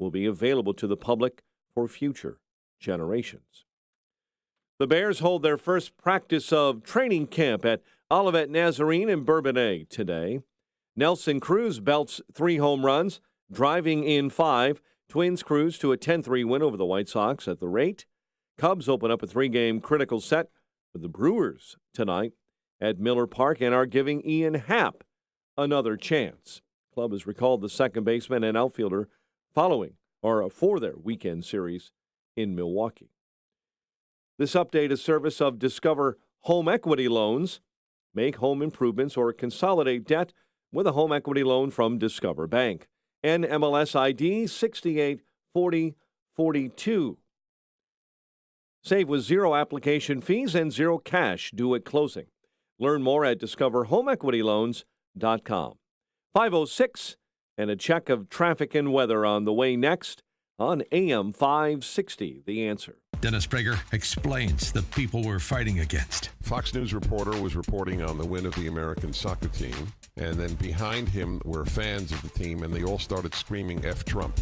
will be available to the public for future generations. The Bears hold their first practice of training camp at Olivet Nazarene in Bourbonnais today. Nelson Cruz belts 3 home runs, driving in 5. Twins cruise to a 10-3 win over the White Sox at the rate. Cubs open up a 3-game critical set with the Brewers tonight at Miller Park and are giving Ian Happ another chance. Club has recalled the second baseman and outfielder for their weekend series in Milwaukee. This update is service of Discover Home Equity Loans. Make home improvements or consolidate debt with a home equity loan from Discover Bank. NMLS ID 684042. Save with 0 application fees and 0 cash due at closing. Learn more at discoverhomeequityloans.com. 5:06 and a check of traffic and weather on the way next on AM 560. The Answer. Dennis Prager explains the people we're fighting against. Fox News reporter was reporting on the win of the American soccer team, and then behind him were fans of the team, and they all started screaming F Trump.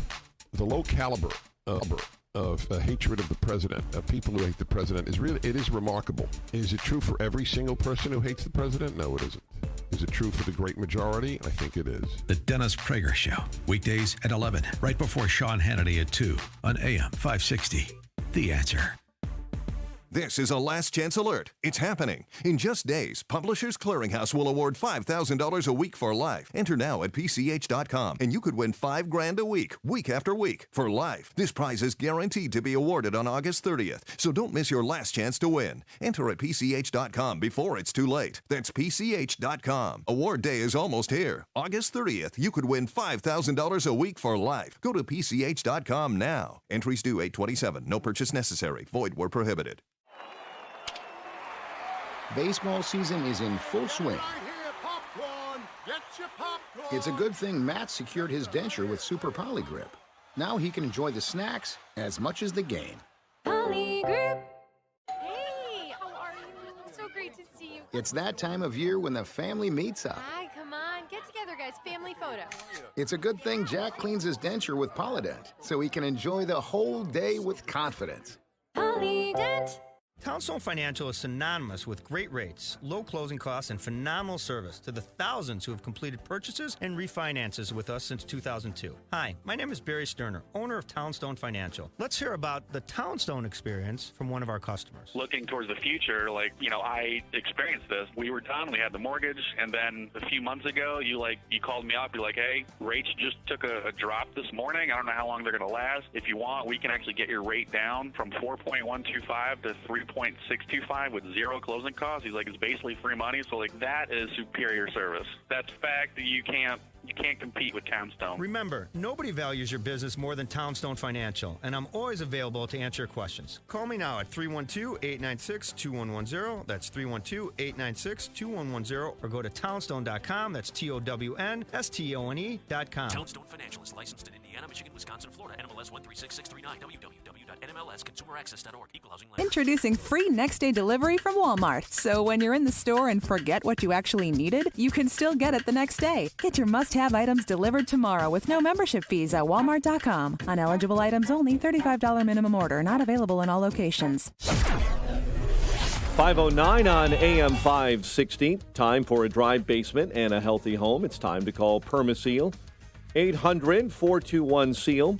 The low caliber of hatred of the president, of people who hate the president, it is remarkable. Is it true for every single person who hates the president? No, it isn't. Is it true for the great majority? I think it is. The Dennis Prager Show, weekdays at 11, right before Sean Hannity at 2 on AM 560. The Answer. This is a last chance alert. It's happening. In just days, Publishers Clearinghouse will award $5,000 a week for life. Enter now at PCH.com, and you could win $5,000 a week after week, for life. This prize is guaranteed to be awarded on August 30th, so don't miss your last chance to win. Enter at PCH.com before it's too late. That's PCH.com. Award day is almost here. August 30th, you could win $5,000 a week for life. Go to PCH.com now. Entries due 8/27. No purchase necessary. Void where prohibited. Baseball season is in full swing. It's a good thing Matt secured his denture with Super Polygrip. Now he can enjoy the snacks as much as the game. Polygrip. Hey, how are you? So great to see you. It's that time of year when the family meets up. Hi, come on. Get together, guys. Family photo. It's a good thing Jack cleans his denture with Polydent so he can enjoy the whole day with confidence. Polydent. Townstone Financial is synonymous with great rates, low closing costs, and phenomenal service to the thousands who have completed purchases and refinances with us since 2002. Hi, my name is Barry Sterner, owner of Townstone Financial. Let's hear about the Townstone experience from one of our customers. Looking towards the future, I experienced this. We were done, we had the mortgage, and then a few months ago, you called me up, you're like, hey, rates just took a drop this morning. I don't know how long they're going to last. If you want, we can actually get your rate down from 4.125 to 3.625 with 0 closing costs. He's like, it's basically free money. So that is superior service. That's fact that you can't compete with Townstone. Remember, nobody values your business more than Townstone Financial, and I'm always available to answer your questions. Call me now at 312-896-2110. That's 312-896-2110, or go to townstone.com. That's TOWNSTONE.com. Townstone Financial is licensed in Indiana, Michigan, Wisconsin, Florida. NMLS 136639. www.nmlsconsumeraccess.org. Equal housing lender. Introducing free next-day delivery from Walmart. So when you're in the store and forget what you actually needed, you can still get it the next day. Get your must-have items delivered tomorrow with no membership fees at walmart.com. On eligible items only, $35 minimum order. Not available in all locations. 5:09 on AM 560. Time for a dry basement and a healthy home. It's time to call Permaseal. 800-421-SEAL.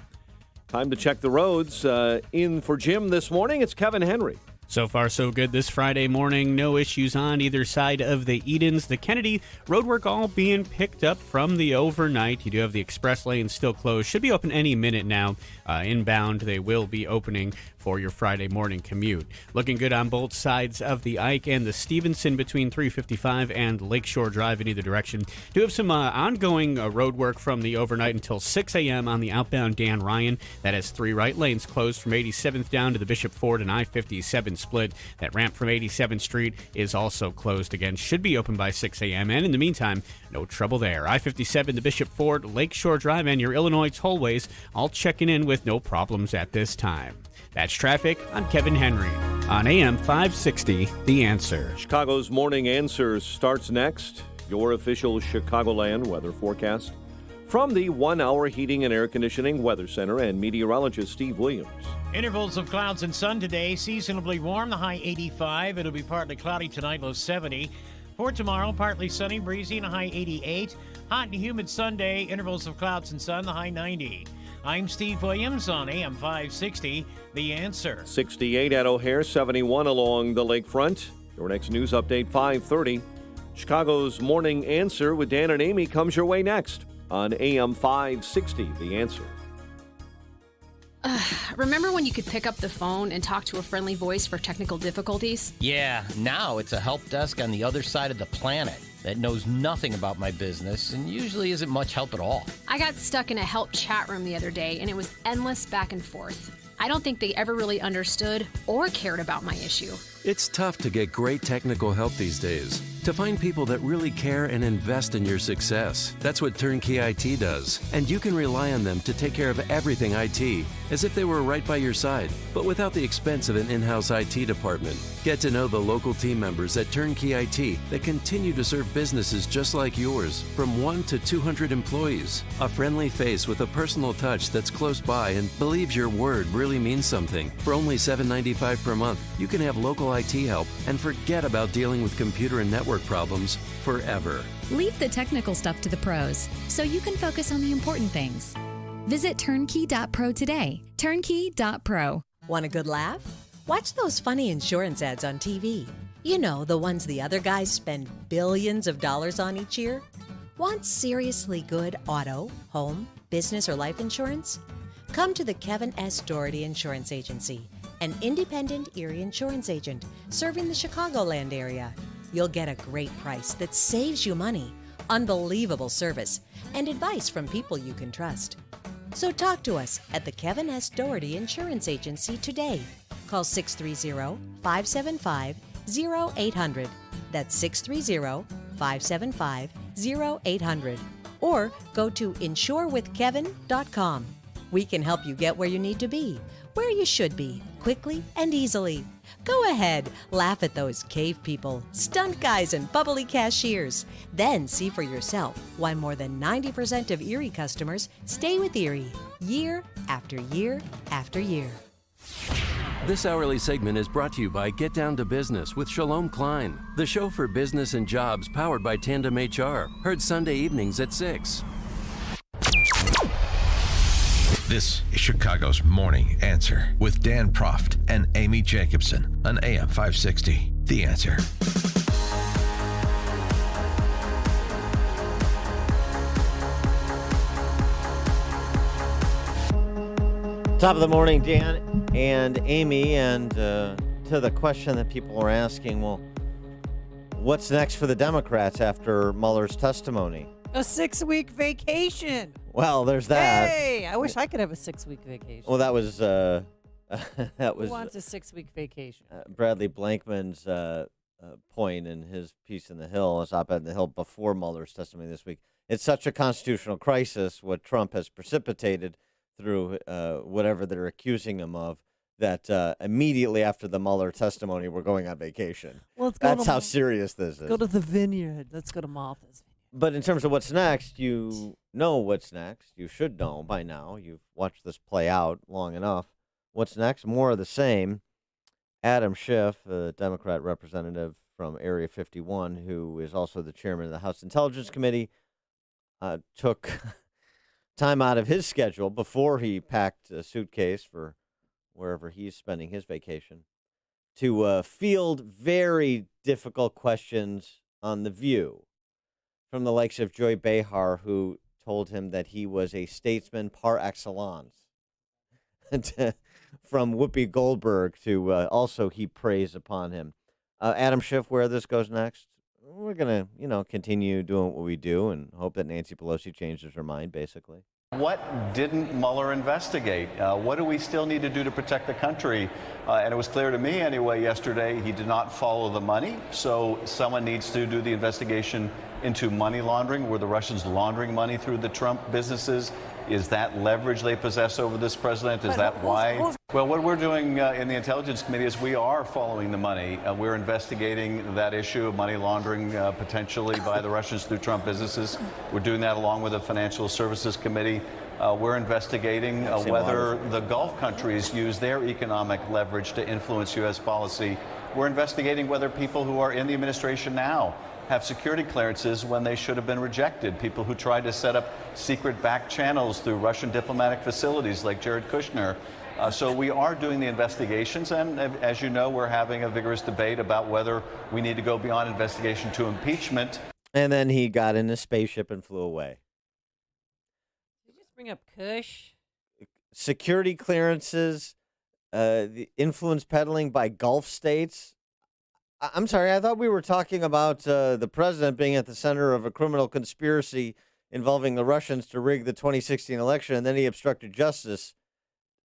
Time to check the roads. In for Jim this morning, it's Kevin Henry. So far, so good this Friday morning. No issues on either side of the Edens. The Kennedy roadwork all being picked up from the overnight. You do have the express lane still closed. Should be open any minute now. Inbound, they will be opening for your Friday morning commute. Looking good on both sides of the Ike and the Stevenson between 355 and Lakeshore Drive in either direction. Do have some ongoing road work from the overnight until 6 a.m. on the outbound Dan Ryan. That has 3 right lanes closed from 87th down to the Bishop Ford and I-57 split. That ramp from 87th Street is also closed again. Should be open by 6 a.m. And in the meantime, no trouble there. I-57 to Bishop Ford, Lakeshore Drive, and your Illinois tollways all checking in with no problems at this time. That's traffic. I'm Kevin Henry on AM 560, The Answer. Chicago's Morning Answer starts next. Your official Chicagoland weather forecast From the 1 Hour Heating and Air Conditioning Weather Center and meteorologist Steve Williams. Intervals of clouds and sun today, seasonably warm, the high 85. It'll be partly cloudy tonight, low 70. For tomorrow, partly sunny, breezy, and a high 88. Hot and humid Sunday, intervals of clouds and sun, the high 90. I'm Steve Williams on AM 560, The Answer. 68 at O'Hare, 71 along the lakefront. Your next news update, 5:30. Chicago's Morning Answer with Dan and Amy comes your way next on AM 560, The Answer. Remember when you could pick up the phone and talk to a friendly voice for technical difficulties? Yeah, now it's a help desk on the other side of the planet that knows nothing about my business and usually isn't much help at all. I got stuck in a help chat room the other day, and it was endless back and forth. I don't think they ever really understood or cared about my issue. It's tough to get great technical help these days. To find people that really care and invest in your success. That's what Turnkey IT does. And you can rely on them to take care of everything IT, as if they were right by your side, but without the expense of an in-house IT department. Get to know the local team members at Turnkey IT that continue to serve businesses just like yours, from 1 to 200 employees. A friendly face with a personal touch that's close by and believes your word really means something. For only $7.95 per month, you can have local IT help and forget about dealing with computer and network problems forever. Leave the technical stuff to the pros so you can focus on the important things. Visit turnkey.pro today. Turnkey.pro. Want a good laugh? Watch those funny insurance ads on TV. You know, the ones the other guys spend billions of dollars on each year. Want seriously good auto, home, business, or life insurance? Come to the Kevin S. Doherty Insurance Agency, an independent Erie insurance agent serving the Chicagoland area. You'll get a great price that saves you money, unbelievable service, and advice from people you can trust. So talk to us at the Kevin S. Doherty Insurance Agency today. Call 630-575-0800. That's 630-575-0800. Or go to insurewithkevin.com. We can help you get where you need to be, where you should be, quickly and easily. Go ahead, laugh at those cave people, stunt guys, and bubbly cashiers. Then see for yourself why more than 90% of Erie customers stay with Erie year after year after year. This hourly segment is brought to you by Get Down to Business with Shalom Klein, the show for business and jobs powered by Tandem HR. Heard Sunday evenings at 6. This is Chicago's Morning Answer with Dan Proft and Amy Jacobson on AM 560. The Answer. Top of the morning, Dan and Amy, and to the question that people are asking, well, what's next for the Democrats after Mueller's testimony? A 6-week vacation. Well, there's that. Hey, I wish I could have a 6-week vacation. Well, that was that was. Who wants a 6-week vacation? Bradley Blankman's point in his piece in the Hill, his op-ed in the Hill before Mueller's testimony this week. It's such a constitutional crisis, what Trump has precipitated through whatever they're accusing him of, that immediately after the Mueller testimony, we're going on vacation. Well, that's how serious this is. Go to the vineyard. Let's go to Martha's. But in terms of what's next, you know what's next. You should know by now. You've watched this play out long enough. What's next? More of the same. Adam Schiff, a Democrat representative from Area 51, who is also the chairman of the House Intelligence Committee, took time out of his schedule before he packed a suitcase for wherever he's spending his vacation to field very difficult questions on The View from the likes of Joy Behar, who told him that he was a statesman par excellence. From Whoopi Goldberg to also heap praise upon him. Adam Schiff, where this goes next, we're going to, continue doing what we do and hope that Nancy Pelosi changes her mind, basically. What didn't Mueller investigate? What do we still need to do to protect the country? And it was clear to me anyway yesterday he did not follow the money. So someone needs to do the investigation into money laundering. Were the Russians laundering money through the Trump businesses Is that leverage they possess over this president? Is that why? Well, what we're doing in the Intelligence Committee is we are following the money. We're investigating that issue of money laundering potentially by the Russians through Trump businesses. We're doing that along with the Financial Services Committee. We're investigating whether the Gulf countries use their economic leverage to influence U.S. policy. We're investigating whether people who are in the administration now have security clearances when they should have been rejected. People who tried to set up secret back channels through Russian diplomatic facilities like Jared Kushner. So we are doing the investigations, and as you know, we're having a vigorous debate about whether we need to go beyond investigation to impeachment. And then he got in a spaceship and flew away. Did you just bring up Kush? Security clearances, the influence peddling by Gulf states. I'm sorry, I thought we were talking about the president being at the center of a criminal conspiracy involving the Russians to rig the 2016 election, and then he obstructed justice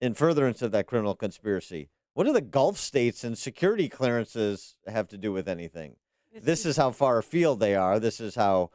in furtherance of that criminal conspiracy. What do the Gulf states and security clearances have to do with anything? This is how far afield they are. This is how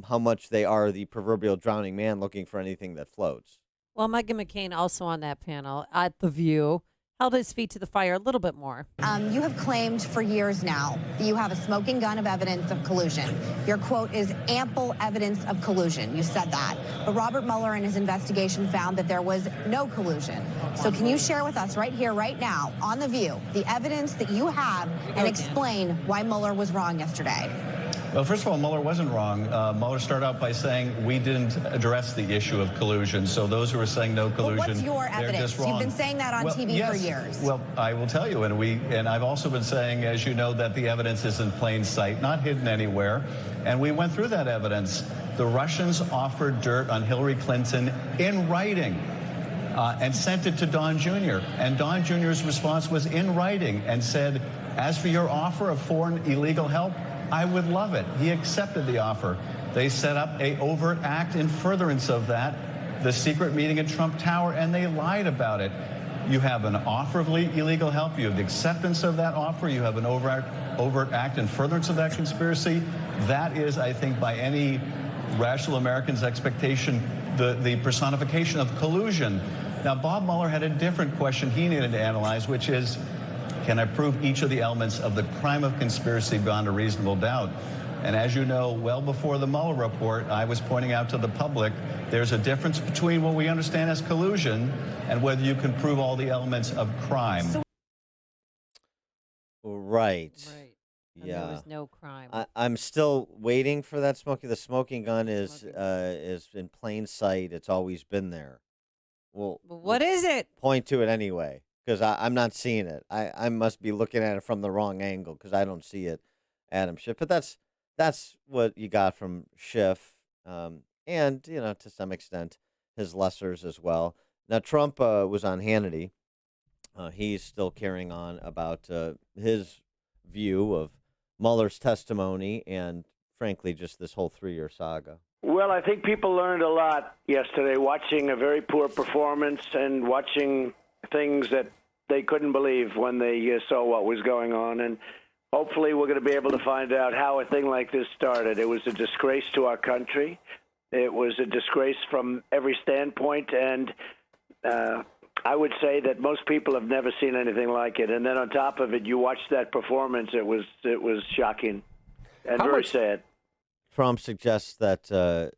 much they are the proverbial drowning man looking for anything that floats. Well, Meghan McCain, also on that panel at The View, held his feet to the fire a little bit more. You have claimed for years now that you have a smoking gun of evidence of collusion. Your quote is ample evidence of collusion. You said that. But Robert Mueller in his investigation found that there was no collusion. So can you share with us right here, right now, on The View, the evidence that you have and explain why Mueller was wrong yesterday? Well, first of all, Mueller wasn't wrong. Mueller started out by saying we didn't address the issue of collusion. So those who are saying no collusion, but what's your they're evidence? just wrong. You've been saying that on TV for years. Well, I will tell you, and I've also been saying, as you know, that the evidence is in plain sight, not hidden anywhere. And we went through that evidence. The Russians offered dirt on Hillary Clinton in writing. And sent it to Don Jr. And Don Jr.'s response was in writing and said, as for your offer of foreign illegal help, I would love it. He accepted the offer. They set up a overt act in furtherance of that, the secret meeting at Trump Tower, and they lied about it. You have an offer of illegal help. You have the acceptance of that offer. You have an overt act in furtherance of that conspiracy. That is, I think, by any rational American's expectation, the personification of collusion. Now, Bob Mueller had a different question he needed to analyze, which is, can I prove each of the elements of the crime of conspiracy beyond a reasonable doubt? And as you know, well before the Mueller report, I was pointing out to the public, there's a difference between what we understand as collusion and whether you can prove all the elements of crime. Right. And Yeah. there was no crime. I'm still waiting for that smoking. The smoking gun is in plain sight. It's always been there. Well, What is it? point to it anyway, because I'm not seeing it. I must be looking at it from the wrong angle because I don't see it, Adam Schiff. But that's what you got from Schiff, and to some extent his lessers as well. Now Trump was on Hannity. He's still carrying on about his view of Mueller's testimony and, frankly, just this whole 3-year saga. Well, I think people learned a lot yesterday watching a very poor performance and watching things that they couldn't believe when they saw what was going on. And hopefully we're going to be able to find out how a thing like this started. It was a disgrace to our country. It was a disgrace from every standpoint. And I would say that most people have never seen anything like it. And then on top of it, you watch that performance. It was shocking and very sad. Trump suggests that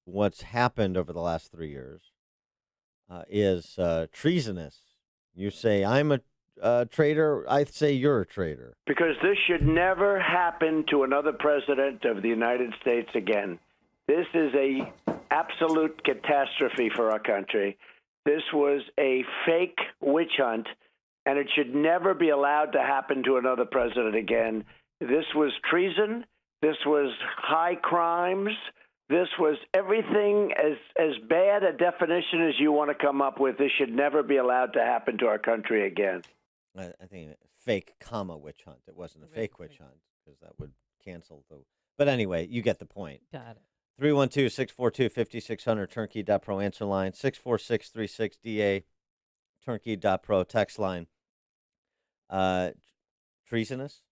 what's happened over the last 3 years is treasonous. You say I'm a traitor. I say you're a traitor. Because this should never happen to another president of the United States again. This is a absolute catastrophe for our country. This was a fake witch hunt, and it should never be allowed to happen to another president again. This was treason. This was high crimes. This was everything as bad a definition as you want to come up with. This should never be allowed to happen to our country again. I think fake witch hunt. It wasn't a fake witch hunt because that would cancel the. But anyway, you get the point. Got it. 312-642-5600, turnkey.pro answer line, 64636DA, turnkey.pro text line. Treasonous?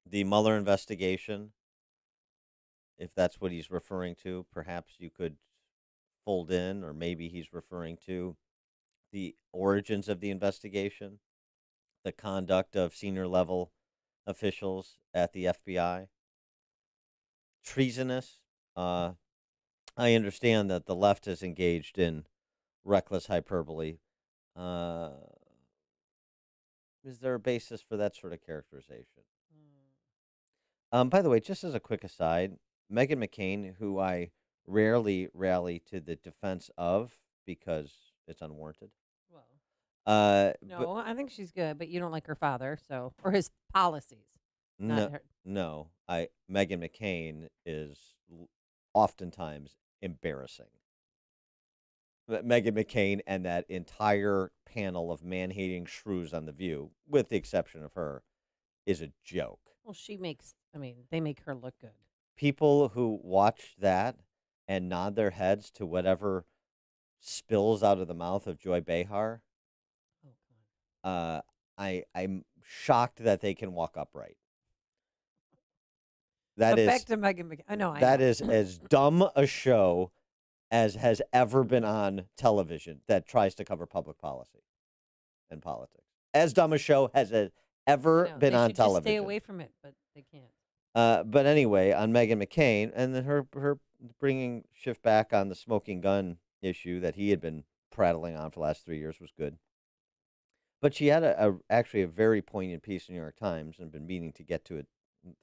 The Mueller investigation, if that's what he's referring to, perhaps you could pulled in, or maybe he's referring to the origins of the investigation, the conduct of senior level officials at the FBI. Treasonous. I understand that the left is engaged in reckless hyperbole. Is there a basis for that sort of characterization? By the way, just as a quick aside, Meghan McCain, who I rarely rally to the defense of because it's unwarranted. No, I think she's good, but you don't like her father, so or his policies. Not No, her. no. Meghan McCain is oftentimes embarrassing. Meghan McCain and that entire panel of man-hating shrews on The View, with the exception of her, is a joke. Well, they make her look good. People who watch that and nod their heads to whatever spills out of the mouth of Joy Behar, I'm shocked that they can walk upright. That But is back to Meghan McCain. I know. that is as dumb a show as has ever been on television that tries to cover public policy and politics. As dumb a show has it ever been they on should just television. stay away from it, but they can't. But anyway, on Meghan McCain, and then her bringing Schiff back on the smoking gun issue that he had been prattling on for the last 3 years was good. But she had actually a very poignant piece in the New York Times, and been meaning to get to it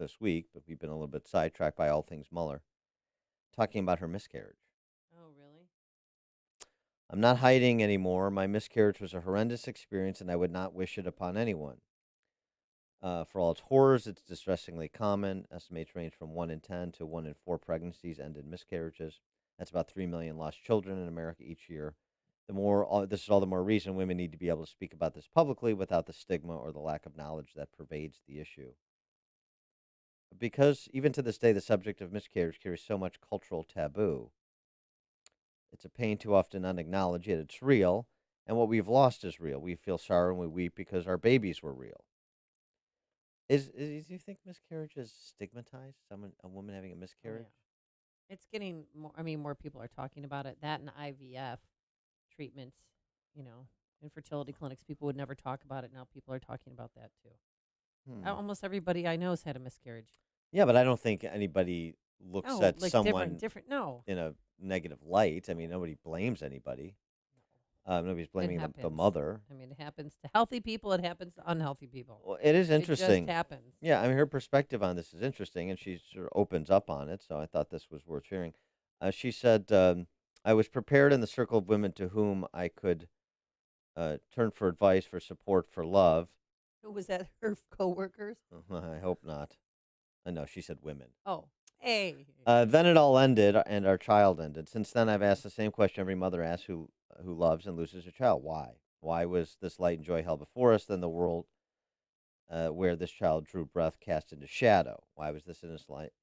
this week, but we've been a little bit sidetracked by all things Mueller, talking about her miscarriage. Oh, really? I'm not hiding anymore. My miscarriage was a horrendous experience, and I would not wish it upon anyone. For all its horrors, it's distressingly common. Estimates range from 1 in 10 to 1 in 4 pregnancies end in miscarriages. That's about 3 million lost children in America each year. This is all the more reason women need to be able to speak about this publicly without the stigma or the lack of knowledge that pervades the issue. Because even to this day, the subject of miscarriage carries so much cultural taboo. It's a pain too often unacknowledged, yet it's real. And what we've lost is real. We feel sorrow and we weep because our babies were real. Do you think miscarriage is stigmatized? A woman having a miscarriage? It's getting more. I mean, more people are talking about it. That and IVF treatments, infertility clinics. People would never talk about it. Now people are talking about that too. Almost everybody I know has had a miscarriage. Yeah, but I don't think anybody looks No, at like someone no. in a negative light. I mean, nobody blames anybody. Nobody's blaming the happens. mother. I mean, it happens to healthy people. It happens to unhealthy people. Well, it is interesting. It just happens. Yeah, I mean, her perspective on this is interesting, and she sort of opens up on it, so I thought this was worth hearing. She said, I was prepared in the circle of women to whom I could turn for advice, for support, for love. Who was that? Her coworkers? I hope not. No, she said women. Oh, hey. Then it all ended, and our child ended. Since then, I've asked the same question every mother asks who loves and loses a child. Why? Why was this light and joy held before us, then the world where this child drew breath cast into shadow? Why was this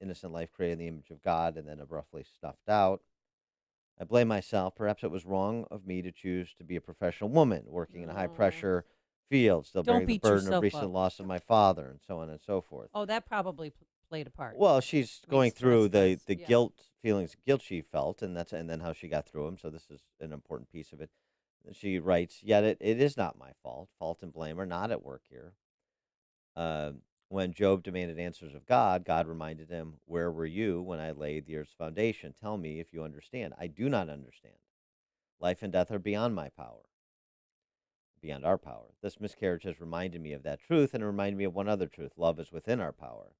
innocent life created in the image of God and then abruptly snuffed out? I blame myself. Perhaps it was wrong of me to choose to be a professional woman, working in a high-pressure field, still bearing the burden of recent loss of my father, and so on and so forth. Oh, that probably played a part. Well, she's going through the yeah. feelings of guilt she felt, and then how she got through them. So this is an important piece of it. She writes, yet it is not my fault. Fault and blame are not at work here. When Job demanded answers of God, God reminded him, where were you when I laid the earth's foundation? Tell me if you understand. I do not understand. Life and death are beyond my power, beyond our power. This miscarriage has reminded me of that truth, and it reminded me of one other truth. Love is within our power.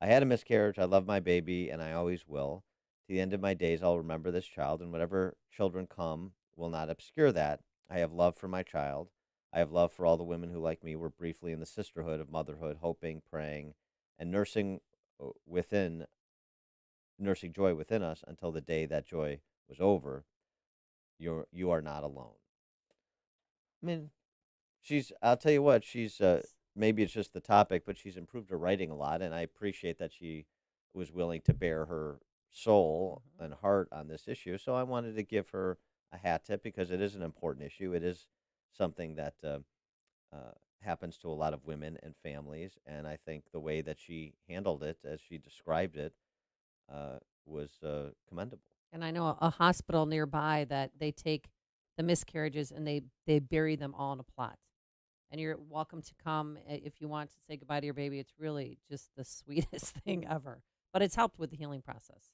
I had a miscarriage. I love my baby, and I always will. To the end of my days, I'll remember this child, and whatever children come will not obscure that. I have love for my child. I have love for all the women who, like me, were briefly in the sisterhood of motherhood, hoping, praying, and nursing joy within us until the day that joy was over. You are not alone. I mean, I'll tell you what, she's, maybe it's just the topic, but she's improved her writing a lot, and I appreciate that she was willing to bare her soul and heart on this issue. So I wanted to give her a hat tip because it is an important issue. It is something that happens to a lot of women and families, and I think the way that she handled it, as she described it, was commendable. And I know a hospital nearby that they take the miscarriages and they bury them all in a plot. And you're welcome to come if you want to say goodbye to your baby. It's really just the sweetest thing ever. But it's helped with the healing process.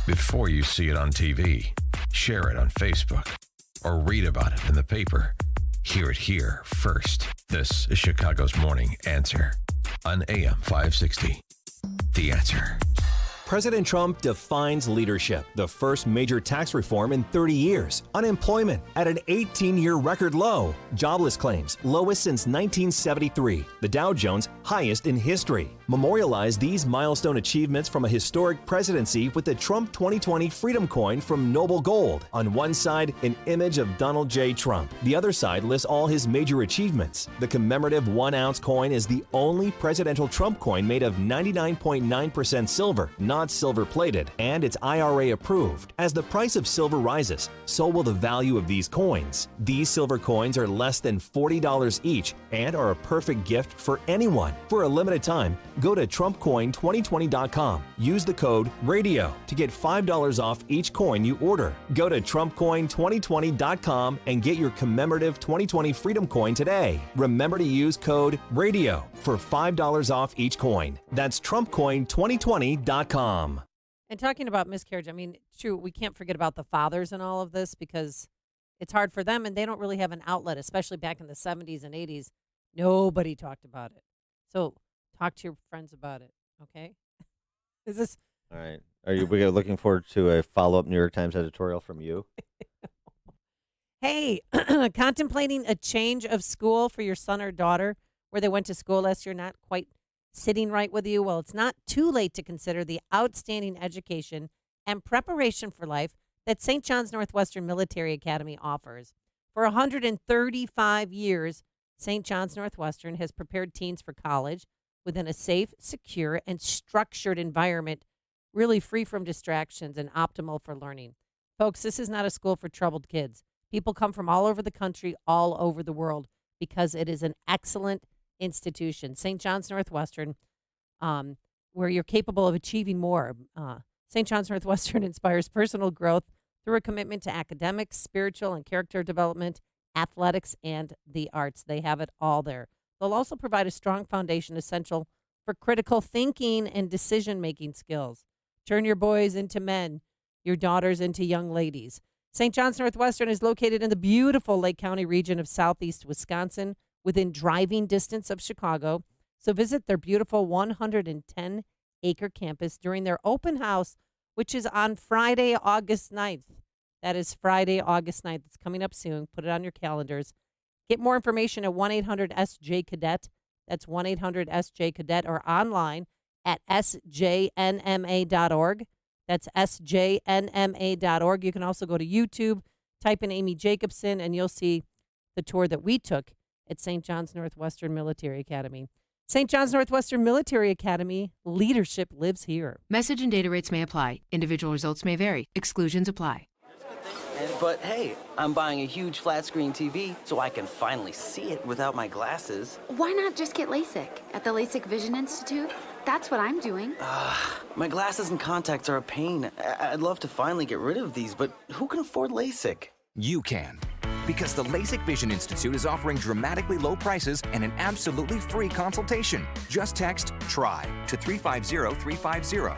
Before you see it on TV, share it on Facebook, or read about it in the paper. Hear it here first. This is Chicago's Morning Answer on AM 560. The Answer. President Trump defines leadership. The first major tax reform in 30 years. Unemployment at an 18-year record low. Jobless claims lowest since 1973. The Dow Jones highest in history. Memorialize these milestone achievements from a historic presidency with the Trump 2020 Freedom Coin from Noble Gold. On one side, an image of Donald J. Trump. The other side lists all his major achievements. The commemorative 1-ounce coin is the only presidential Trump coin made of 99.9% silver, not silver-plated, and it's IRA approved. As the price of silver rises, so will the value of these coins. These silver coins are less than $40 each and are a perfect gift for anyone. For a limited time, go to TrumpCoin2020.com. Use the code RADIO to get $5 off each coin you order. Go to TrumpCoin2020.com and get your commemorative 2020 Freedom Coin today. Remember to use code RADIO for $5 off each coin. That's TrumpCoin2020.com. And talking about miscarriage, I mean, true, we can't forget about the fathers in all of this because it's hard for them and they don't really have an outlet, especially back in the 70s and 80s. Nobody talked about it. So talk to your friends about it, okay? Is this... All right. We looking forward to a follow-up New York Times editorial from you? Hey, contemplating a change of school for your son or daughter where they went to school last year, not quite sitting right with you? Well, it's not too late to consider the outstanding education and preparation for life that St. John's Northwestern Military Academy offers. For 135 years, St. John's Northwestern has prepared teens for college within a safe, secure, and structured environment, really free from distractions and optimal for learning. Folks, this is not a school for troubled kids. People come from all over the country, all over the world, because it is an excellent institution. St. John's Northwestern, where you're capable of achieving more. St. John's Northwestern inspires personal growth through a commitment to academics, spiritual and character development, athletics, and the arts. They have it all there. They'll also provide a strong foundation essential for critical thinking and decision-making skills. Turn your boys into men, your daughters into young ladies. St. John's Northwestern is located in the beautiful Lake County region of southeast Wisconsin, within driving distance of Chicago. So visit their beautiful 110-acre campus during their open house, which is on Friday, August 9th. That is Friday, August 9th. It's coming up soon. Put it on your calendars. Get more information at 1-800-SJ-CADET. That's 1-800-SJ-CADET, or online at sjnma.org. That's sjnma.org. You can also go to YouTube, type in Amy Jacobson, and you'll see the tour that we took at St. John's Northwestern Military Academy. St. John's Northwestern Military Academy, leadership lives here. Message and data rates may apply. Individual results may vary. Exclusions apply. But hey, I'm buying a huge flat screen TV so I can finally see it without my glasses. Why not just get LASIK at the LASIK Vision Institute? That's what I'm doing. My glasses and contacts are a pain. I'd love to finally get rid of these, but who can afford LASIK? You can. Because the LASIK Vision Institute is offering dramatically low prices and an absolutely free consultation. Just text TRY to 350-350.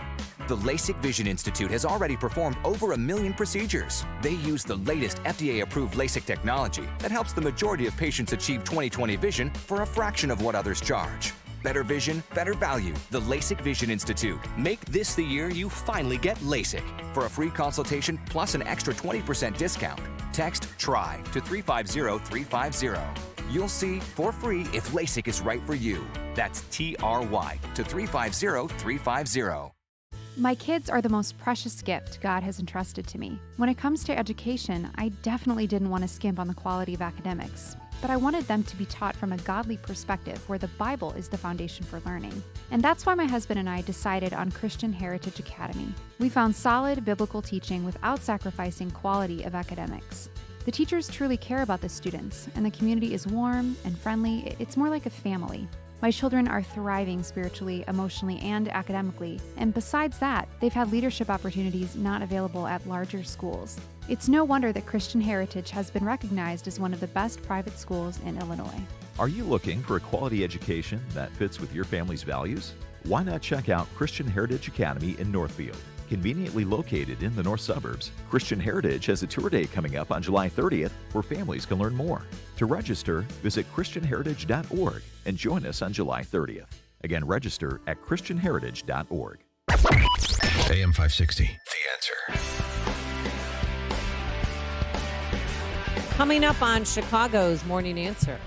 The LASIK Vision Institute has already performed over 1 million procedures. They use the latest FDA-approved LASIK technology that helps the majority of patients achieve 20/20 vision for a fraction of what others charge. Better vision, better value. The LASIK Vision Institute. Make this the year you finally get LASIK. For a free consultation plus an extra 20% discount, text TRY to 350-350. You'll see for free if LASIK is right for you. That's TRY to 350-350. My kids are the most precious gift God has entrusted to me. When it comes to education, I definitely didn't want to skimp on the quality of academics, but I wanted them to be taught from a godly perspective where the Bible is the foundation for learning. And that's why my husband and I decided on Christian Heritage Academy. We found solid biblical teaching without sacrificing quality of academics. The teachers truly care about the students, and the community is warm and friendly. It's more like a family. My children are thriving spiritually, emotionally, and academically. And besides that, they've had leadership opportunities not available at larger schools. It's no wonder that Christian Heritage has been recognized as one of the best private schools in Illinois. Are you looking for a quality education that fits with your family's values? Why not check out Christian Heritage Academy in Northfield? Conveniently located in the north suburbs, Christian Heritage has a tour day coming up on July 30th where families can learn more. To register, visit christianheritage.org and join us on July 30th. Again, register at christianheritage.org. AM 560, The Answer. Coming up on Chicago's Morning Answer.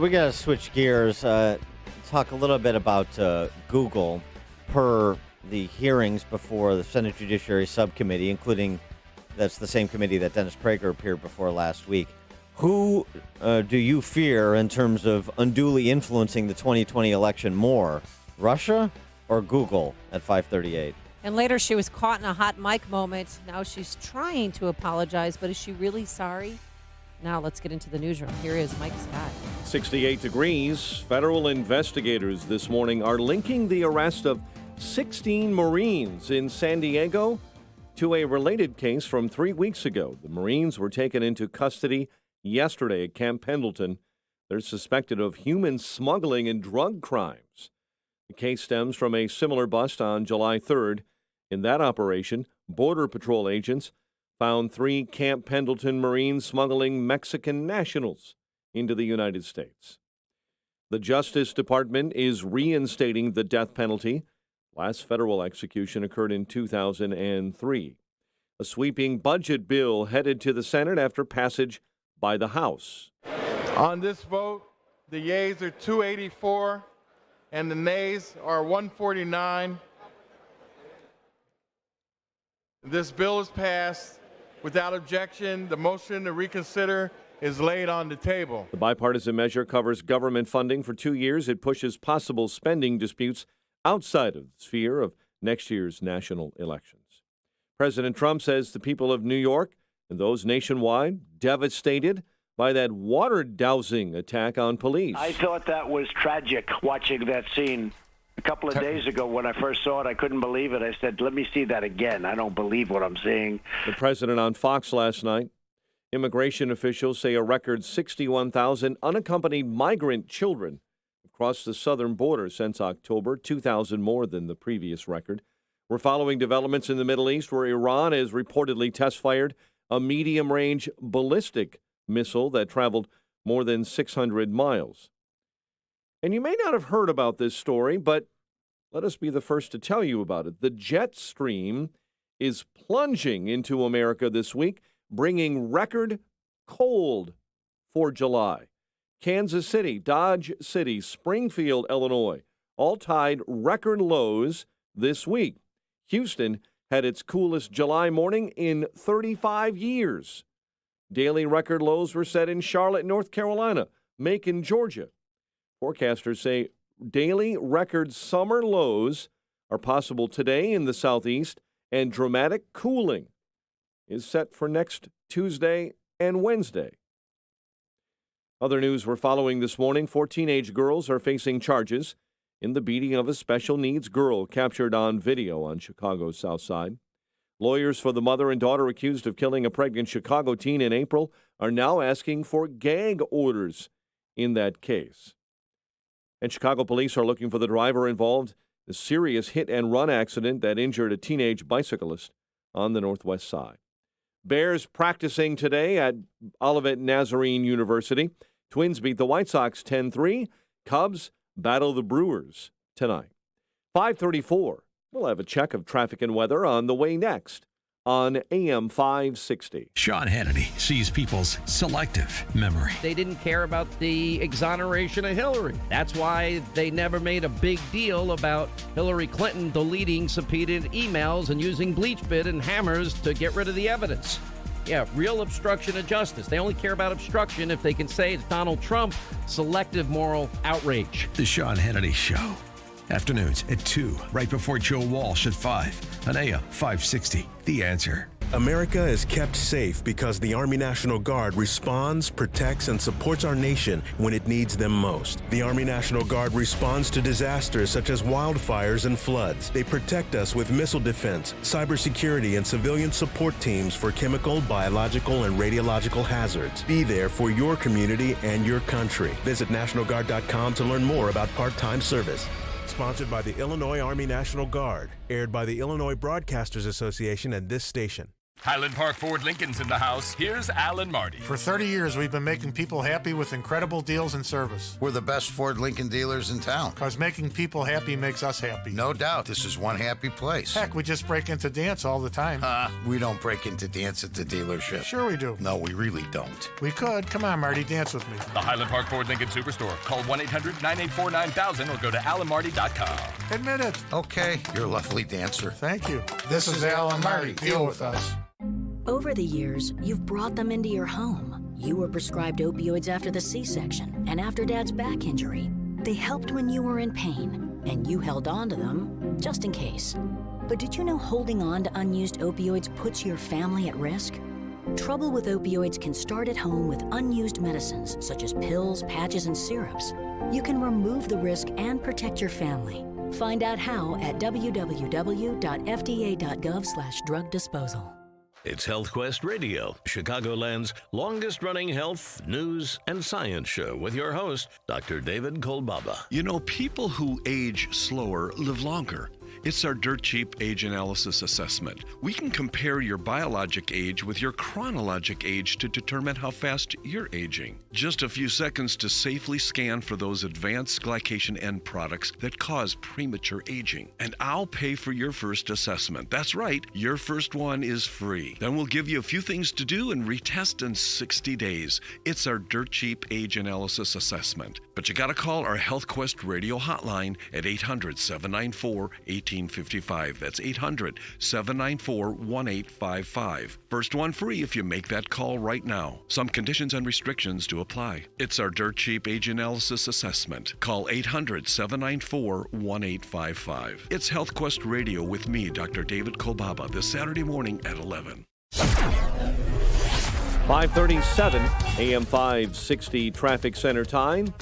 We got to switch gears, talk a little bit about Google per the hearings before the Senate Judiciary Subcommittee, including that's the same committee that Dennis Prager appeared before last week. Who do you fear in terms of unduly influencing the 2020 election more, Russia or Google at 538? And later she was caught in a hot mic moment. Now she's trying to apologize, but is she really sorry? Now let's get into the newsroom. Here is Mike Scott. 68 degrees. Federal investigators this morning are linking the arrest of 16 Marines in San Diego to a related case from 3 weeks ago. The Marines were taken into custody yesterday at Camp Pendleton. They're suspected of human smuggling and drug crimes. The case stems from a similar bust on July 3rd. In that operation, Border Patrol agents found 3 Camp Pendleton Marines smuggling Mexican nationals into the United States. The Justice Department is reinstating the death penalty. Last federal execution occurred in 2003. A sweeping budget bill headed to the Senate after passage by the House. On this vote, the yeas are 284 and the nays are 149. This bill is passed without objection. The motion to reconsider is laid on the table. The bipartisan measure covers government funding for 2 years. It pushes possible spending disputes outside of the sphere of next year's national elections. President Trump says the people of New York and those nationwide devastated by that water dousing attack on police. I thought that was tragic watching that scene. A couple of days ago when I first saw it, I couldn't believe it. I said, let me see that again. I don't believe what I'm seeing. The president on Fox last night. Immigration officials say a record 61,000 unaccompanied migrant children crossed the southern border since October, 2,000 more than the previous record. We're following developments in the Middle East where Iran has reportedly test-fired a medium-range ballistic missile that traveled more than 600 miles. And you may not have heard about this story, but let us be the first to tell you about it. The jet stream is plunging into America this week, bringing record cold for July. Kansas City, Dodge City, Springfield, Illinois, all tied record lows this week. Houston had its coolest July morning in 35 years. Daily record lows were set in Charlotte, North Carolina, Macon, Georgia. Forecasters say daily record summer lows are possible today in the southeast, and dramatic cooling is set for next Tuesday and Wednesday. Other news we're following this morning, 4 teenage girls are facing charges in the beating of a special needs girl captured on video on Chicago's South Side. Lawyers for the mother and daughter accused of killing a pregnant Chicago teen in April are now asking for gag orders in that case. And Chicago police are looking for the driver involved in a serious hit-and-run accident that injured a teenage bicyclist on the Northwest Side. Bears practicing today at Olivet Nazarene University. Twins beat the White Sox 10-3. Cubs battle the Brewers tonight. 5:34. We'll have a check of traffic and weather on the way next on AM 560. Sean Hannity sees people's selective memory. They didn't care about the exoneration of Hillary. That's why they never made a big deal about Hillary Clinton deleting subpoenaed emails and using bleach bit and hammers to get rid of the evidence. Yeah, real obstruction of justice. They only care about obstruction if they can say it's Donald Trump, selective moral outrage. The Sean Hannity Show. Afternoons at 2, right before Joe Walsh at 5 on AM 560. The Answer. America is kept safe because the Army National Guard responds, protects, and supports our nation when it needs them most. The Army National Guard responds to disasters such as wildfires and floods. They protect us with missile defense, cybersecurity, and civilian support teams for chemical, biological, and radiological hazards. Be there for your community and your country. Visit NationalGuard.com to learn more about part-time service. Sponsored by the Illinois Army National Guard. Aired by the Illinois Broadcasters Association and this station. Highland Park Ford Lincoln's in the house. Here's Alan Marty. For 30 years, we've been making people happy with incredible deals and service. We're the best Ford Lincoln dealers in town. Because making people happy makes us happy. No doubt. This is one happy place. Heck, we just break into dance all the time. We don't break into dance at the dealership. Sure we do. No, we really don't. We could. Come on, Marty, dance with me. The Highland Park Ford Lincoln Superstore. Call 1-800-984-9000 or go to alanmarty.com. Admit it. Okay, you're a lovely dancer. Thank you. This is Alan Marty. Deal with us. Over the years, you've brought them into your home. You were prescribed opioids after the C-section and after Dad's back injury. They helped when you were in pain, and you held on to them just in case. But did you know holding on to unused opioids puts your family at risk? Trouble with opioids can start at home with unused medicines such as pills, patches, and syrups. You can remove the risk and protect your family. Find out how at www.fda.gov/drug disposal. It's Health Quest Radio, Chicagoland's longest-running health, news, and science show with your host, Dr. David Kolbaba. You know, people who age slower live longer. It's our dirt cheap age analysis assessment. We can compare your biologic age with your chronologic age to determine how fast you're aging. Just a few seconds to safely scan for those advanced glycation end products that cause premature aging. And I'll pay for your first assessment. That's right, your first one is free. Then we'll give you a few things to do and retest in 60 days. It's our dirt cheap age analysis assessment. But you gotta call our Health Quest radio hotline at 800-794-1855. That's 800-794-1855. First one free if you make that call right now. Some conditions and restrictions do apply. It's our dirt cheap age analysis assessment. Call 800-794-1855. It's Health Quest Radio with me, Dr. David Kolbaba, this Saturday morning at 11. 5:37 AM 560 traffic center time.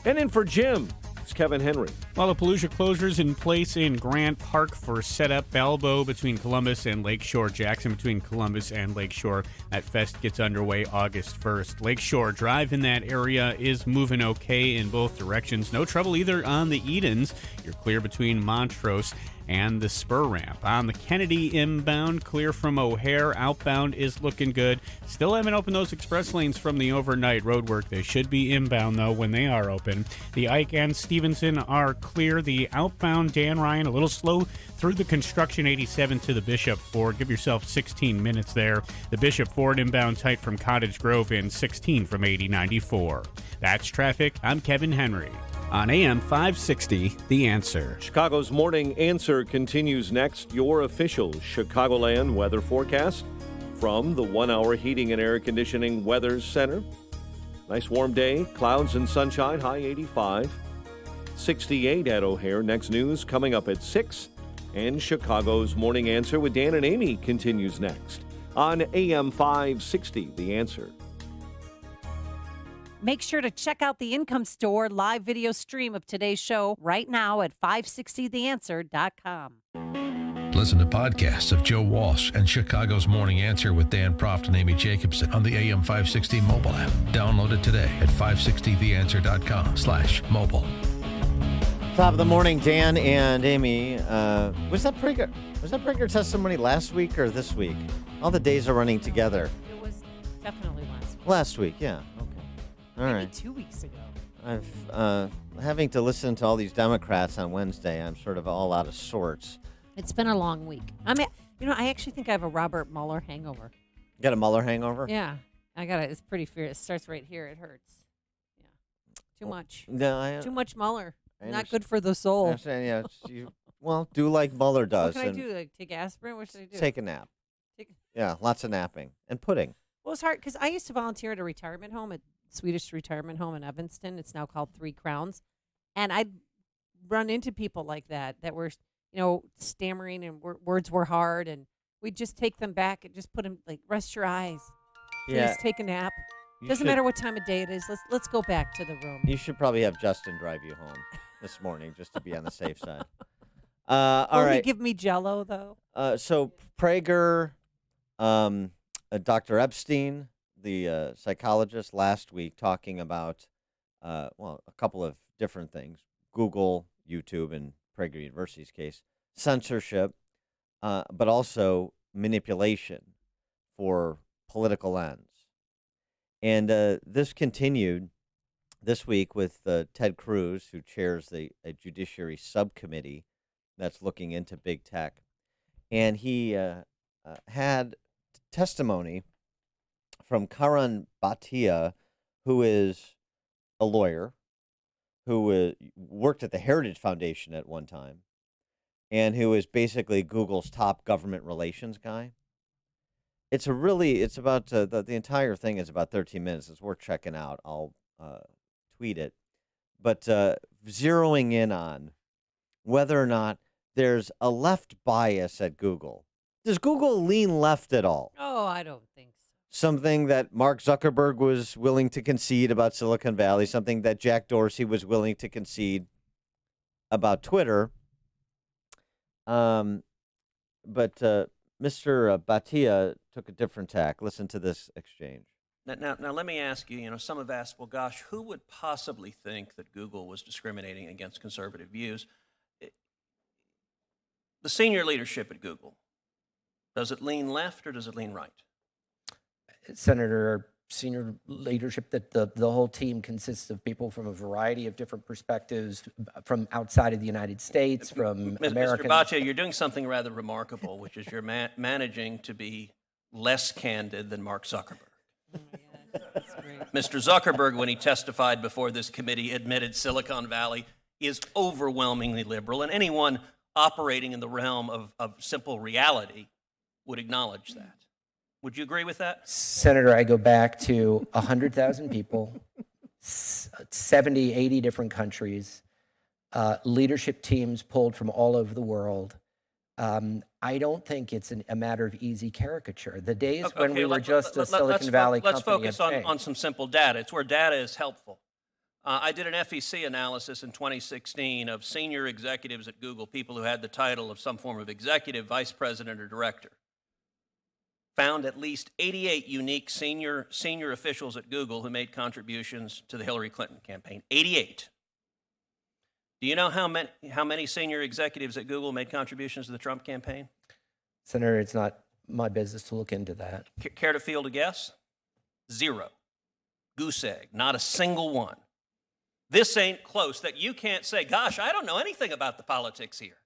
And in for Jim, it's Kevin Henry. While the Palooza closures in place in Grant Park for setup, Balbo between Columbus and Lakeshore, Jackson between Columbus and Lakeshore. That fest gets underway August 1st. Lakeshore Drive in that area is moving okay in both directions. No trouble either on the Edens. You're clear between Montrose and the spur ramp. On the Kennedy inbound, clear from O'Hare. Outbound is looking good. Still haven't opened those express lanes from the overnight road work. They should be inbound, though, when they are open. The Ike and Stevenson are clear. The outbound Dan Ryan, a little slow through the construction 87 to the Bishop Ford. Give yourself 16 minutes there. The Bishop Ford inbound tight from Cottage Grove and 16 from 8094. That's traffic. I'm Kevin Henry. On AM 560, The Answer. Chicago's Morning Answer continues next. Your official Chicagoland weather forecast from the 1-hour heating and air conditioning weather center. Nice warm day, clouds and sunshine, high 85. 68 at O'Hare. Next news coming up at 6. And Chicago's Morning Answer with Dan and Amy continues next on AM 560, The Answer. Make sure to check out the Income Store live video stream of today's show right now at 560theanswer.com. Listen to podcasts of Joe Walsh and Chicago's Morning Answer with Dan Proft and Amy Jacobson on the AM 560 mobile app. Download it today at 560theanswer.com/mobile. Top of the morning, Dan and Amy. Was that Prager testimony last week or this week? All the days are running together. It was definitely last week. Last week, yeah. Okay. All Maybe right. 2 weeks ago. I've having to listen to all these Democrats on Wednesday. I'm sort of all out of sorts. It's been a long week. I mean, I actually think I have a Robert Mueller hangover. You got a Mueller hangover? Yeah. I got it. It's pretty fierce. It starts right here. It hurts. Yeah. Too much. No, Too much Mueller. I Not good for the soul. I understand, yeah. Well, do like Mueller does. What can I and do? Like take aspirin? What should I do? Take a nap. Yeah, lots of napping. And pudding. Well, it's hard because I used to volunteer at a retirement home, a Swedish retirement home in Evanston. It's now called Three Crowns. And I'd run into people like that were, stammering and words were hard. And We just take them back and just put them like rest your eyes. Please Yeah. take a nap. You Doesn't should- matter what time of day it is. Let's go back to the room. You should probably have Justin drive you home this morning just to be on the safe side. All Will he right. give me Jello though? So Prager, Dr. Epstein, the psychologist, last week talking about, a couple of different things: Google, YouTube, and Prager University's case, censorship, but also manipulation for political ends. And this continued this week with Ted Cruz, who chairs a judiciary subcommittee that's looking into big tech. And he had testimony from Karan Bhatia, who is a lawyer, who worked at the Heritage Foundation at one time, and who is basically Google's top government relations guy. It's about the entire thing is about 13 minutes. It's worth checking out. I'll tweet it. But zeroing in on whether or not there's a left bias at Google. Does Google lean left at all? Oh, I don't think so. Something that Mark Zuckerberg was willing to concede about Silicon Valley, something that Jack Dorsey was willing to concede about Twitter. But Mr. Bhatia took a different tack. Listen to this exchange. Now, let me ask you, some have asked, well, gosh, who would possibly think that Google was discriminating against conservative views? The senior leadership at Google, does it lean left or does it lean right? Senator, senior leadership, that the whole team consists of people from a variety of different perspectives, from outside of the United States, from American. Mr. Bhatia, you're doing something rather remarkable, which is you're managing to be less candid than Mark Zuckerberg. Mr. Zuckerberg, when he testified before this committee, admitted Silicon Valley is overwhelmingly liberal, and anyone operating in the realm of simple reality would acknowledge that. Would you agree with that? Senator, I go back to 100,000 people, 70, 80 different countries, leadership teams pulled from all over the world. I don't think it's a matter of easy caricature. The days when we were just a Silicon Valley company. Let's focus on some simple data. It's where data is helpful. I did an FEC analysis in 2016 of senior executives at Google, people who had the title of some form of executive, vice president, or director. Found at least 88 unique senior officials at Google who made contributions to the Hillary Clinton campaign. 88. Do you know how many senior executives at Google made contributions to the Trump campaign? Senator, it's not my business to look into that. Care to field a guess? 0. Goose egg. Not a single one. This ain't close that you can't say, gosh, I don't know anything about the politics here.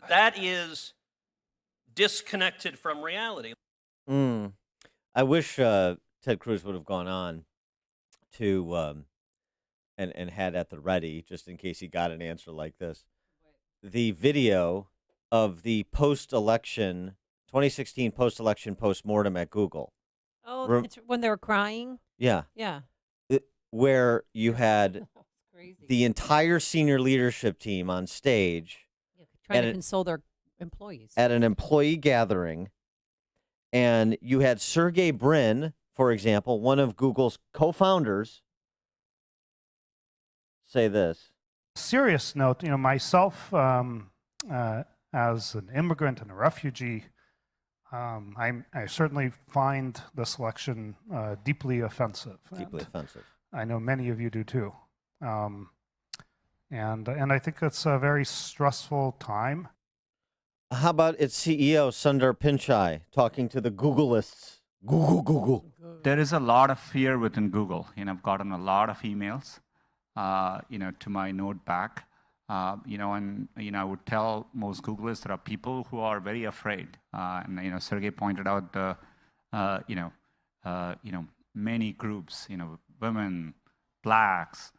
That is disconnected from reality. I wish Ted Cruz would have gone on to and had at the ready, just in case he got an answer like this, the video of the post-election, 2016 post-election postmortem at Google. Oh, it's when they were crying? Yeah. Yeah. Where you had the entire senior leadership team on stage. Trying to console their employees. At an employee gathering. And you had Sergey Brin, for example, one of Google's co-founders, say this. Serious note, myself, as an immigrant and a refugee, I certainly find this election deeply offensive. Deeply offensive. I know many of you do too. And I think it's a very stressful time. How about its CEO, Sundar Pichai, talking to the Googleists? Google. There is a lot of fear within Google. I've gotten a lot of emails, to my note back. I would tell most Googlers there are people who are very afraid. And Sergey pointed out the, many groups, women, blacks,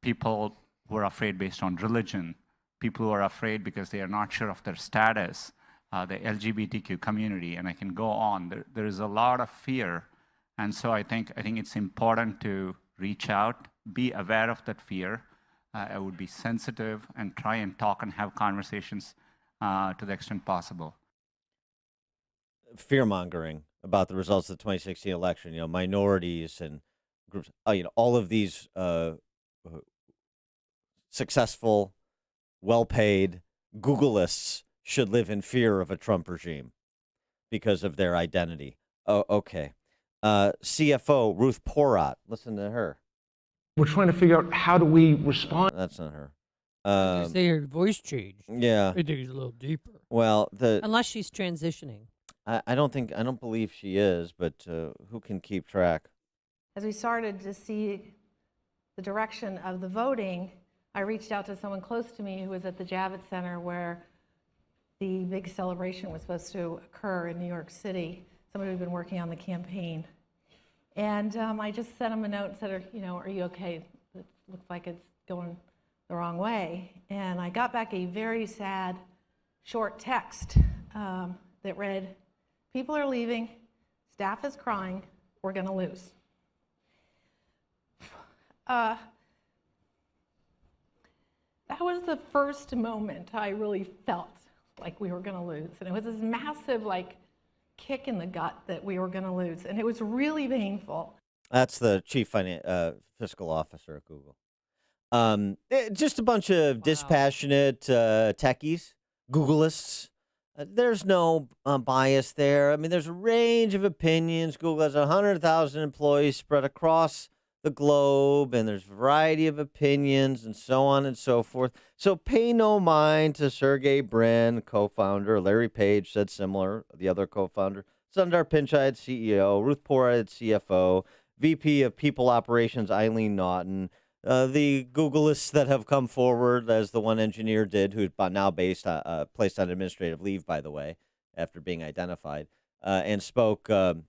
people who are afraid based on religion, people who are afraid because they are not sure of their status, the LGBTQ community, and I can go on. There is a lot of fear, and so I think it's important to reach out, be aware of that fear. I would be sensitive and try and talk and have conversations to the extent possible. fear-mongering about the results of the 2016 election. Minorities and groups, all of these successful, well-paid Googleists should live in fear of a Trump regime because of their identity. Oh, okay. CFO Ruth Porat. Listen to her. We're trying to figure out how do we respond. That's not her. You say her voice changed. Yeah. I think it's a little deeper. Well, Unless she's transitioning. I don't believe she is, but who can keep track? As we started to see the direction of the voting, I reached out to someone close to me who was at the Javits Center where the big celebration was supposed to occur in New York City, somebody who'd been working on the campaign. And I just sent him a note and said, are you okay? It looks like it's going the wrong way. And I got back a very sad, short text that read, people are leaving, staff is crying, we're going to lose. That was the first moment I really felt like we were going to lose. And it was this massive, kick in the gut that we were going to lose. And it was really painful. That's the chief fiscal officer at Google. Just a bunch of dispassionate techies, Googleists. There's no bias there. I mean, there's a range of opinions. Google has 100,000 employees spread across the globe, and there's a variety of opinions and so on and so forth. So pay no mind to Sergey Brin, co-founder. Larry Page said similar, the other co-founder. Sundar Pichai, CEO. Ruth Porat, CFO. VP of People Operations, Eileen Naughton. The Googleists that have come forward, as the one engineer did, who's now placed on administrative leave, by the way, after being identified, and spoke on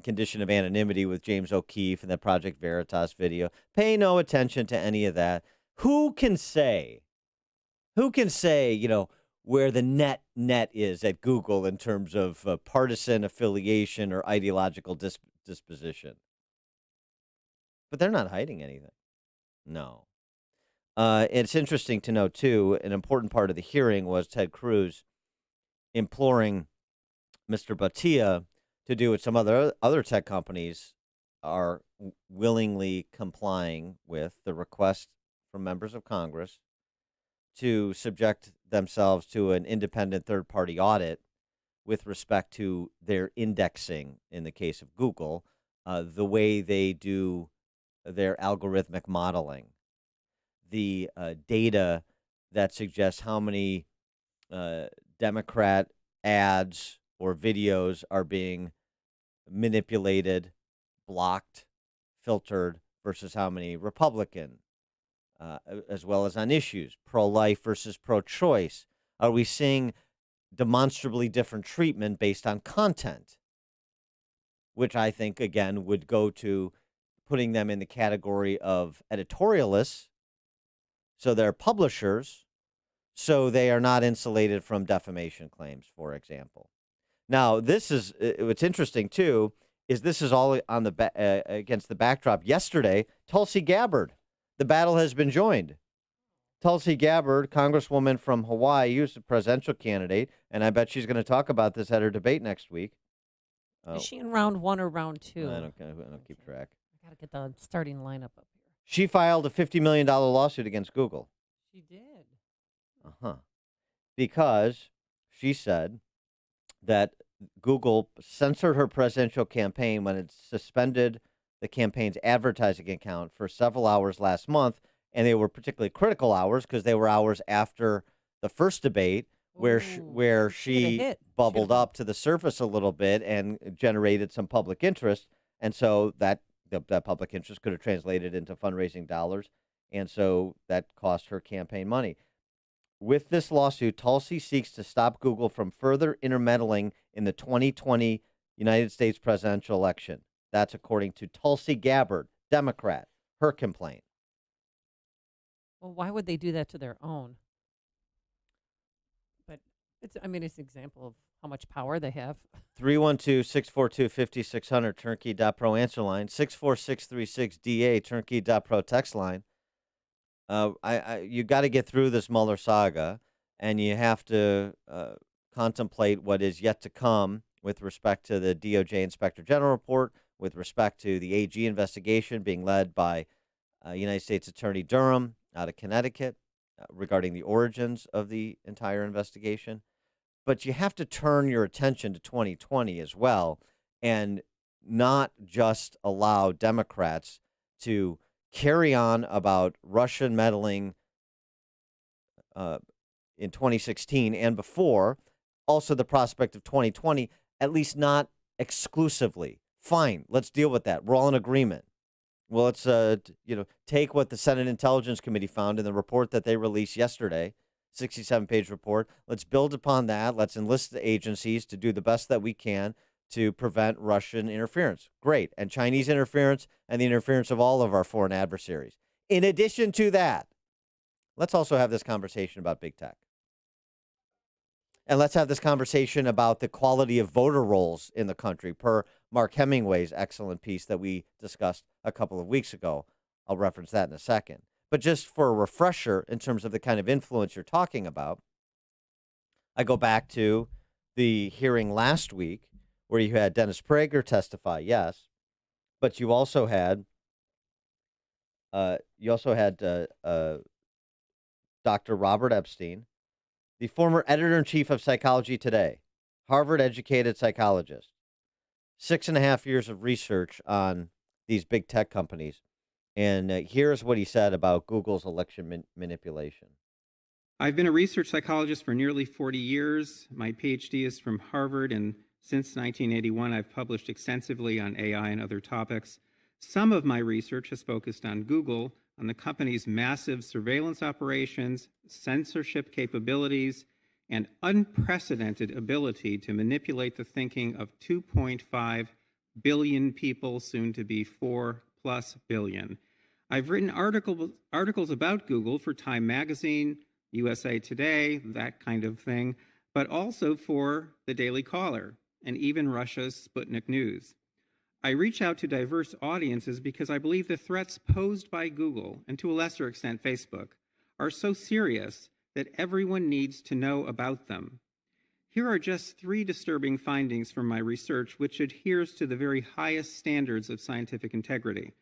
condition of anonymity with James O'Keefe in the Project Veritas video. Pay no attention to any of that. Who can say, where the net is at Google in terms of partisan affiliation or ideological disposition? But they're not hiding anything. No. It's interesting to note, too, an important part of the hearing was Ted Cruz imploring Mr. Bhatia to do what some other tech companies are willingly complying with, the request from members of Congress to subject themselves to an independent third-party audit with respect to their indexing, in the case of Google, the way they do their algorithmic modeling, the data that suggests how many Democrat ads or videos are being manipulated, blocked, filtered, versus how many Republican, as well as on issues, pro-life versus pro-choice. Are we seeing demonstrably different treatment based on content? Which I think, again, would go to putting them in the category of editorialists, so they're publishers, so they are not insulated from defamation claims, for example. Now, this is what's interesting, too, is this is all on the against the backdrop. Yesterday, Tulsi Gabbard, the battle has been joined. Tulsi Gabbard, congresswoman from Hawaii, who's a presidential candidate, and I bet she's going to talk about this at her debate next week. Is she in round 1 or round 2? I don't keep track. I got to get the starting lineup up here. She filed a $50 million lawsuit against Google. She did. Because she said that Google censored her presidential campaign when it suspended the campaign's advertising account for several hours last month, and they were particularly critical hours because they were hours after the first debate where she bubbled up to the surface a little bit and generated some public interest, and so that public interest could have translated into fundraising dollars, and so that cost her campaign money. With this lawsuit, Tulsi seeks to stop Google from further intermeddling in the 2020 United States presidential election. That's according to Tulsi Gabbard, Democrat, her complaint. Well, why would they do that to their own? But it's an example of how much power they have. 312-642-5600, turnkey.pro answer line, 64636-DA, turnkey.pro text line. You got to get through this Mueller saga, and you have to contemplate what is yet to come with respect to the DOJ Inspector General report, with respect to the AG investigation being led by United States Attorney Durham out of Connecticut regarding the origins of the entire investigation. But you have to turn your attention to 2020 as well and not just allow Democrats to carry on about Russian meddling in 2016 and before, also the prospect of 2020, at least not exclusively. Fine, let's deal with that. We're all in agreement. Well, let's take what the Senate Intelligence Committee found in the report that they released yesterday, 67-page report. Let's build upon that. Let's enlist the agencies to do the best that we can to prevent Russian interference. Great. And Chinese interference and the interference of all of our foreign adversaries. In addition to that, let's also have this conversation about big tech. And let's have this conversation about the quality of voter rolls in the country, per Mark Hemingway's excellent piece that we discussed a couple of weeks ago. I'll reference that in a second. But just for a refresher in terms of the kind of influence you're talking about, I go back to the hearing last week where you had Dennis Prager testify, yes, but you also had Dr. Robert Epstein, the former editor-in-chief of Psychology Today, Harvard-educated psychologist, 6.5 years of research on these big tech companies. And here's what he said about Google's election manipulation. I've been a research psychologist for nearly 40 years. My PhD is from Harvard, and since 1981, I've published extensively on AI and other topics. Some of my research has focused on Google, on the company's massive surveillance operations, censorship capabilities, and unprecedented ability to manipulate the thinking of 2.5 billion people, soon to be 4+ billion. I've written articles about Google for Time Magazine, USA Today, that kind of thing, but also for the Daily Caller and even Russia's Sputnik News. I reach out to diverse audiences because I believe the threats posed by Google, and to a lesser extent Facebook, are so serious that everyone needs to know about them. Here are just 3 disturbing findings from my research, which adheres to the very highest standards of scientific integrity.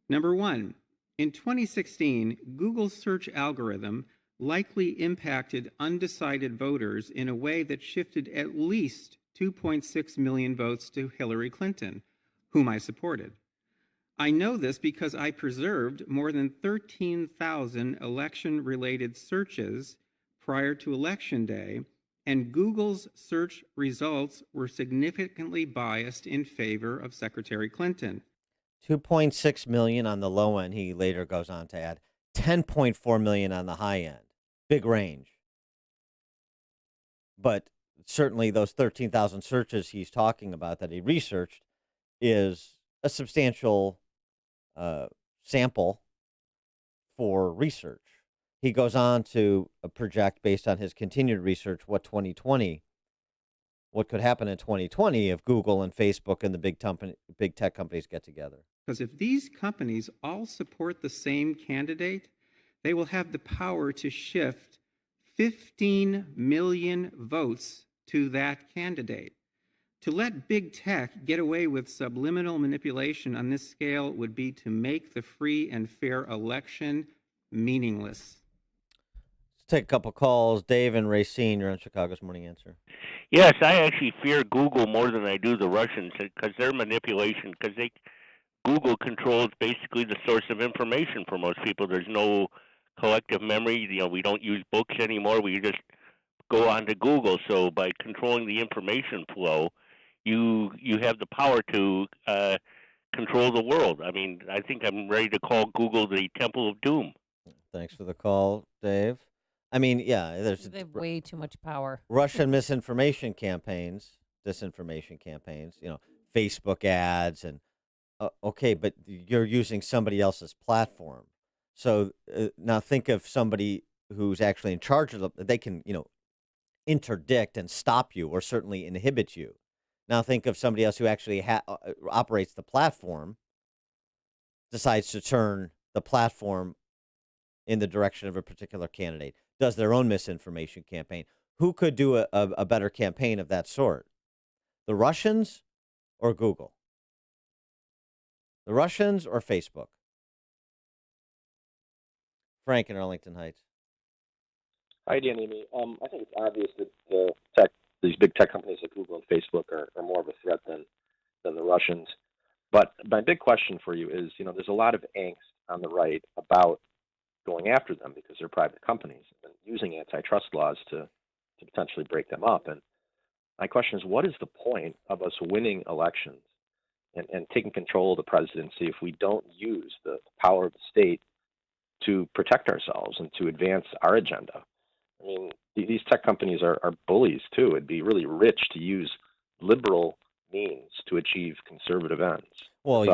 Number 1, in 2016, Google's search algorithm likely impacted undecided voters in a way that shifted at least 2.6 million votes to Hillary Clinton, whom I supported. I know this because I preserved more than 13,000 election-related searches prior to Election Day, and Google's search results were significantly biased in favor of Secretary Clinton. 2.6 million on the low end, he later goes on to add 10.4 million on the high end. Big range. But certainly those 13,000 searches he's talking about that he researched is a substantial sample for research. He goes on to project, based on his continued research, what could happen in 2020 if Google and Facebook and the big tech companies get together. Because if these companies all support the same candidate, they will have the power to shift 15 million votes to that candidate. To let big tech get away with subliminal manipulation on this scale would be to make the free and fair election meaningless. Let's take a couple calls. Dave and Racine, you're on Chicago's Morning Answer. Yes, I actually fear Google more than I do the Russians because their manipulation, Google controls basically the source of information for most people. There's no collective memory. We don't use books anymore. We just go on to Google. So by controlling the information flow, you have the power to control the world. I mean, I think I'm ready to call Google the Temple of Doom. Thanks for the call, Dave. I mean, yeah, They have way too much power. Russian misinformation campaigns, disinformation campaigns, Facebook ads, and okay, but you're using somebody else's platform. So now think of somebody who's actually in charge of them. They can, interdict and stop you, or certainly inhibit you. Now think of somebody else who actually operates the platform, decides to turn the platform in the direction of a particular candidate, does their own misinformation campaign. Who could do a better campaign of that sort? The Russians or Google? The Russians or Facebook? Frank in Arlington Heights. Hi, Dan, Amy. I think it's obvious that these big tech companies like Google and Facebook are more of a threat than the Russians. But my big question for you is, there's a lot of angst on the right about going after them because they're private companies and using antitrust laws to potentially break them up. And my question is, what is the point of us winning elections and taking control of the presidency if we don't use the power of the state to protect ourselves and to advance our agenda? I mean, these tech companies are bullies, too. It'd be really rich to use liberal means to achieve conservative ends. Well,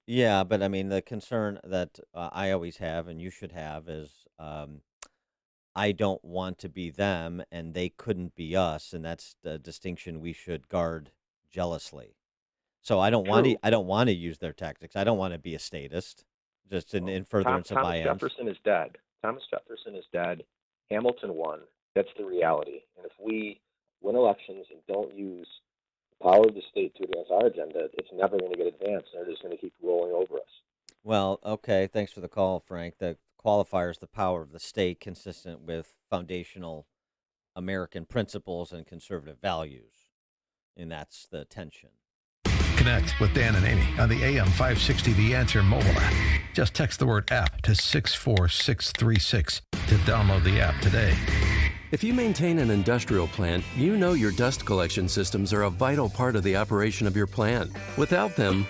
yeah, but I mean, the concern that I always have, and you should have, is I don't want to be them, and they couldn't be us, and that's the distinction we should guard jealously. So I don't want to use their tactics. I don't want to be a statist, just in furtherance of my ends. Thomas Jefferson is dead. Thomas Jefferson is dead. Hamilton won. That's the reality. And if we win elections and don't use the power of the state to advance our agenda, it's never going to get advanced. They're just going to keep rolling over us. Well, okay. Thanks for the call, Frank. The qualifier is the power of the state, consistent with foundational American principles and conservative values. And that's the tension. Connect with Dan and Amy on the AM 560 The Answer mobile app. Just text the word app to 64636 to download the app today. If you maintain an industrial plant, you know your dust collection systems are a vital part of the operation of your plant. Without them,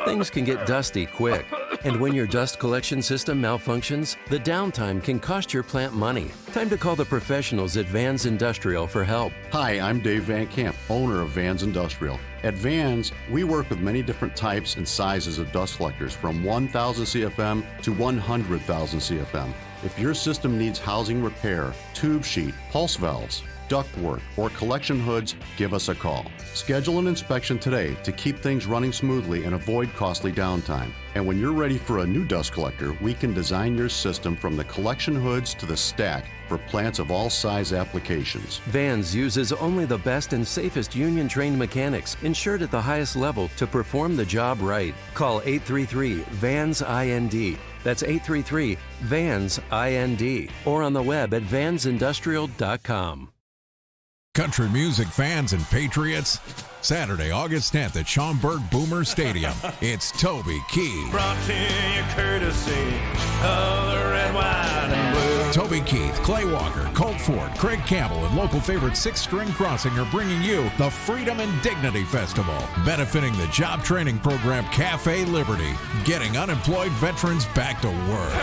things can get dusty quick. And when your dust collection system malfunctions, the downtime can cost your plant money. Time to call the professionals at Vans Industrial for help. Hi, I'm Dave Van Camp, owner of Vans Industrial. At Vans, we work with many different types and sizes of dust collectors, from 1,000 CFM to 100,000 CFM. If your system needs housing repair, tube sheet, pulse valves, ductwork, or collection hoods, give us a call. Schedule an inspection today to keep things running smoothly and avoid costly downtime. And when you're ready for a new dust collector, we can design your system from the collection hoods to the stack for plants of all size applications. Vans uses only the best and safest union-trained mechanics, insured at the highest level, to perform the job right. Call 833-VANS-IND. That's 833-VANS-IND. Or on the web at vansindustrial.com. Country music fans and patriots, Saturday, August 10th at Schaumburg Boomer Stadium. It's Toby Keith. Brought to you courtesy of the red, white, and blue. Toby Keith, Clay Walker, Colt Ford, Craig Campbell, and local favorite Sixth String Crossing are bringing you the Freedom and Dignity Festival, benefiting the job training program Cafe Liberty, getting unemployed veterans back to work.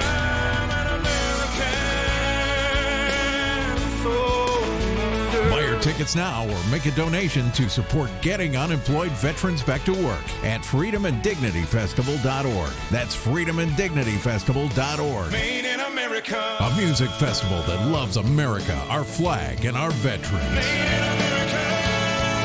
Tickets now or make a donation to support Getting Unemployed Veterans Back to Work at freedomanddignityfestival.org. That's freedomanddignityfestival.org. Made in America. A music festival that loves America, our flag, and our veterans. Made in America.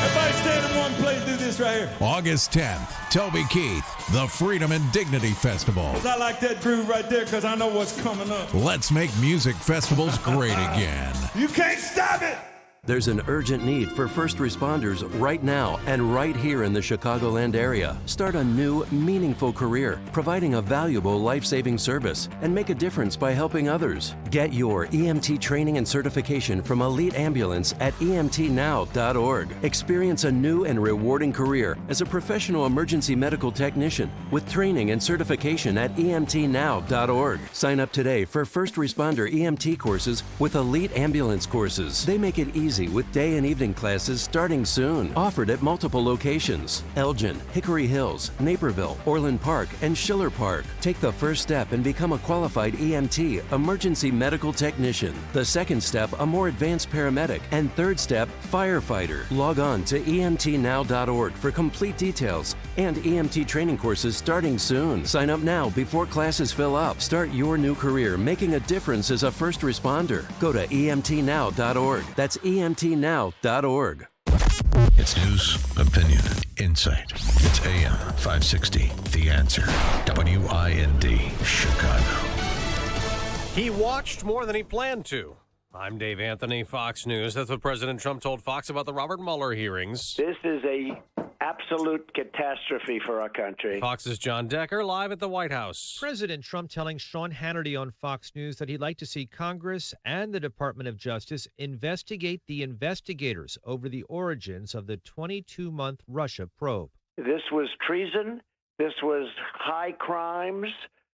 Everybody stand in one place, do this right here. August 10th, Toby Keith, the Freedom and Dignity Festival. I like that groove right there because I know what's coming up. Let's make music festivals great again. You can't stop it. There's an urgent need for first responders right now and right here in the Chicagoland area. Start a new, meaningful career, providing a valuable life-saving service, and make a difference by helping others. Get your EMT training and certification from Elite Ambulance at emtnow.org. Experience a new and rewarding career as a professional emergency medical technician with training and certification at emtnow.org. Sign up today for first responder EMT courses with Elite Ambulance courses. They make it easy with day and evening classes starting soon. Offered at multiple locations: Elgin, Hickory Hills, Naperville, Orland Park, and Schiller Park. Take the first step and become a qualified EMT, emergency medical technician. The second step, a more advanced paramedic. And third step, firefighter. Log on to emtnow.org for complete details and EMT training courses starting soon. Sign up now before classes fill up. Start your new career making a difference as a first responder. Go to emtnow.org. That's emtnow.org. It's news, opinion, insight. It's AM 560, The Answer. WIND, Chicago. He watched more than he planned to. I'm Dave Anthony, Fox News. That's what President Trump told Fox about the Robert Mueller hearings. This is a absolute catastrophe for our country. Fox's John Decker live at the White House. President Trump telling Sean Hannity on Fox News that he'd like to see Congress and the Department of Justice investigate the investigators over the origins of the 22-month Russia probe. This was treason. This was high crimes.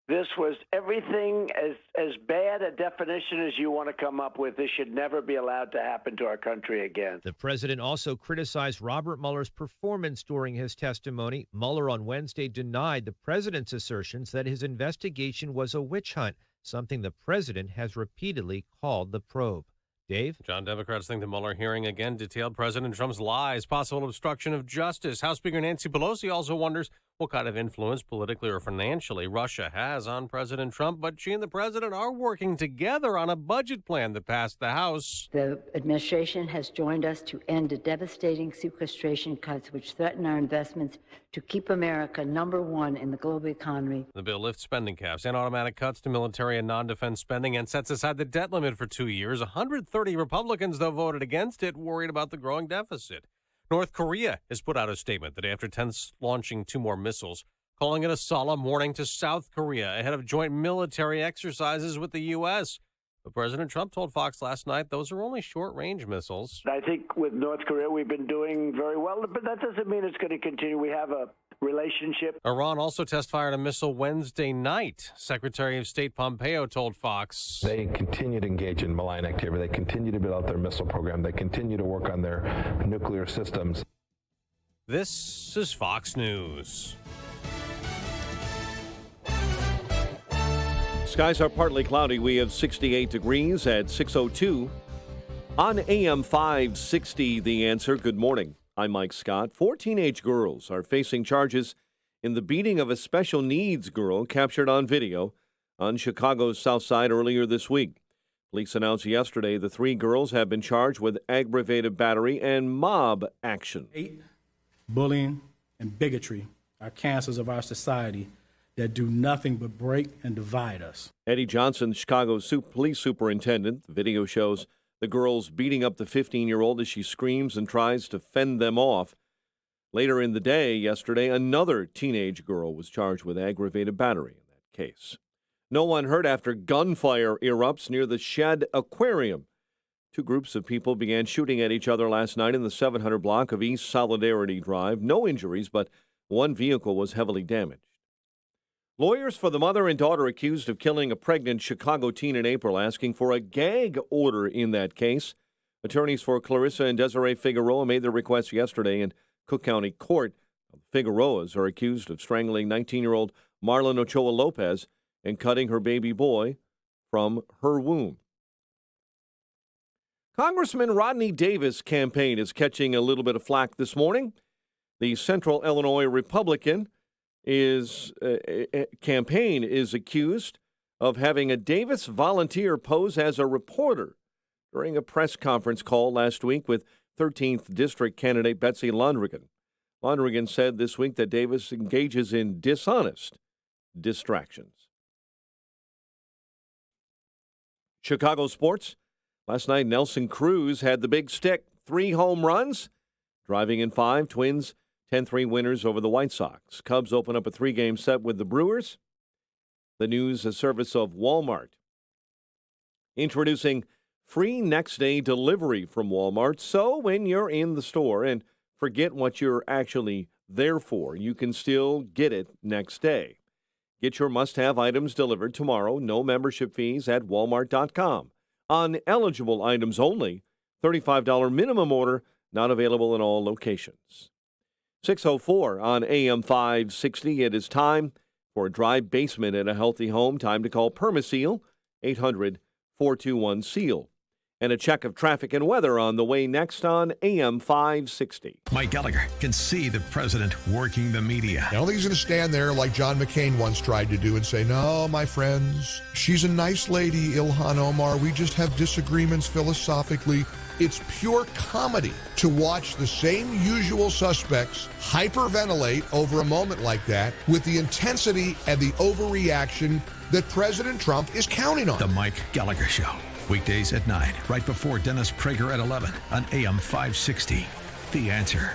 This was everything as bad a definition as you want to come up with. This should never be allowed to happen to our country again. The president also criticized Robert Mueller's performance during his testimony. Mueller on Wednesday denied the president's assertions that his investigation was a witch hunt, something the president has repeatedly called the probe. Dave? John, Democrats think the Mueller hearing again detailed President Trump's lies, possible obstruction of justice. House Speaker Nancy Pelosi also wonders what kind of influence, politically or financially, Russia has on President Trump. But she and the president are working together on a budget plan that passed the House. The administration has joined us to end the devastating sequestration cuts which threaten our investments to keep America #1 in the global economy. The bill lifts spending caps and automatic cuts to military and non-defense spending and sets aside the debt limit for 2 years. 130 Republicans, though, voted against it, worried about the growing deficit. North Korea has put out a statement the day after launching 2 more missiles, calling it a solemn warning to South Korea ahead of joint military exercises with the U.S. But President Trump told Fox last night those are only short-range missiles. I think with North Korea, we've been doing very well, but that doesn't mean it's going to continue. We have a relationship. Iran also test-fired a missile Wednesday night. Secretary of State Pompeo told Fox. They continue to engage in malign activity. They continue to build out their missile program. They continue to work on their nuclear systems. This is Fox News. Skies are partly cloudy. We have 68 degrees at 6:02. On AM 560, The Answer. Good morning. I'm Mike Scott. 4 teenage girls are facing charges in the beating of a special needs girl captured on video on Chicago's South Side earlier this week. Police announced yesterday the 3 girls have been charged with aggravated battery and mob action. Hate, bullying, and bigotry are cancers of our society that do nothing but break and divide us. Eddie Johnson, Chicago's police superintendent. The video shows the girls beating up the 15-year-old as she screams and tries to fend them off. Later in the day, yesterday, another teenage girl was charged with aggravated battery in that case. No one hurt after gunfire erupts near the Shedd Aquarium. 2 groups of people began shooting at each other last night in the 700 block of East Solidarity Drive. No injuries, but 1 vehicle was heavily damaged. Lawyers for the mother and daughter accused of killing a pregnant Chicago teen in April asking for a gag order in that case. Attorneys for Clarissa and Desiree Figueroa made their request yesterday in Cook County Court. The Figueroas are accused of strangling 19-year-old Marlon Ochoa Lopez and cutting her baby boy from her womb. Congressman Rodney Davis' campaign is catching a little bit of flack this morning. The Central Illinois Republican campaign is accused of having a Davis volunteer pose as a reporter during a press conference call last week with 13th District candidate Betsy Londrigan. Londrigan said this week that Davis engages in dishonest distractions. Chicago sports. Last night, Nelson Cruz had the big stick, 3 home runs, driving in 5. Twins 10-3 winners over the White Sox. Cubs open up a 3-game set with the Brewers. The news, a service of Walmart. Introducing free next-day delivery from Walmart. So when you're in the store and forget what you're actually there for, you can still get it next day. Get your must-have items delivered tomorrow. No membership fees at walmart.com. On eligible items only. $35 minimum order. Not available in all locations. 6:04 on AM 560. It is time for a dry basement in a healthy home. Time to call Permaseal, 800-421-SEAL. And a check of traffic and weather on the way next on AM 560. Mike Gallagher can see the president working the media. I don't think he's going to stand there like John McCain once tried to do and say, no, my friends, she's a nice lady, Ilhan Omar. We just have disagreements philosophically. It's pure comedy to watch the same usual suspects hyperventilate over a moment like that with the intensity and the overreaction that President Trump is counting on. The Mike Gallagher Show. Weekdays at 9, right before Dennis Prager at 11 on AM 560. The Answer.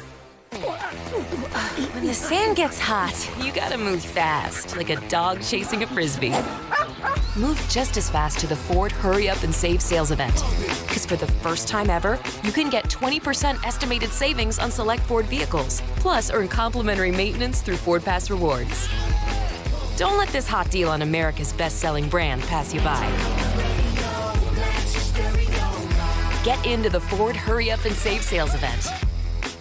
When the sand gets hot, you gotta move fast, like a dog chasing a Frisbee. Move just as fast to the Ford Hurry Up and Save sales event. Because for the first time ever, you can get 20% estimated savings on select Ford vehicles. Plus, earn complimentary maintenance through Ford Pass Rewards. Don't let this hot deal on America's best-selling brand pass you by. Get into the Ford Hurry Up and Save sales event.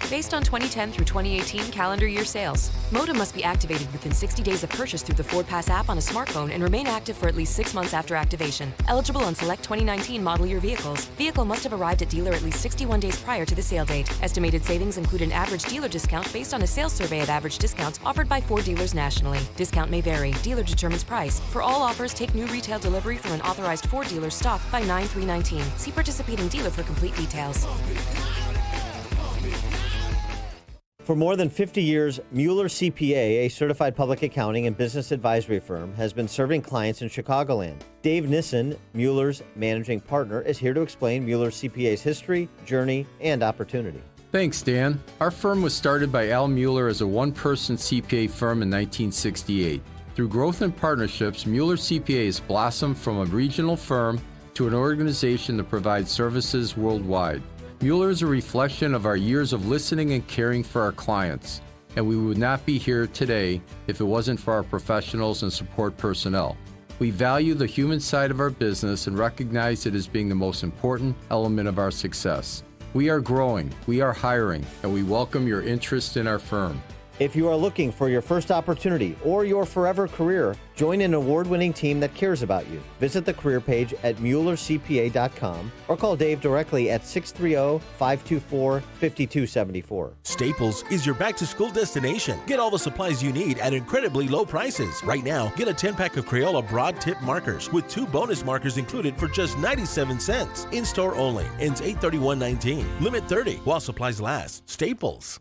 Based on 2010 through 2018 calendar year sales. Modem must be activated within 60 days of purchase through the Ford Pass app on a smartphone and remain active for at least 6 months after activation. Eligible on select 2019 model year vehicles. Vehicle must have arrived at dealer at least 61 days prior to the sale date. Estimated savings include an average dealer discount based on a sales survey of average discounts offered by Ford dealers nationally. Discount may vary. Dealer determines price. For all offers, take new retail delivery from an authorized Ford dealer stock by 9/3/19. See participating dealer for complete details. For more than 50 years, Mueller CPA, a certified public accounting and business advisory firm, has been serving clients in Chicagoland. Dave Nissen, Mueller's managing partner, is here to explain Mueller CPA's history, journey, and opportunity. Thanks, Dan. Our firm was started by Al Mueller as a one-person CPA firm in 1968. Through growth and partnerships, Mueller CPA has blossomed from a regional firm to an organization that provides services worldwide. Mueller is a reflection of our years of listening and caring for our clients, and we would not be here today if it wasn't for our professionals and support personnel. We value the human side of our business and recognize it as being the most important element of our success. We are growing, we are hiring, and we welcome your interest in our firm. If you are looking for your first opportunity or your forever career, join an award-winning team that cares about you. Visit the career page at MuellerCPA.com or call Dave directly at 630-524-5274. Staples is your back-to-school destination. Get all the supplies you need at incredibly low prices. Right now, get a 10-pack of Crayola broad tip markers with 2 bonus markers included for just 97 cents. In-store only. Ends 8/31/19. Limit 30 while supplies last. Staples.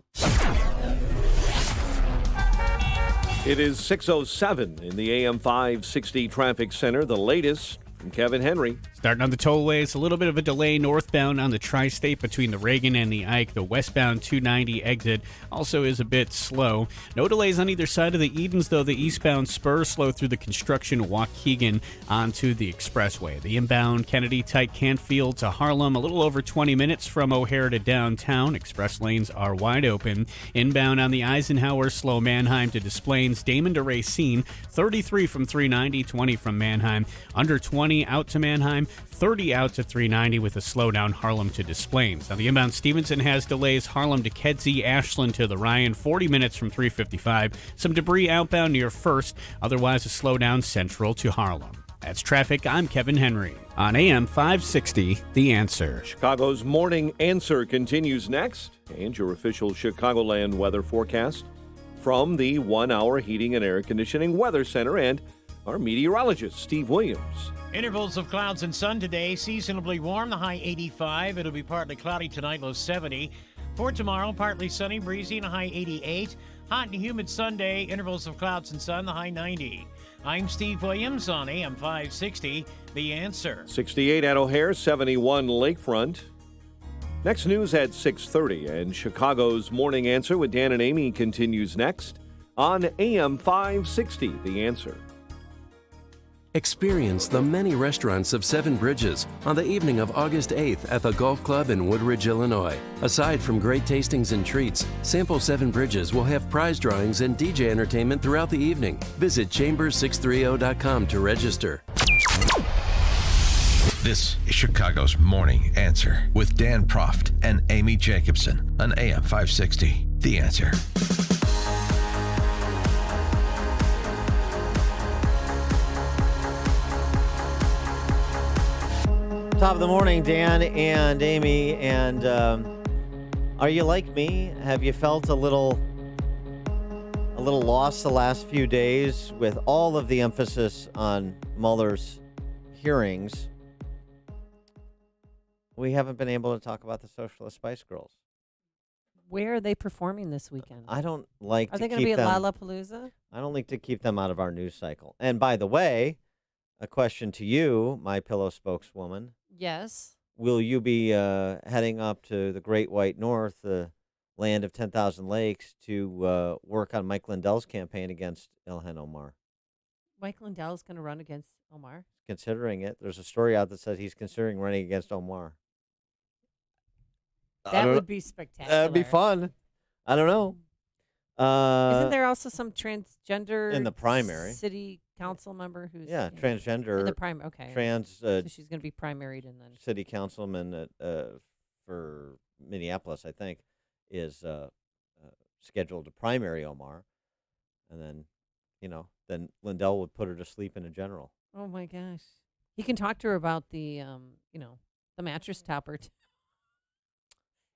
It is 6:07 in the AM 560 Traffic Center. The latest from Kevin Henry. Starting on the tollways, a little bit of a delay northbound on the Tri-State between the Reagan and the Ike. The westbound 290 exit also is a bit slow. No delays on either side of the Edens, though. The eastbound spur slow through the construction Waukegan onto the expressway. The inbound Kennedy tight Canfield to Harlem, a little over 20 minutes from O'Hare to downtown. Express lanes are wide open. Inbound on the Eisenhower, slow Manheim to Des Plaines. Damon to Racine, 33 from 390, 20 from Manheim. Under 20 out to Manheim. 30 out to 390 with a slowdown Harlem to Des Plaines. Now the inbound Stevenson has delays Harlem to Kedzie, Ashland to the Ryan, 40 minutes from 355. Some debris outbound near First, otherwise a slowdown Central to Harlem. That's traffic. I'm Kevin Henry on AM 560, The Answer. Chicago's Morning Answer continues next, and your official Chicagoland weather forecast from the 1 Hour Heating and Air Conditioning Weather Center and our meteorologist, Steve Williams. Intervals of clouds and sun today, seasonably warm, the high 85. It'll be partly cloudy tonight, low 70. For tomorrow, partly sunny, breezy, and a high 88. Hot and humid Sunday, intervals of clouds and sun, the high 90. I'm Steve Williams on AM 560, The Answer. 68 at O'Hare, 71 Lakefront. Next news at 6:30, and Chicago's Morning Answer with Dan and Amy continues next on AM 560, The Answer. Experience the many restaurants of Seven Bridges on the evening of August 8th at the Golf Club in Woodridge, Illinois. Aside from great tastings and treats, Sample Seven Bridges will have prize drawings and DJ entertainment throughout the evening. Visit chambers630.com to register. This is Chicago's Morning Answer with Dan Proft and Amy Jacobson on AM 560. The Answer. Top of the morning, Dan and Amy. And are you like me? Have you felt a little lost the last few days with all of the emphasis on Mueller's hearings? We haven't been able to talk about the Socialist Spice Girls. Where are they performing this weekend? I don't like Are to they keep going to be at them. Lollapalooza? I don't like to keep them out of our news cycle. And by the way, a question to you, My Pillow spokeswoman. Yes. Will you be heading up to the Great White North, the land of 10,000 lakes, to work on Mike Lindell's campaign against Ilhan Omar? Mike Lindell is going to run against Omar. Considering it, there's a story out that says he's considering running against Omar. That would be spectacular. That'd be fun. I don't know. Isn't there also some transgender in the primary city council member who's transgender in the primary? Okay, so she's going to be primaried and then city councilman for Minneapolis, I think, is scheduled to primary Omar, and then then Lindell would put her to sleep in a general. Oh my gosh, he can talk to her about the the mattress topper.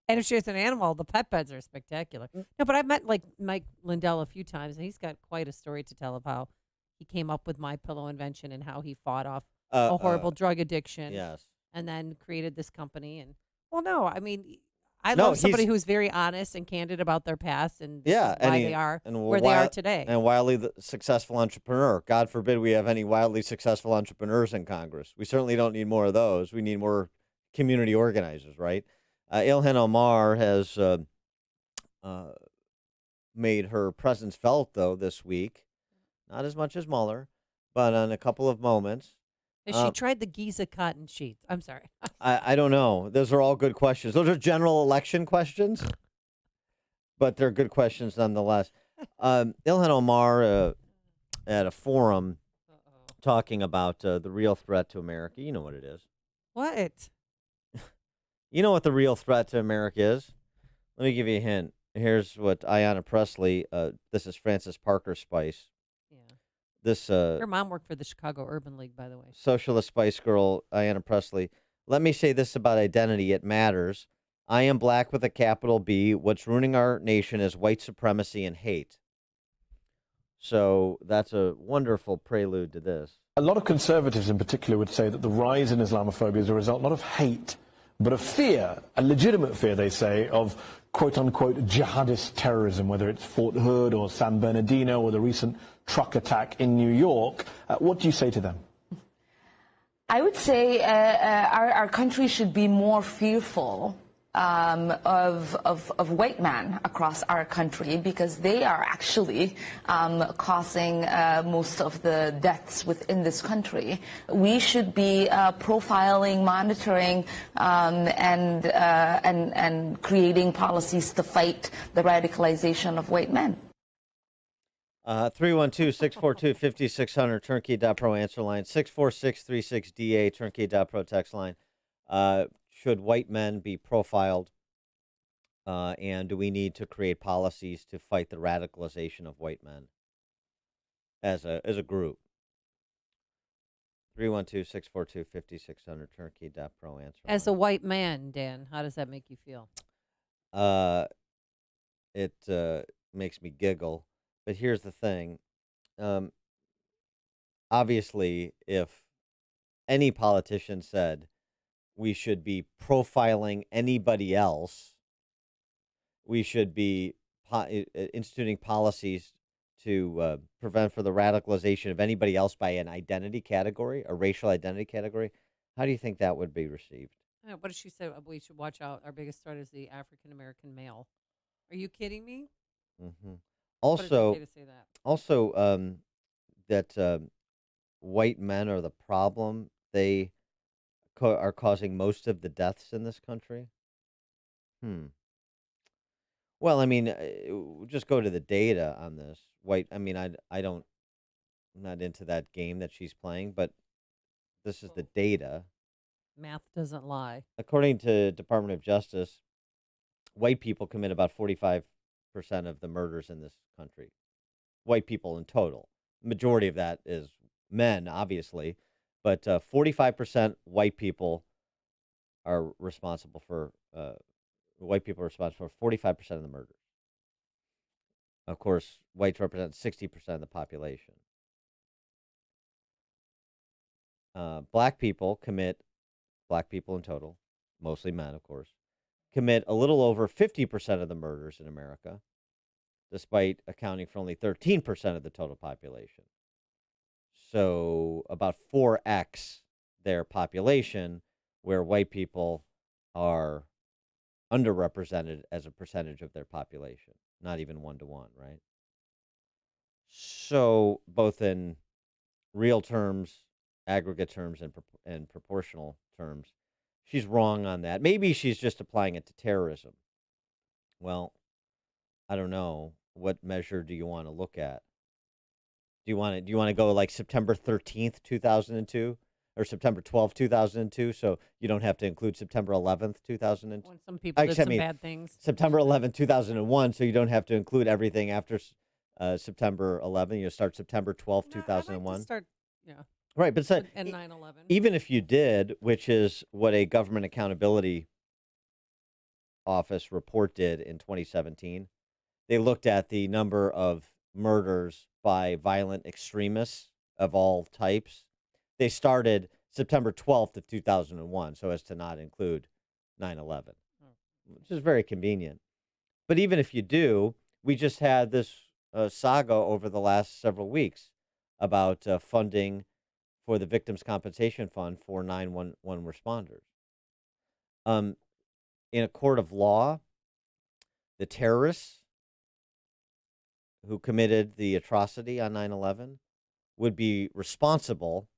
And if she has an animal, the pet beds are spectacular. No, but I've met Mike Lindell a few times, and he's got quite a story to tell of how he came up with My Pillow invention and how he fought off a horrible drug addiction. Yes. And then created this company. And I love somebody who's very honest and candid about their past and why they are where they are today. And wildly successful entrepreneur. God forbid we have any wildly successful entrepreneurs in Congress. We certainly don't need more of those. We need more community organizers, right? Ilhan Omar has made her presence felt, though, this week. Not as much as Mueller, but on a couple of moments. Has she tried the Giza cotton sheets? I'm sorry. I don't know. Those are all good questions. Those are general election questions, but they're good questions nonetheless. Ilhan Omar at a forum talking about the real threat to America. You know what it is. What? You know what the real threat to America is? Let me give you a hint. Here's what Ayanna Pressley, this is Frances Parker Spice. Yeah. This her mom worked for the Chicago Urban League, by the way. Socialist Spice Girl, Ayanna Pressley. Let me say this about identity. It matters. I am black with a capital B. What's ruining our nation is white supremacy and hate. So that's a wonderful prelude to this. A lot of conservatives in particular would say that the rise in Islamophobia is a result not of hate, but a fear, a legitimate fear, they say, of quote-unquote jihadist terrorism, whether it's Fort Hood or San Bernardino or the recent truck attack in New York. What do you say to them? I would say our country should be more fearful of white men across our country, because they are actually causing most of the deaths within this country. We should be profiling, monitoring, and creating policies to fight the radicalization of white men. 312-642-5600, turnkey.pro answer line, 64636DA, turnkey.pro text line. Should white men be profiled, and do we need to create policies to fight the radicalization of white men as a group? 312-642-5600, turnkey.pro answer line. As a white man, Dan, how does that make you feel? It makes me giggle. But here's the thing. Obviously, if any politician said we should be profiling anybody else, we should be instituting policies to prevent for the radicalization of anybody else by an identity category, a racial identity category, how do you think that would be received? What did she say? We should watch out. Our biggest threat is the African-American male. Are you kidding me? Mm-hmm. Also, that white men are the problem. They are causing most of the deaths in this country. Well, I mean, just go to the data on this. I'm not into that game that she's playing, but this is the data. Math doesn't lie. According to Department of Justice, white people commit about 45% of the murders in this country. White people in total. Majority of that is men, obviously, but 45% white people are responsible for 45% of the murders. Of course, whites represent 60% of the population. Black people in total, mostly men, of course, commit a little over 50% of the murders in America, despite accounting for only 13% of the total population. So about 4x their population, where white people are underrepresented as a percentage of their population, not even 1-to-1, right? So both in real terms, aggregate terms, and proportional terms, she's wrong on that. Maybe she's just applying it to terrorism. Well, I don't know. What measure do you want to look at? Do you want to go like September 13th, 2002, or September 12th, 2002? So you don't have to include September 11th, 2002. When some people did some bad things. September 11th, 2001. So you don't have to include everything after September 11th. You start September 12th, 2001. Start, yeah. Right, but and 9/11. Even if you did, which is what a Government Accountability Office report did in 2017, they looked at the number of murders by violent extremists of all types. They started September 12th of 2001, so as to not include 9/11, which is very convenient. But even if you do, we just had this saga over the last several weeks about funding for the Victims' Compensation Fund for 911 responders. In a court of law, the terrorists who committed the atrocity on 9/11 would be responsible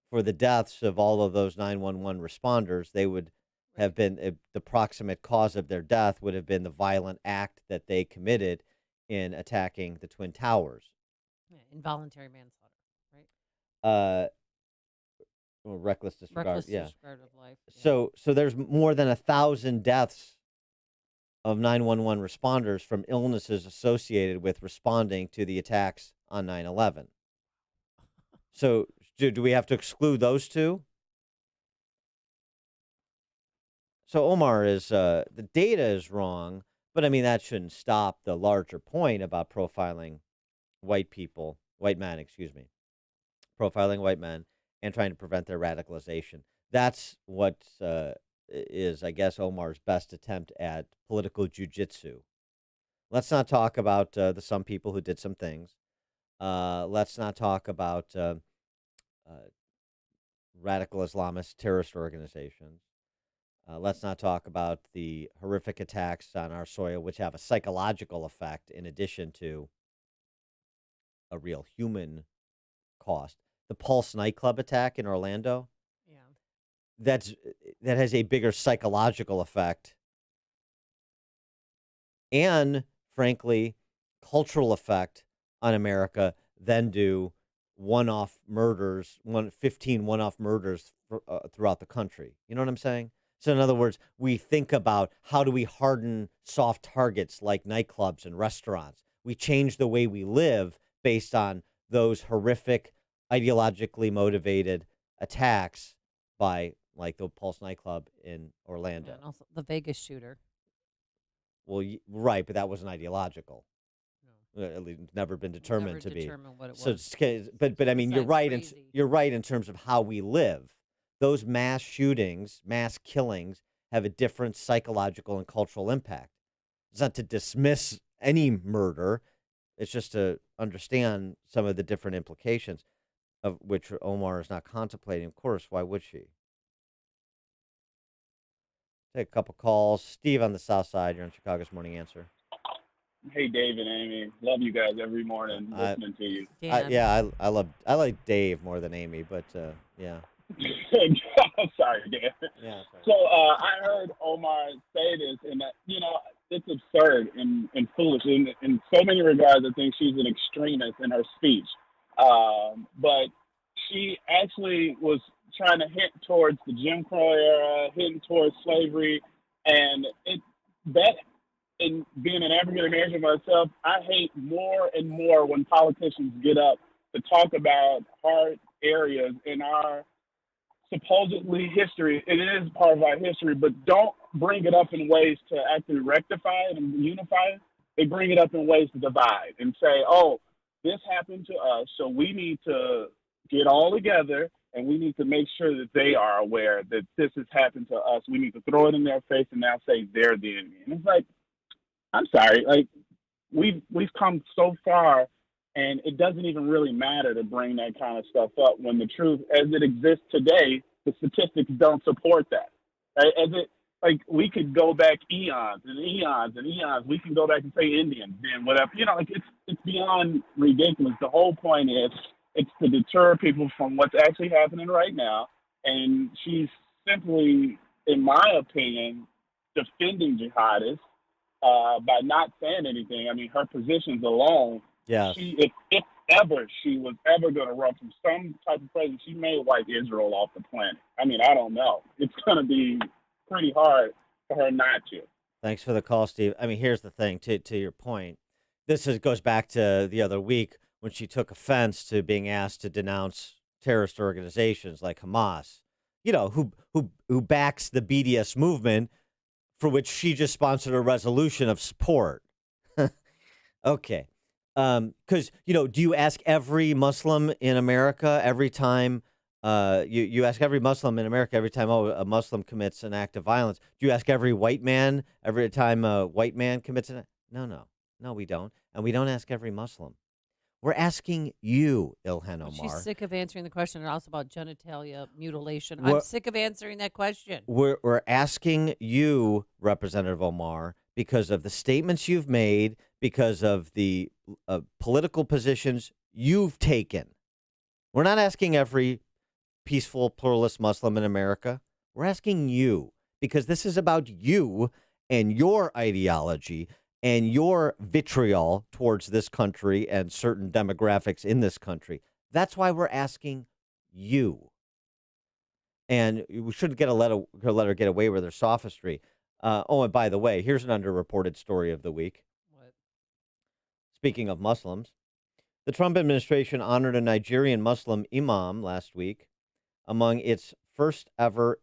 for the deaths of all of those 911 responders. They would have been, the proximate cause of their death would have been the violent act that they committed in attacking the Twin Towers. Yeah, involuntary manslaughter, right? Reckless disregard. Reckless Yeah. disregard of life. Yeah. So there's more than 1,000 deaths of 911 responders from illnesses associated with responding to the attacks on 9/11. So do we have to exclude those two? So Omar is the data is wrong, but I mean that shouldn't stop the larger point about profiling white men, profiling white men and trying to prevent their radicalization. That's what is, I guess, Omar's best attempt at political jujitsu. Let's not talk about the some people who did some things. Let's not talk about radical Islamist terrorist organizations. Let's not talk about the horrific attacks on our soil, which have a psychological effect in addition to a real human cost. The Pulse nightclub attack in Orlando, that has a bigger psychological effect and, frankly, cultural effect on America than do 15 one-off murders throughout the country. You know what I'm saying? So in other words, we think about how do we harden soft targets like nightclubs and restaurants. We change the way we live based on those horrific, ideologically motivated attacks by, like, the Pulse nightclub in Orlando. And also the Vegas shooter. Well, right, but that wasn't ideological. No. At least never been determined to be. What it so, was. but I mean, you're right. Crazy. You're right in terms of how we live. Those mass shootings, mass killings, have a different psychological and cultural impact. It's not to dismiss any murder. It's just to understand some of the different implications, of which Omar is not contemplating. Of course, why would she? Take a couple calls. Steve on the South Side. You're on Chicago's Morning Answer. Hey, Dave and Amy. Love you guys every morning listening to you. I like Dave more than Amy, but yeah. I'm sorry, Dan. Yeah, so I heard Omar say this, and it's absurd and foolish in so many regards. I think she's an extremist in her speech, but she actually was trying to hint towards the Jim Crow era, hinting towards slavery, and in being an African American myself, I hate more and more when politicians get up to talk about hard areas in our supposedly history. It is part of our history, but don't bring it up in ways to actually rectify it and unify it. They bring it up in ways to divide and say, oh, this happened to us, so we need to get all together and we need to make sure that they are aware that this has happened to us. We need to throw it in their face and now say they're the enemy. And it's like, I'm sorry, like we've come so far, and it doesn't even really matter to bring that kind of stuff up when the truth, as it exists today, the statistics don't support that. Right? As it like we could go back eons and eons and eons. We can go back and say Indians and whatever. Like it's beyond ridiculous. The whole point is it's to deter people from what's actually happening right now. And she's simply, in my opinion, defending jihadists by not saying anything. I mean, her positions alone. Yes. If ever she was ever going to run from some type of president, she may wipe Israel off the planet. I mean, I don't know. It's going to be pretty hard for her not to. Thanks for the call, Steve. I mean, here's the thing, to your point. This goes back to the other week when she took offense to being asked to denounce terrorist organizations like Hamas, who backs the BDS movement, for which she just sponsored a resolution of support. Okay. Because, do you ask every Muslim in America every time you ask every Muslim in America every time a Muslim commits an act of violence? Do you ask every white man every time a white man commits an act? No, we don't. And we don't ask every Muslim. We're asking you, Ilhan Omar. She's sick of answering the question, and also about genitalia mutilation. I'm sick of answering that question. We're asking you, Representative Omar, because of the statements you've made, because of the political positions you've taken. We're not asking every peaceful, pluralist Muslim in America. We're asking you, because this is about you and your ideology and your vitriol towards this country and certain demographics in this country. That's why we're asking you. And we shouldn't let her get away with her sophistry. And by the way, here's an underreported story of the week. What? Speaking of Muslims, the Trump administration honored a Nigerian Muslim imam last week among its first ever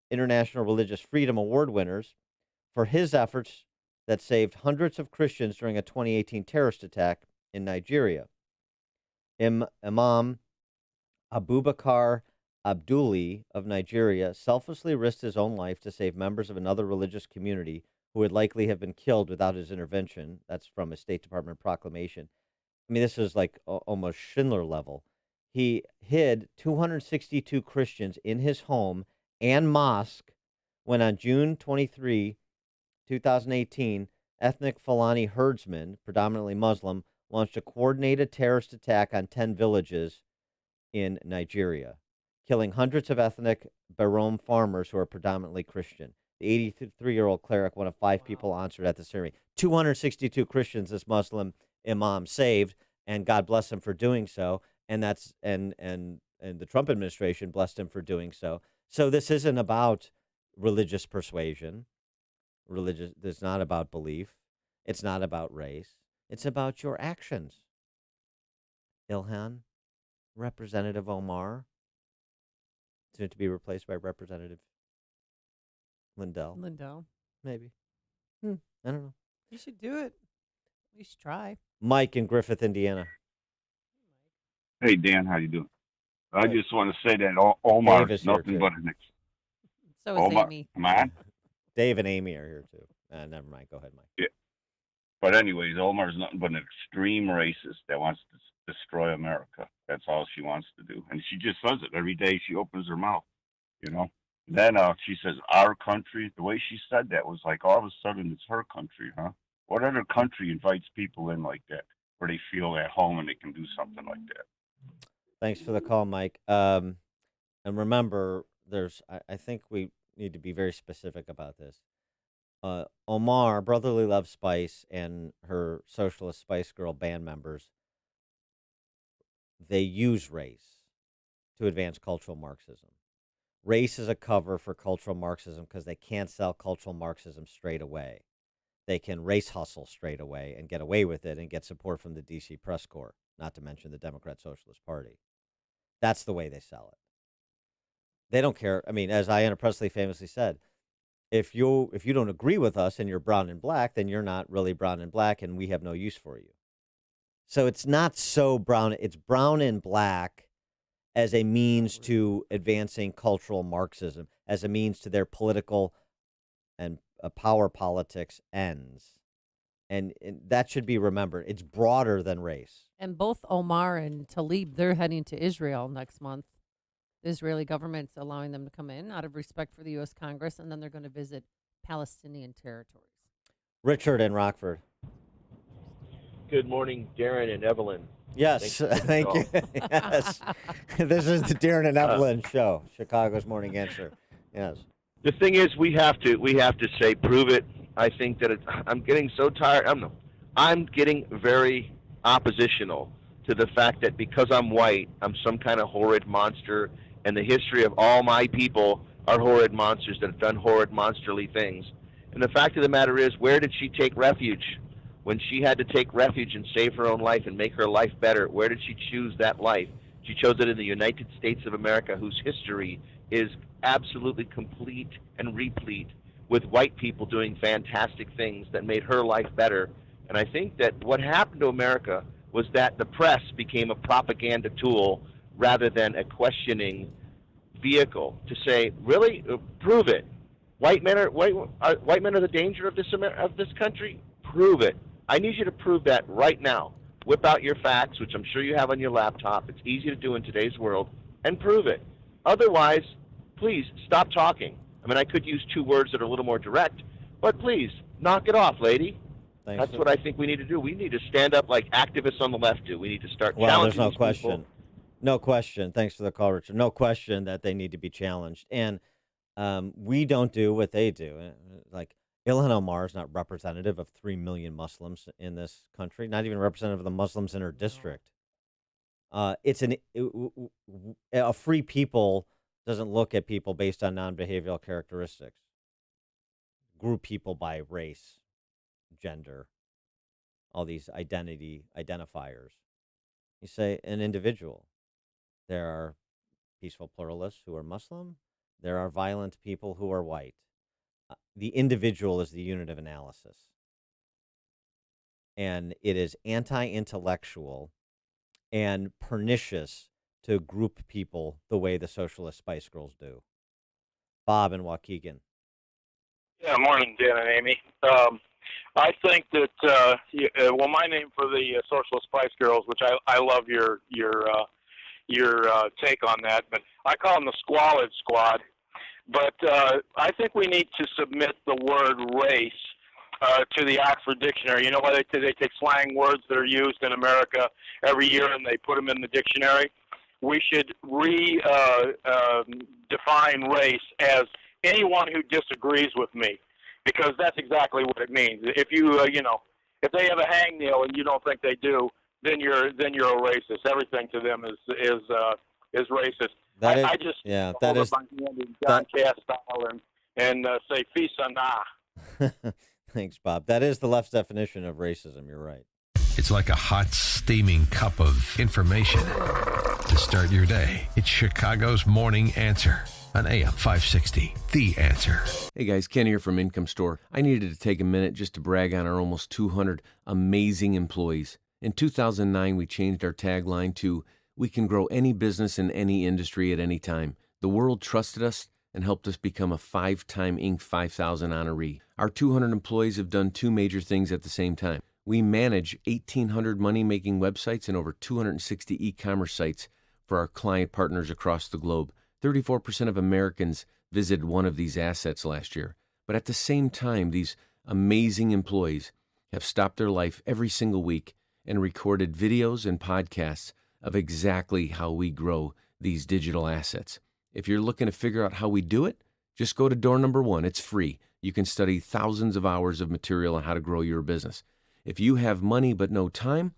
International Religious Freedom Award winners for his efforts that saved hundreds of Christians during a 2018 terrorist attack in Nigeria. Imam Abubakar Abduli of Nigeria selflessly risked his own life to save members of another religious community who would likely have been killed without his intervention. That's from a State Department proclamation. I mean, this is like almost Schindler level. He hid 262 Christians in his home and mosque when on June 23, 2018, ethnic Fulani herdsmen, predominantly Muslim, launched a coordinated terrorist attack on 10 villages in Nigeria, killing hundreds of ethnic Barom farmers who are predominantly Christian. The 83-year-old cleric, one of 5 people answered at the ceremony. 262 Christians this Muslim imam saved, and God bless him for doing so. And that's and the Trump administration blessed him for doing so. So this isn't about religious persuasion. It's not about belief. It's not about race. It's about your actions. Ilhan, Representative Omar, soon to be replaced by Representative Lindell. Maybe. I don't know. You should do it. You should try. Mike in Griffith, Indiana. Hey, Dan, how you doing? I just want to say that Omar is nothing but an So is Amy. Come on. Dave and Amy are here, too. Never mind. Go ahead, Mike. Yeah. But anyways, Omar is nothing but an extreme racist that wants to destroy America. That's all she wants to do. And she just says it every day she opens her mouth, Then she says, our country. The way she said that was like all of a sudden it's her country, huh? What other country invites people in like that where they feel at home and they can do something like that? Thanks for the call, Mike. And remember, I think we need to be very specific about this. Omar, Brotherly Love Spice, and her Socialist Spice Girl band members, they use race to advance cultural Marxism. Race is a cover for cultural Marxism because they can't sell cultural Marxism straight away. They can race hustle straight away and get away with it and get support from the D.C. Press Corps, not to mention the Democrat Socialist Party. That's the way they sell it. They don't care. I mean, as Ayanna Pressley famously said, if you don't agree with us and you're brown and black, then you're not really brown and black, and we have no use for you. So it's not so brown. It's brown and black as a means to advancing cultural Marxism, as a means to their political and power politics ends. And that should be remembered. It's broader than race. And both Omar and Tlaib, they're heading to Israel next month. the Israeli government's allowing them to come in out of respect for the U.S. Congress, and then they're going to visit Palestinian territories. Richard in Rockford. Good morning, Darren and Evelyn. Yes, thank you. Yes, this is the Darren and Evelyn show, Chicago's Morning Answer. Yes. The thing is, we have to say, prove it. I think that I'm getting so tired. I'm getting very oppositional to the fact that because I'm white, I'm some kind of horrid monster, and the history of all my people are horrid monsters that have done horrid, monsterly things. And the fact of the matter is, where did she take refuge? When she had to take refuge and save her own life and make her life better, where did she choose that life? She chose it in the United States of America, whose history is absolutely complete and replete with white people doing fantastic things that made her life better. And I think that what happened to America was that the press became a propaganda tool rather than a questioning vehicle to say, really, prove it. White men are the danger of this country. Prove it. I need you to prove that right now. Whip out your facts, which I'm sure you have on your laptop. It's easy to do in today's world, and prove it. Otherwise, please stop talking. I mean, I could use 2 words that are a little more direct, but please knock it off, lady. Thanks. That's what I think we need to do. We need to stand up like activists on the left do. We need to start Well, there's challenging no these question. people. No question. Thanks for the call, Richard. No question that they need to be challenged. And we don't do what they do. Like, Ilhan Omar is not representative of 3 million Muslims in this country, not even representative of the Muslims in her district. A free people doesn't look at people based on non-behavioral characteristics. Group people by race, gender, all these identity identifiers. You say an individual. There are peaceful pluralists who are Muslim. There are violent people who are white. The individual is the unit of analysis. And it is anti-intellectual and pernicious to group people the way the socialist Spice Girls do. Bob and Waukegan. Yeah, morning, Dan and Amy. I think that my name for the Socialist Spice Girls, which I love your take on that, but I call them the Squalid Squad. But I think we need to submit the word race to the Oxford Dictionary. You know why they take slang words that are used in America every year and they put them in the dictionary? We should define race as anyone who disagrees with me, because that's exactly what it means. If you if they have a hangnail and you don't think they do, then you're a racist. Everything to them is racist. I just hold up my hand in John Cass style and say "Fisa na." Thanks, Bob. That is the left's definition of racism. You're right. It's like a hot, steaming cup of information to start your day. It's Chicago's Morning Answer on AM 560, The Answer. Hey guys, Ken here from Income Store. I needed to take a minute just to brag on our almost 200 amazing employees. In 2009, we changed our tagline to, "We can grow any business in any industry at any time." The world trusted us and helped us become a 5-time Inc. 5000 honoree. Our 200 employees have done 2 major things at the same time. We manage 1,800 money-making websites and over 260 e-commerce sites for our client partners across the globe. 34% of Americans visited one of these assets last year. But at the same time, these amazing employees have stopped their life every single week and recorded videos and podcasts of exactly how we grow these digital assets. If you're looking to figure out how we do it, just go to door number 1. It's free. You can study thousands of hours of material on how to grow your business. If you have money but no time,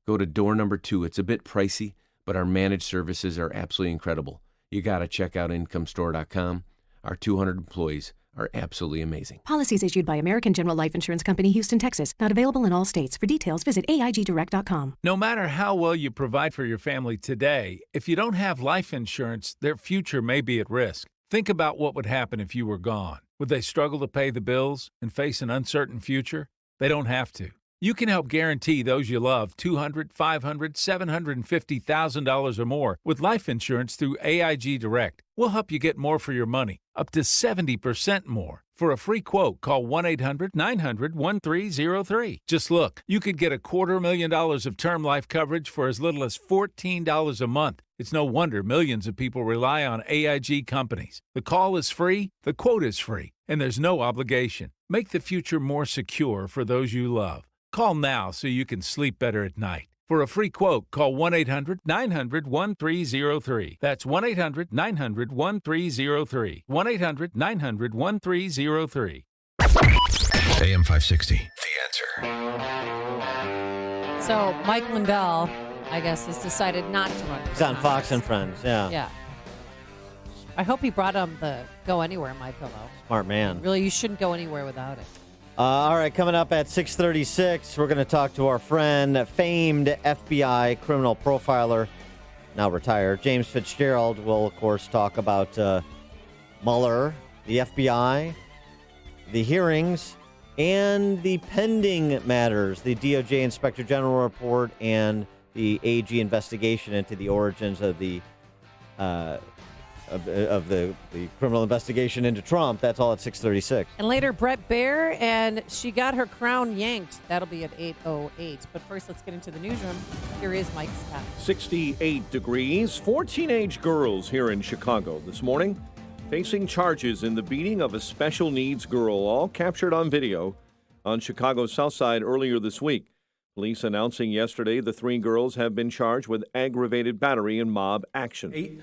go to door number 2. It's a bit pricey, but our managed services are absolutely incredible. You got to check out IncomeStore.com. Our 200 employees are absolutely amazing. Policies issued by American General Life Insurance Company, Houston, Texas. Not available in all states. For details, visit AIGDirect.com. No matter how well you provide for your family today, if you don't have life insurance, their future may be at risk. Think about what would happen if you were gone. Would they struggle to pay the bills and face an uncertain future? They don't have to. You can help guarantee those you love $200,000, $500,000, $750,000 or more with life insurance through AIG Direct. We'll help you get more for your money, up to 70% more. For a free quote, call 1-800-900-1303. Just look, you could get $250,000 of term life coverage for as little as $14 a month. It's no wonder millions of people rely on AIG companies. The call is free, the quote is free, and there's no obligation. Make the future more secure for those you love. Call now so you can sleep better at night. For a free quote, call 1-800-900-1303. That's 1-800-900-1303. 1-800-900-1303. AM 560. The Answer. So Mike Lindell, I guess, has decided not to run. He's on Fox and Friends, yeah. Yeah. I hope he brought him the Go Anywhere MyPillow. Smart man. Really, you shouldn't go anywhere without it. All right, coming up at 6:36, we're going to talk to our friend, famed FBI criminal profiler, now retired, James Fitzgerald. Will, of course, talk about Mueller, the FBI, the hearings, and the pending matters, the DOJ Inspector General report and the AG investigation into the origins of the criminal investigation into Trump. That's all at 6:36. And later, Brett Baer, and she got her crown yanked. That'll be at 8:08. But first, let's get into the newsroom. Here is Mike Scott. 68 degrees. 4 teenage girls here in Chicago this morning facing charges in the beating of a special needs girl, all captured on video on Chicago's South Side earlier this week. Police announcing yesterday the 3 girls have been charged with aggravated battery and mob action. Hate,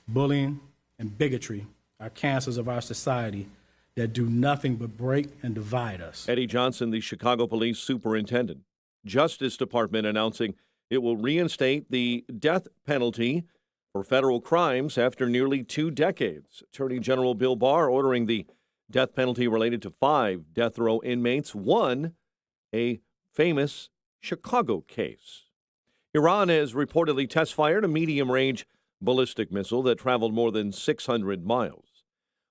bullying, and bigotry are cancers of our society that do nothing but break and divide us. Eddie Johnson, the Chicago Police Superintendent. Justice Department announcing it will reinstate the death penalty for federal crimes after nearly 2 decades. Attorney General Bill Barr ordering the death penalty related to 5 death row inmates, one a famous Chicago case. Iran has reportedly test-fired a medium-range ballistic missile that traveled more than 600 miles.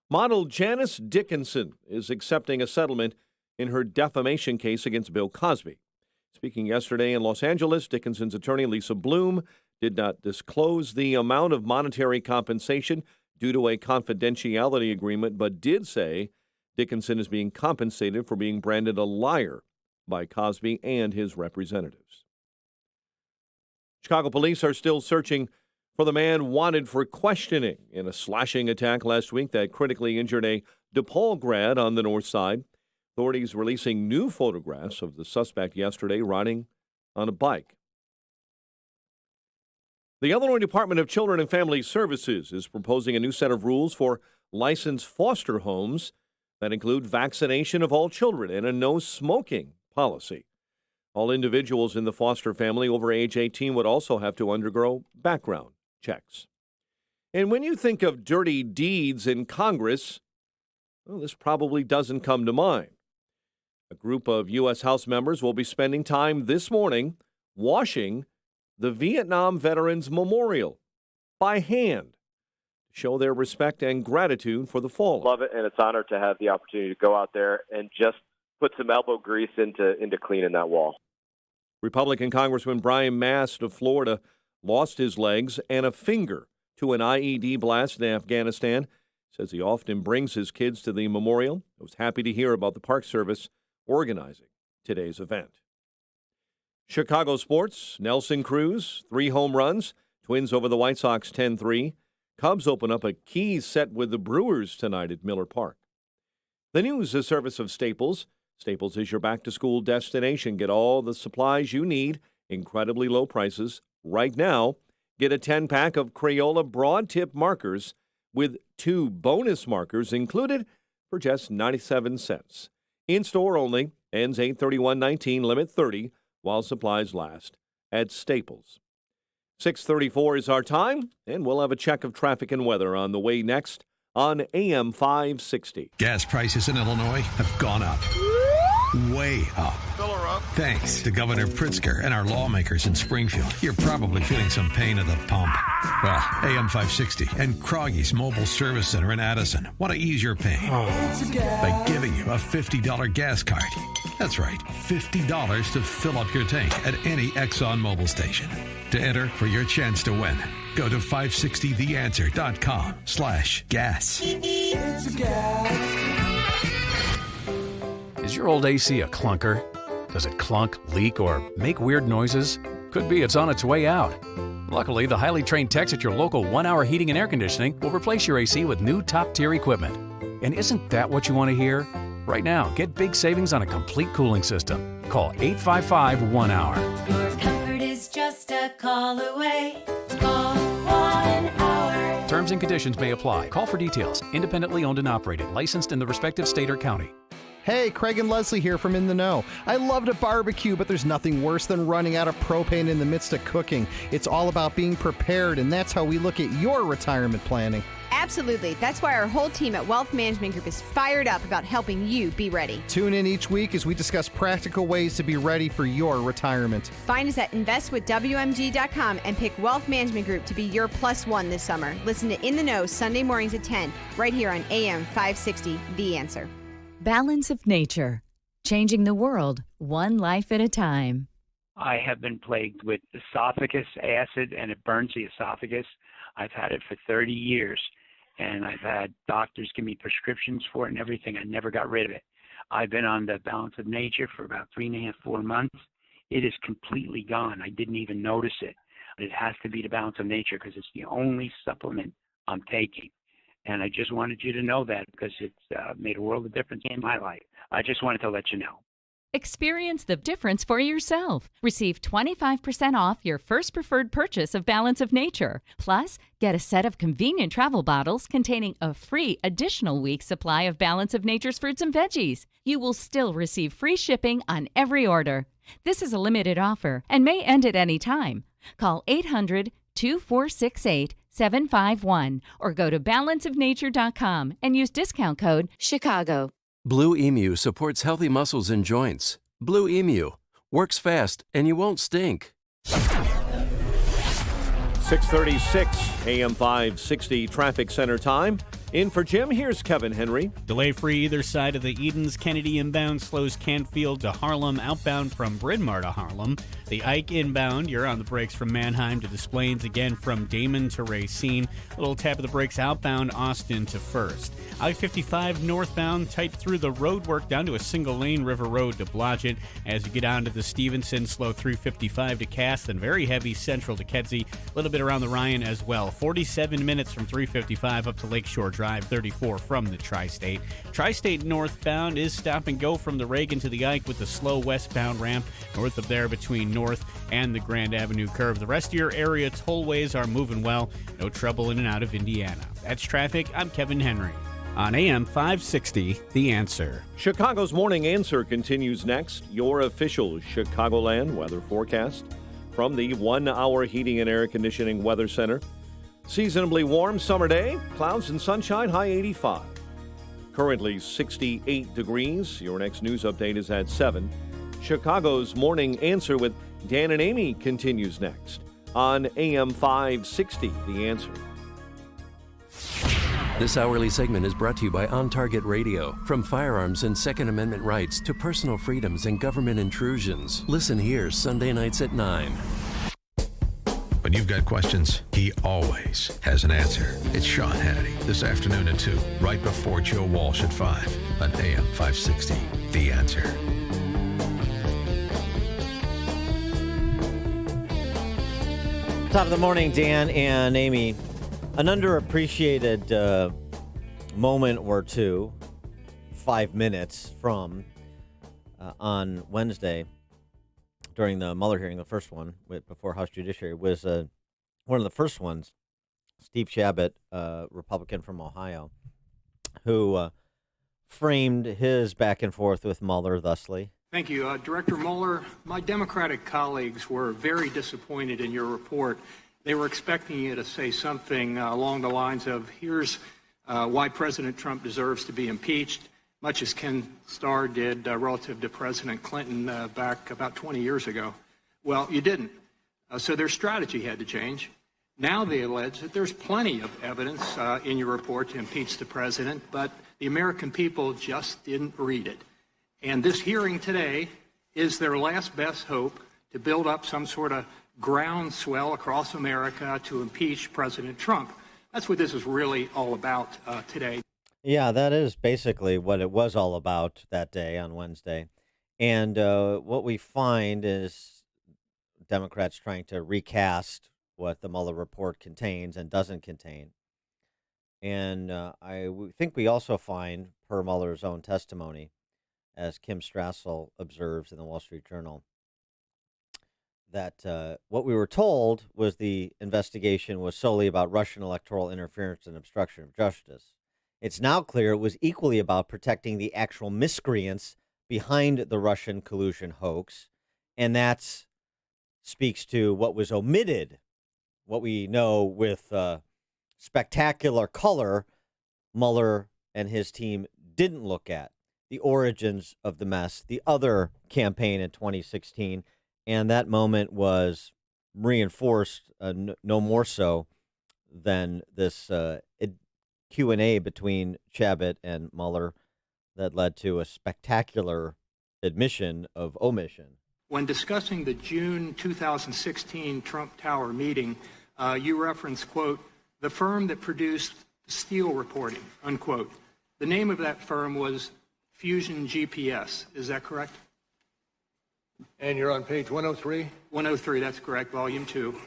Model Janice Dickinson is accepting a settlement in her defamation case against Bill Cosby. Speaking yesterday in Los Angeles, Dickinson's attorney, Lisa Bloom, did not disclose the amount of monetary compensation due to a confidentiality agreement, but did say Dickinson is being compensated for being branded a liar by Cosby and his representatives. Chicago police are still searching for the man wanted for questioning in a slashing attack last week that critically injured a DePaul grad on the north side. Authorities releasing new photographs of the suspect yesterday riding on a bike. The Illinois Department of Children and Family Services is proposing a new set of rules for licensed foster homes that include vaccination of all children and a no smoking policy. All individuals in the foster family over age 18 would also have to undergo background checks. And when you think of dirty deeds in Congress, well, this probably doesn't come to mind. A group of U.S. House members will be spending time this morning washing the Vietnam Veterans Memorial by hand to show their respect and gratitude for the fallen. Love it, and it's an honor to have the opportunity to go out there and just put some elbow grease into cleaning that wall. Republican Congressman Brian Mast of Florida lost his legs and a finger to an IED blast in Afghanistan. Says he often brings his kids to the memorial. I was happy to hear about the Park Service organizing today's event. Chicago sports, Nelson Cruz, 3 home runs, Twins over the White Sox 10-3. Cubs open up a key set with the Brewers tonight at Miller Park. The news is a service of Staples. Staples is your back-to-school destination. Get all the supplies you need, incredibly low prices. Right now, get a 10-pack of Crayola broad tip markers with 2 bonus markers included for just 97 cents. In-store only, ends 8/31/19, limit 30 while supplies last at Staples. 6:34 is our time, and we'll have a check of traffic and weather on the way next on AM 560. Gas prices in Illinois have gone up. Way up. Fill her up. Thanks to Governor Pritzker and our lawmakers in Springfield. You're probably feeling some pain at the pump. Well, AM 560 and Croggy's Mobile Service Center in Addison want to ease your pain by giving you a $50 gas card. That's right, $50 to fill up your tank at any Exxon Mobil station. To enter for your chance to win, go to 560theanswer.com/gas. It's gas. Is your old AC a clunker? Does it clunk, leak, or make weird noises? Could be it's on its way out. Luckily, the highly trained techs at your local 1 Hour Heating and Air Conditioning will replace your AC with new top-tier equipment. And isn't that what you want to hear? Right now, get big savings on a complete cooling system. Call 855-1-HOUR. Your comfort is just a call away. Call 1 Hour. Terms and conditions may apply. Call for details. Independently owned and operated. Licensed in the respective state or county. Hey, Craig and Leslie here from In the Know. I love to barbecue, but there's nothing worse than running out of propane in the midst of cooking. It's all about being prepared, and that's how we look at your retirement planning. Absolutely. That's why our whole team at Wealth Management Group is fired up about helping you be ready. Tune in each week as we discuss practical ways to be ready for your retirement. Find us at investwithwmg.com and pick Wealth Management Group to be your +1 this summer. Listen to In the Know Sunday mornings at 10, right here on AM 560, The Answer. Balance of Nature, changing the world one life at a time. I have been plagued with esophagus acid, and it burns the esophagus. I've had it for 30 years, and I've had doctors give me prescriptions for it and everything. I never got rid of it. I've been on the Balance of Nature for about 3.5, 4 months. It is completely gone. I didn't even notice it. It has to be the Balance of Nature because it's the only supplement I'm taking. And I just wanted you to know that because it's made a world of difference in my life. I just wanted to let you know. Experience the difference for yourself. Receive 25% off your first preferred purchase of Balance of Nature. Plus, get a set of convenient travel bottles containing a free additional week's supply of Balance of Nature's fruits and veggies. You will still receive free shipping on every order. This is a limited offer and may end at any time. Call 800-2468-751 or go to balanceofnature.com and use discount code CHICAGO. Blue Emu supports healthy muscles and joints. Blue Emu works fast and you won't stink. 6:36 AM 560 traffic center time. In for Jim, here's Kevin Henry. Delay-free either side of the Edens. Kennedy inbound slows Canfield to Harlem, outbound from Bryn Mawr to Harlem. The Ike inbound, you're on the brakes from Manheim to Des Plaines, again from Damon to Racine. A little tap of the brakes outbound Austin to First. I-55 northbound, tight through the roadwork down to a single lane River Road to Blodgett. As you get on to the Stevenson, slow 355 to Cass, and very heavy central to Kedzie. A little bit around the Ryan as well. 47 minutes from 355 up to Lakeshore Drive, 34 from the Tri-State. Tri-State northbound is stop and go from the Reagan to the Ike with the slow westbound ramp north of there between North and the Grand Avenue curve. The rest of your area tollways are moving well. No trouble in and out of Indiana. That's traffic. I'm Kevin Henry. On AM 560, The Answer. Chicago's Morning Answer continues next. Your official Chicagoland weather forecast from the 1 Hour Heating and Air Conditioning Weather Center. Seasonably warm summer day, clouds and sunshine, high 85. Currently 68 degrees. Your next news update is at 7. Chicago's Morning Answer with Dan and Amy continues next on AM 560, The Answer. This hourly segment is brought to you by On Target Radio. From firearms and Second Amendment rights to personal freedoms and government intrusions. Listen here Sunday nights at 9. When you've got questions, he always has an answer. It's Sean Hannity this afternoon at 2, right before Joe Walsh at 5 on AM 560, The Answer. Top of the morning, Dan and Amy. An underappreciated moment or two, 5 minutes from on Wednesday during the Mueller hearing, the first one before House Judiciary, was one of the first ones. Steve Chabot, Republican from Ohio, who framed his back and forth with Mueller thusly. Thank you. Director Mueller, my Democratic colleagues were very disappointed in your report. They were expecting you to say something along the lines of, here's why President Trump deserves to be impeached, much as Ken Starr did relative to President Clinton back about 20 years ago. Well, you didn't. So their strategy had to change. Now they allege that there's plenty of evidence in your report to impeach the president, but the American people just didn't read it. And this hearing today is their last best hope to build up some sort of groundswell across America to impeach President Trump. That's what this is really all about today. Yeah, that is basically what it was all about that day on Wednesday. And what we find is Democrats trying to recast what the Mueller report contains and doesn't contain. And think we also find, per Mueller's own testimony, as Kim Strassel observes in the Wall Street Journal, that what we were told was the investigation was solely about Russian electoral interference and obstruction of justice. It's now clear it was equally about protecting the actual miscreants behind the Russian collusion hoax, and that speaks to what was omitted, what we know with spectacular color Mueller and his team didn't look at, the origins of the mess, the other campaign in 2016, and that moment was reinforced no more so than this Q&A between Chabot and Mueller that led to a spectacular admission of omission. When discussing the June 2016 Trump Tower meeting, you referenced, quote, the firm that produced the Steele reporting, unquote. The name of that firm was Fusion GPS. Is that correct? And you're on page 103? 103, that's correct, volume 2.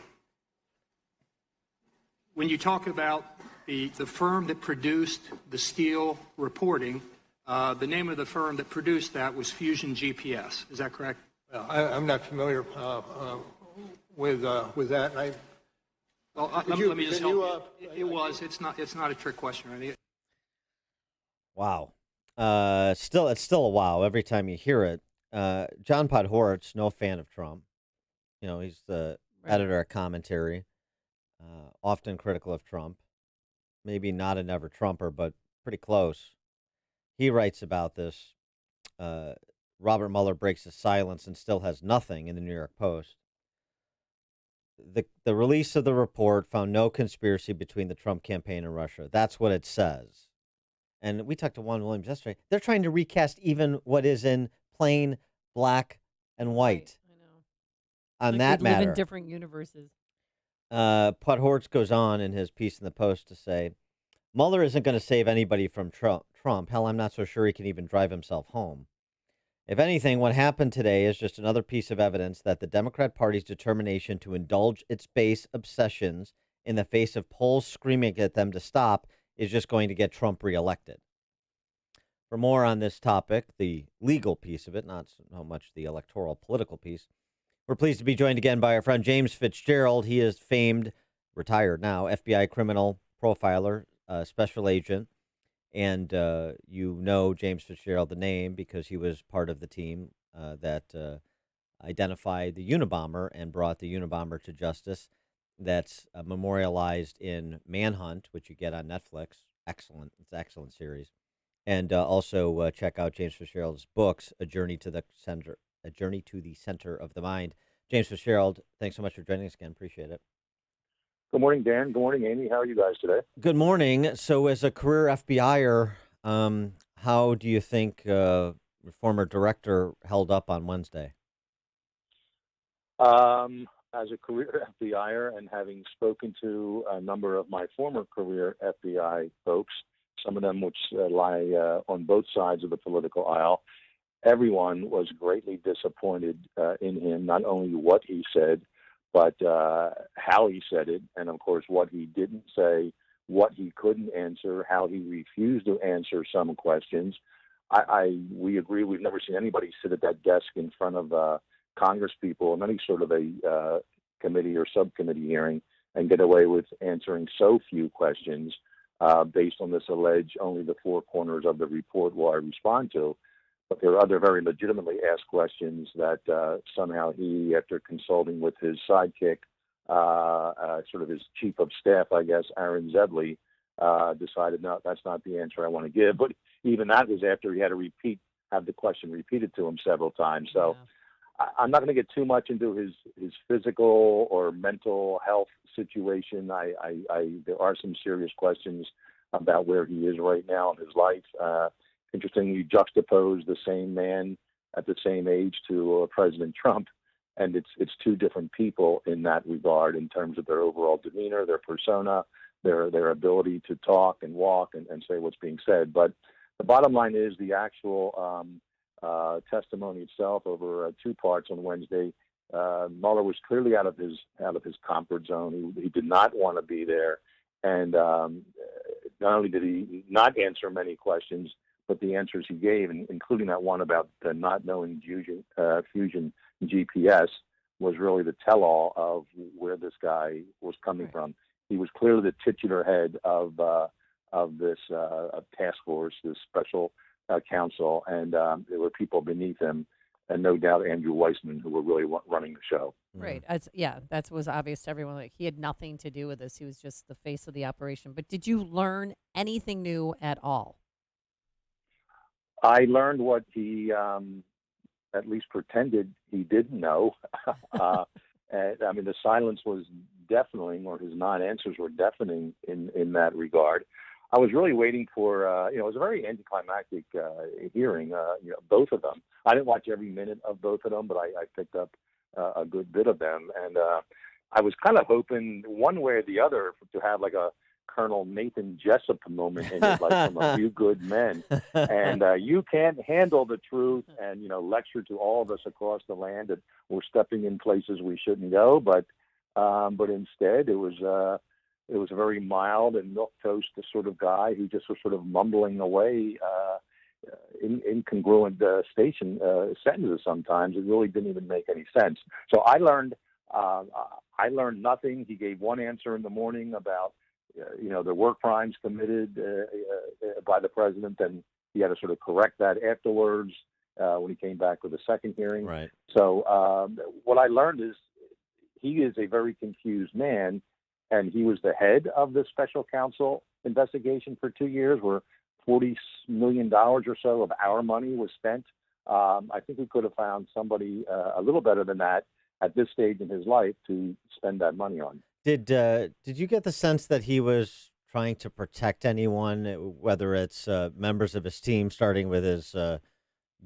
When you talk about the firm that produced the Steele reporting, the name of the firm that produced that was Fusion GPS. Is that correct? Well, I'm not familiar with that. And let me just help you. It was. It's not a trick question or anything. Wow. It's still a wow every time you hear it. John Podhoretz, no fan of Trump. You know, he's the editor of Commentary, often critical of Trump. Maybe not a never Trumper, but pretty close. He writes about this. Robert Mueller breaks his silence and still has nothing in the New York Post. The release of the report found no conspiracy between the Trump campaign and Russia. That's what it says. And we talked to Juan Williams yesterday. They're trying to recast even what is in plain black and white. Right, I know. On like that we matter. live in different universes. Podhoretz goes on in his piece in the Post to say, Mueller isn't going to save anybody from Trump. Hell, I'm not so sure he can even drive himself home. If anything, what happened today is just another piece of evidence that the Democrat Party's determination to indulge its base obsessions in the face of polls screaming at them to stop is just going to get Trump reelected. For more on this topic, the legal piece of it, not so much the electoral political piece, we're pleased to be joined again by our friend James Fitzgerald. He is famed, retired now, FBI criminal profiler, special agent. And you know James Fitzgerald, the name, because he was part of the team that identified the Unabomber and brought the Unabomber to justice. That's memorialized in Manhunt, which you get on Netflix. Excellent. It's an excellent series. And also check out James Fitzgerald's books, A Journey to the Center of the Mind. James Fitzgerald, thanks so much for joining us again. Appreciate it. Good morning, Dan. Good morning, Amy. How are you guys today? Good morning. So as a career FBI'er, how do you think former director held up on Wednesday? As a career FBI'er and having spoken to a number of my former career FBI folks, some of them which lie on both sides of the political aisle, everyone was greatly disappointed in him, not only what he said, but how he said it, and of course what he didn't say, what he couldn't answer, how he refused to answer some questions. We agree we've never seen anybody sit at that desk in front of Congress people in any sort of a committee or subcommittee hearing and get away with answering so few questions based on this alleged only the four corners of the report will I respond to. But there are other very legitimately asked questions that somehow he, after consulting with his sidekick, sort of his chief of staff, I guess, Aaron Zedley, decided, no, that's not the answer I want to give. But even that was after he had to have the question repeated to him several times. So I'm not going to get too much into his physical or mental health situation. There are some serious questions about where he is right now in his life. Interestingly, you juxtapose the same man at the same age to President Trump, and it's two different people in that regard in terms of their overall demeanor, their persona, their ability to talk and walk and say what's being said. But the bottom line is the actual testimony itself over 2 parts on Wednesday. Mueller was clearly out of his comfort zone. He did not want to be there, and not only did he not answer many questions, but the answers he gave, including that one about not knowing Fusion GPS, was really the tell-all of where this guy was coming from. He was clearly the titular head of this task force, this special counsel, and there were people beneath him, and no doubt Andrew Weissman, who were really running the show. Right. That was obvious to everyone. Like, he had nothing to do with this. He was just the face of the operation. But did you learn anything new at all? I learned what he at least pretended he didn't know. And, I mean, the silence was deafening, or his non-answers were deafening in that regard. I was really waiting for, it was a very anticlimactic hearing, both of them. I didn't watch every minute of both of them, but I picked up a good bit of them. And I was kind of hoping one way or the other to have like a Colonel Nathan Jessup moment in it, like from A Few Good Men. And you can't handle the truth and, lecture to all of us across the land that we're stepping in places we shouldn't go. But instead it was a very mild and milquetoast sort of guy who just was sort of mumbling away incongruent sentences sometimes. It really didn't even make any sense. So I learned nothing. He gave one answer in the morning about the war crimes committed by the president, and he had to sort of correct that afterwards when he came back with the second hearing. Right. So what I learned is he is a very confused man, and he was the head of the special counsel investigation for 2 years, where $40 million or so of our money was spent. I think we could have found somebody a little better than that at this stage in his life to spend that money on. Did you get the sense that he was trying to protect anyone, whether it's members of his team, starting with his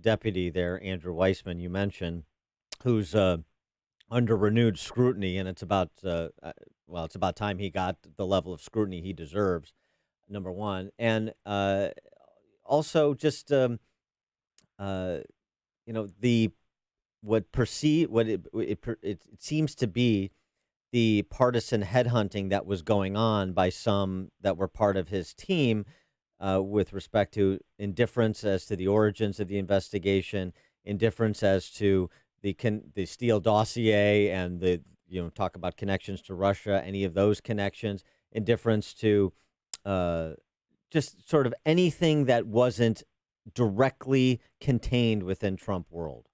deputy there, Andrew Weissman, you mentioned, who's under renewed scrutiny, and it's about time he got the level of scrutiny he deserves, number one, and also just it seems to be the partisan headhunting that was going on by some that were part of his team with respect to indifference as to the origins of the investigation, indifference as to the Steele dossier and the talk about connections to Russia, any of those connections, indifference to just sort of anything that wasn't directly contained within Trump world.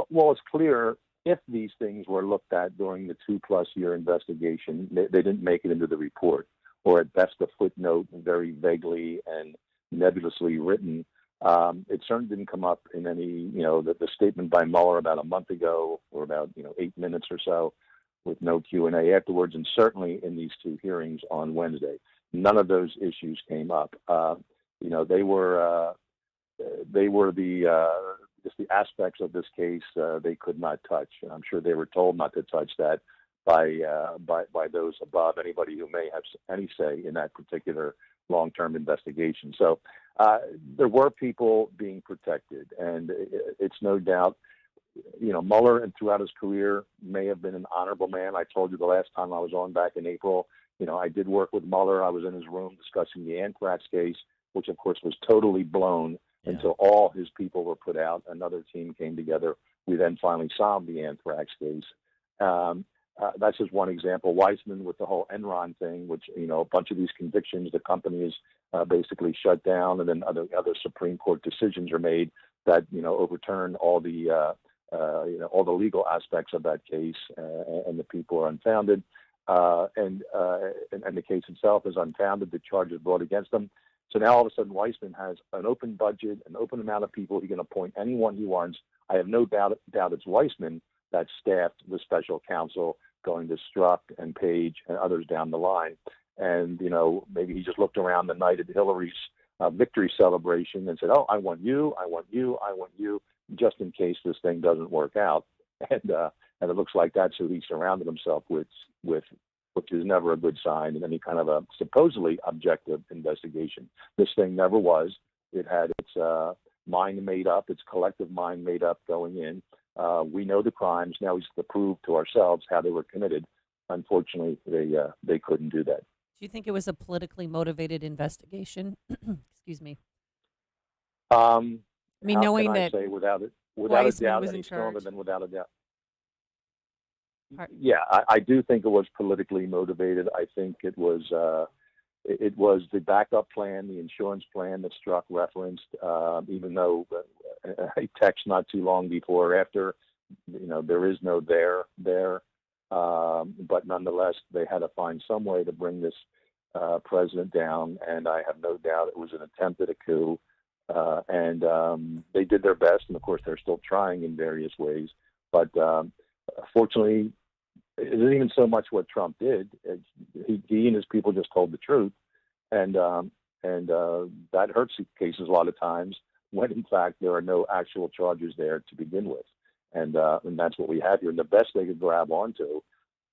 Well, it's clear if these things were looked at during the 2+ year investigation, they didn't make it into the report, or at best a footnote, very vaguely and nebulously written. It certainly didn't come up in any, the statement by Mueller about a month ago, or about 8 minutes or so, with no Q&A afterwards, and certainly in these 2 hearings on Wednesday. None of those issues came up. They were just the aspects of this case they could not touch. And I'm sure they were told not to touch that by those above, anybody who may have any say in that particular long-term investigation. So there were people being protected, and it's no doubt, Mueller, and throughout his career, may have been an honorable man. I told you the last time I was on back in April, I did work with Mueller. I was in his room discussing the anthrax case, which of course was totally blown until all his people were put out. Another team came together. We then finally solved the anthrax case. That's just one example. Weissman with the whole Enron thing, which, a bunch of these convictions, the company is basically shut down, and then other Supreme Court decisions are made that, overturn all the legal aspects of that case, and the people are unfounded. And the case itself is unfounded, the charges brought against them. So now all of a sudden Weissman has an open budget, an open amount of people. He can appoint anyone he wants. I have no doubt it's Weissman that staffed the special counsel, going to Strzok and Page and others down the line. And, maybe he just looked around the night at Hillary's victory celebration and said, oh, I want you, I want you, I want you, just in case this thing doesn't work out. And it looks like that's who he surrounded himself with which is never a good sign in any kind of a supposedly objective investigation. This thing never was. It had its mind made up, its collective mind made up going in. We know the crimes. Now we just have to prove to ourselves how they were committed. Unfortunately, they couldn't do that. Do you think it was a politically motivated investigation? Excuse me. I mean, knowing that say without a Weissman doubt, was any in stronger charge. than without a doubt. Part- Yeah, I do think it was politically motivated. I think it was the backup plan, the insurance plan that Strzok referenced. Even though a text not too long before or after, there is no there. But nonetheless, they had to find some way to bring this president down, and I have no doubt it was an attempt at a coup. And they did their best, and of course, they're still trying in various ways. But fortunately, it isn't even so much what Trump did. He and his people just told the truth, and that hurts cases a lot of times when, in fact, there are no actual charges there to begin with. And that's what we have here. And the best they could grab onto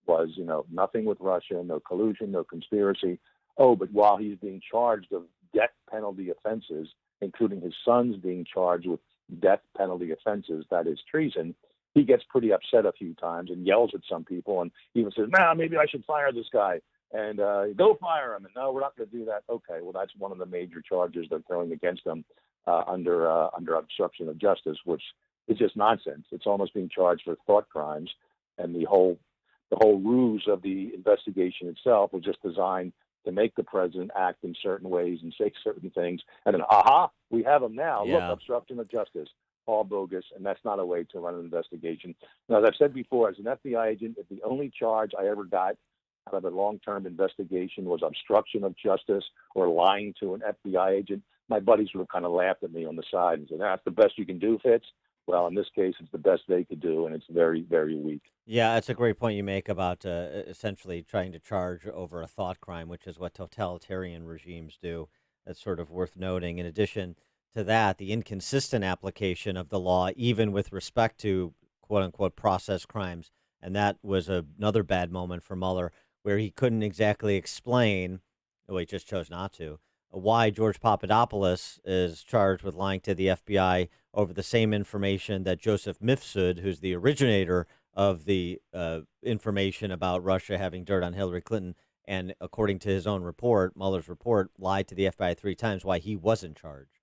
was, nothing with Russia, no collusion, no conspiracy. Oh, but while he's being charged of death penalty offenses, including his sons being charged with death penalty offenses, that is treason, he gets pretty upset a few times and yells at some people and even says, maybe I should fire this guy. And go fire him. And no, we're not going to do that. Okay, well, that's one of the major charges they're throwing against him under obstruction of justice, which is just nonsense. It's almost being charged for thought crimes. And the whole ruse of the investigation itself was just designed to make the president act in certain ways and say certain things. And then, we have him now. Yeah. Look, obstruction of justice. All bogus, and that's not a way to run an investigation. Now, as I've said before, as an FBI agent, if the only charge I ever got out of a long-term investigation was obstruction of justice or lying to an FBI agent, my buddies would have kind of laughed at me on the side and said, that's the best you can do, Fitz. Well, in this case, it's the best they could do, and it's very, very weak. Yeah, that's a great point you make about essentially trying to charge over a thought crime, which is what totalitarian regimes do. That's sort of worth noting. In addition to that, the inconsistent application of the law, even with respect to quote-unquote process crimes. And that was another bad moment for Mueller, where he couldn't exactly explain, well, he just chose not to, why George Papadopoulos is charged with lying to the FBI over the same information that Joseph Mifsud, who's the originator of the information about Russia having dirt on Hillary Clinton, and according to his own report, Mueller's report, lied to the FBI 3 times, why he wasn't charged.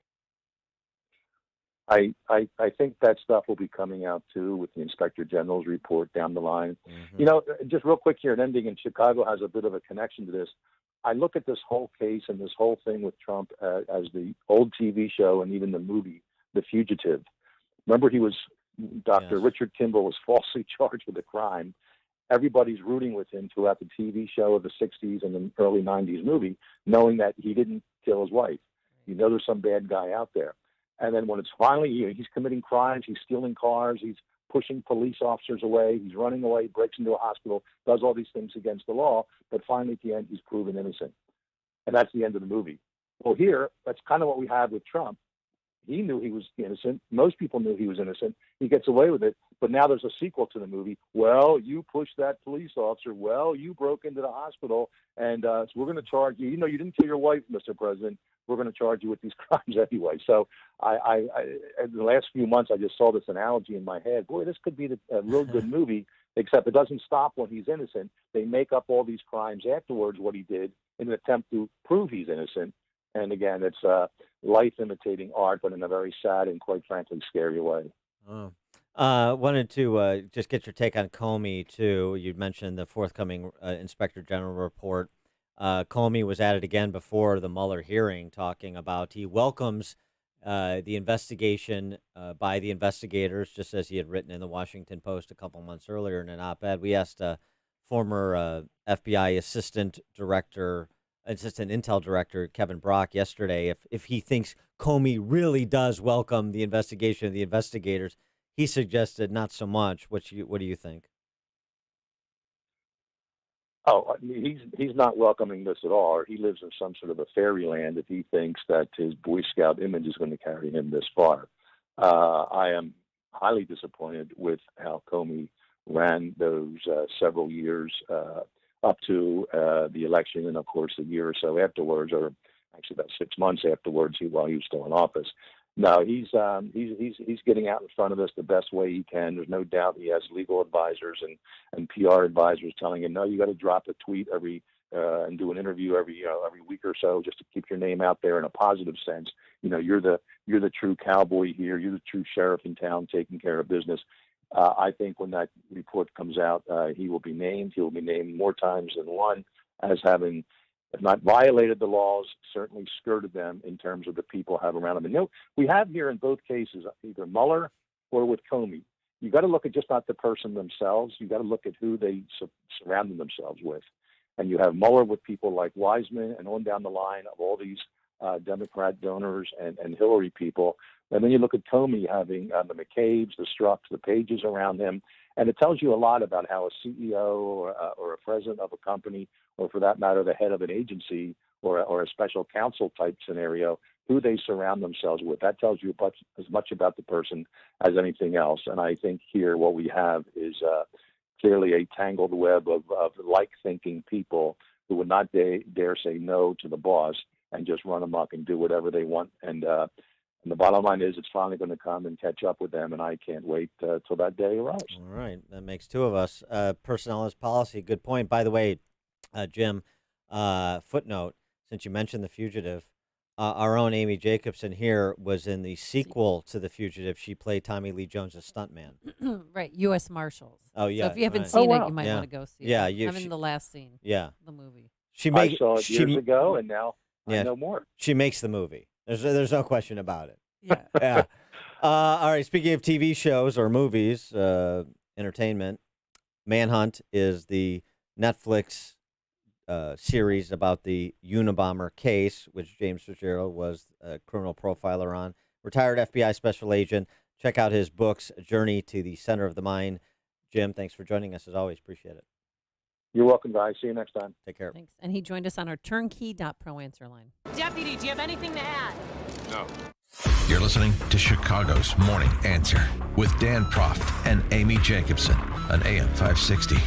I think that stuff will be coming out, too, with the Inspector General's report down the line. Just real quick here, and ending in Chicago has a bit of a connection to this. I look at this whole case and this whole thing with Trump as the old TV show and even the movie, The Fugitive. Remember, Dr. Richard Kimball was falsely charged with a crime. Everybody's rooting with him throughout the TV show of the 60s and the early 90s movie, knowing that he didn't kill his wife. There's some bad guy out there. And then when it's finally, he's committing crimes, he's stealing cars, he's pushing police officers away, he's running away, breaks into a hospital, does all these things against the law, but finally at the end, he's proven innocent. And that's the end of the movie. Well, here, that's kind of what we have with Trump. He knew he was innocent. Most people knew he was innocent. He gets away with it. But now there's a sequel to the movie. Well, you pushed that police officer. Well, you broke into the hospital. And so we're going to charge you. You didn't kill your wife, Mr. President. We're going to charge you with these crimes anyway. So I in the last few months, I just saw this analogy in my head. Boy, this could be a real good movie, except it doesn't stop when he's innocent. They make up all these crimes afterwards, what he did, in an attempt to prove he's innocent. And again, it's life imitating art, but in a very sad and quite frankly scary way. Wanted to just get your take on Comey, too. You mentioned the forthcoming Inspector General report. Comey was at it again before the Mueller hearing, talking about he welcomes the investigation by the investigators, just as he had written in the Washington Post a couple months earlier in an op-ed. We asked former FBI Assistant Intel Director Kevin Brock yesterday if he thinks Comey really does welcome the investigation of the investigators. He suggested not so much. What do you think? Oh, he's not welcoming this at all. Or he lives in some sort of a fairyland if he thinks that his Boy Scout image is going to carry him this far. I am highly disappointed with how Comey ran those several years up to the election, and of course a year or so afterwards, or actually about 6 months afterwards, while he was still in office. No, he's getting out in front of this the best way he can. There's no doubt he has legal advisors and PR advisors telling him, no, you got to drop a tweet every and do an interview every week or so just to keep your name out there in a positive sense. You're the true cowboy here. You're the true sheriff in town taking care of business. I think when that report comes out, he will be named. He will be named more times than one as having, if not violated the laws, certainly skirted them in terms of the people have around him. And we have here in both cases, either Mueller or with Comey, you got to look at just not the person themselves. You got to look at who they surrounded themselves with. And you have Mueller with people like Wiseman and on down the line of all these Democrat donors and Hillary people. And then you look at Comey having the McCabe's, the Strzok's, the Pages around him. And it tells you a lot about how a CEO or a president of a company, or for that matter, the head of an agency or a special counsel type scenario, who they surround themselves with. That tells you as much about the person as anything else. And I think here what we have is clearly a tangled web of like-thinking people who would not dare say no to the boss and just run amok and do whatever they want. And the bottom line is it's finally going to come and catch up with them, and I can't wait till that day arrives. All right. That makes two of us. Personnel is policy. Good point. By the way, Jim, footnote, since you mentioned The Fugitive, our own Amy Jacobson here was in the sequel to The Fugitive. She played Tommy Lee Jones' stuntman. Right, U.S. Marshals. Oh, yeah. So if you haven't right. seen it, you might want to go see yeah, it. I'm in the last scene of the movie. I saw it years ago, and now I know more. She makes the movie. There's no question about it. Yeah. Yeah. All right, speaking of TV shows or movies, entertainment, Manhunt is the Netflix series about the Unabomber case, which James Fitzgerald was a criminal profiler on. Retired FBI special agent. Check out his books, Journey to the Center of the Mind. Jim, thanks for joining us as always. Appreciate it. You're welcome, guys. See you next time. Take care. Thanks. And he joined us on our turnkey.pro answer line. Deputy, do you have anything to add? No. You're listening to Chicago's Morning Answer with Dan Proft and Amy Jacobson on AM 560.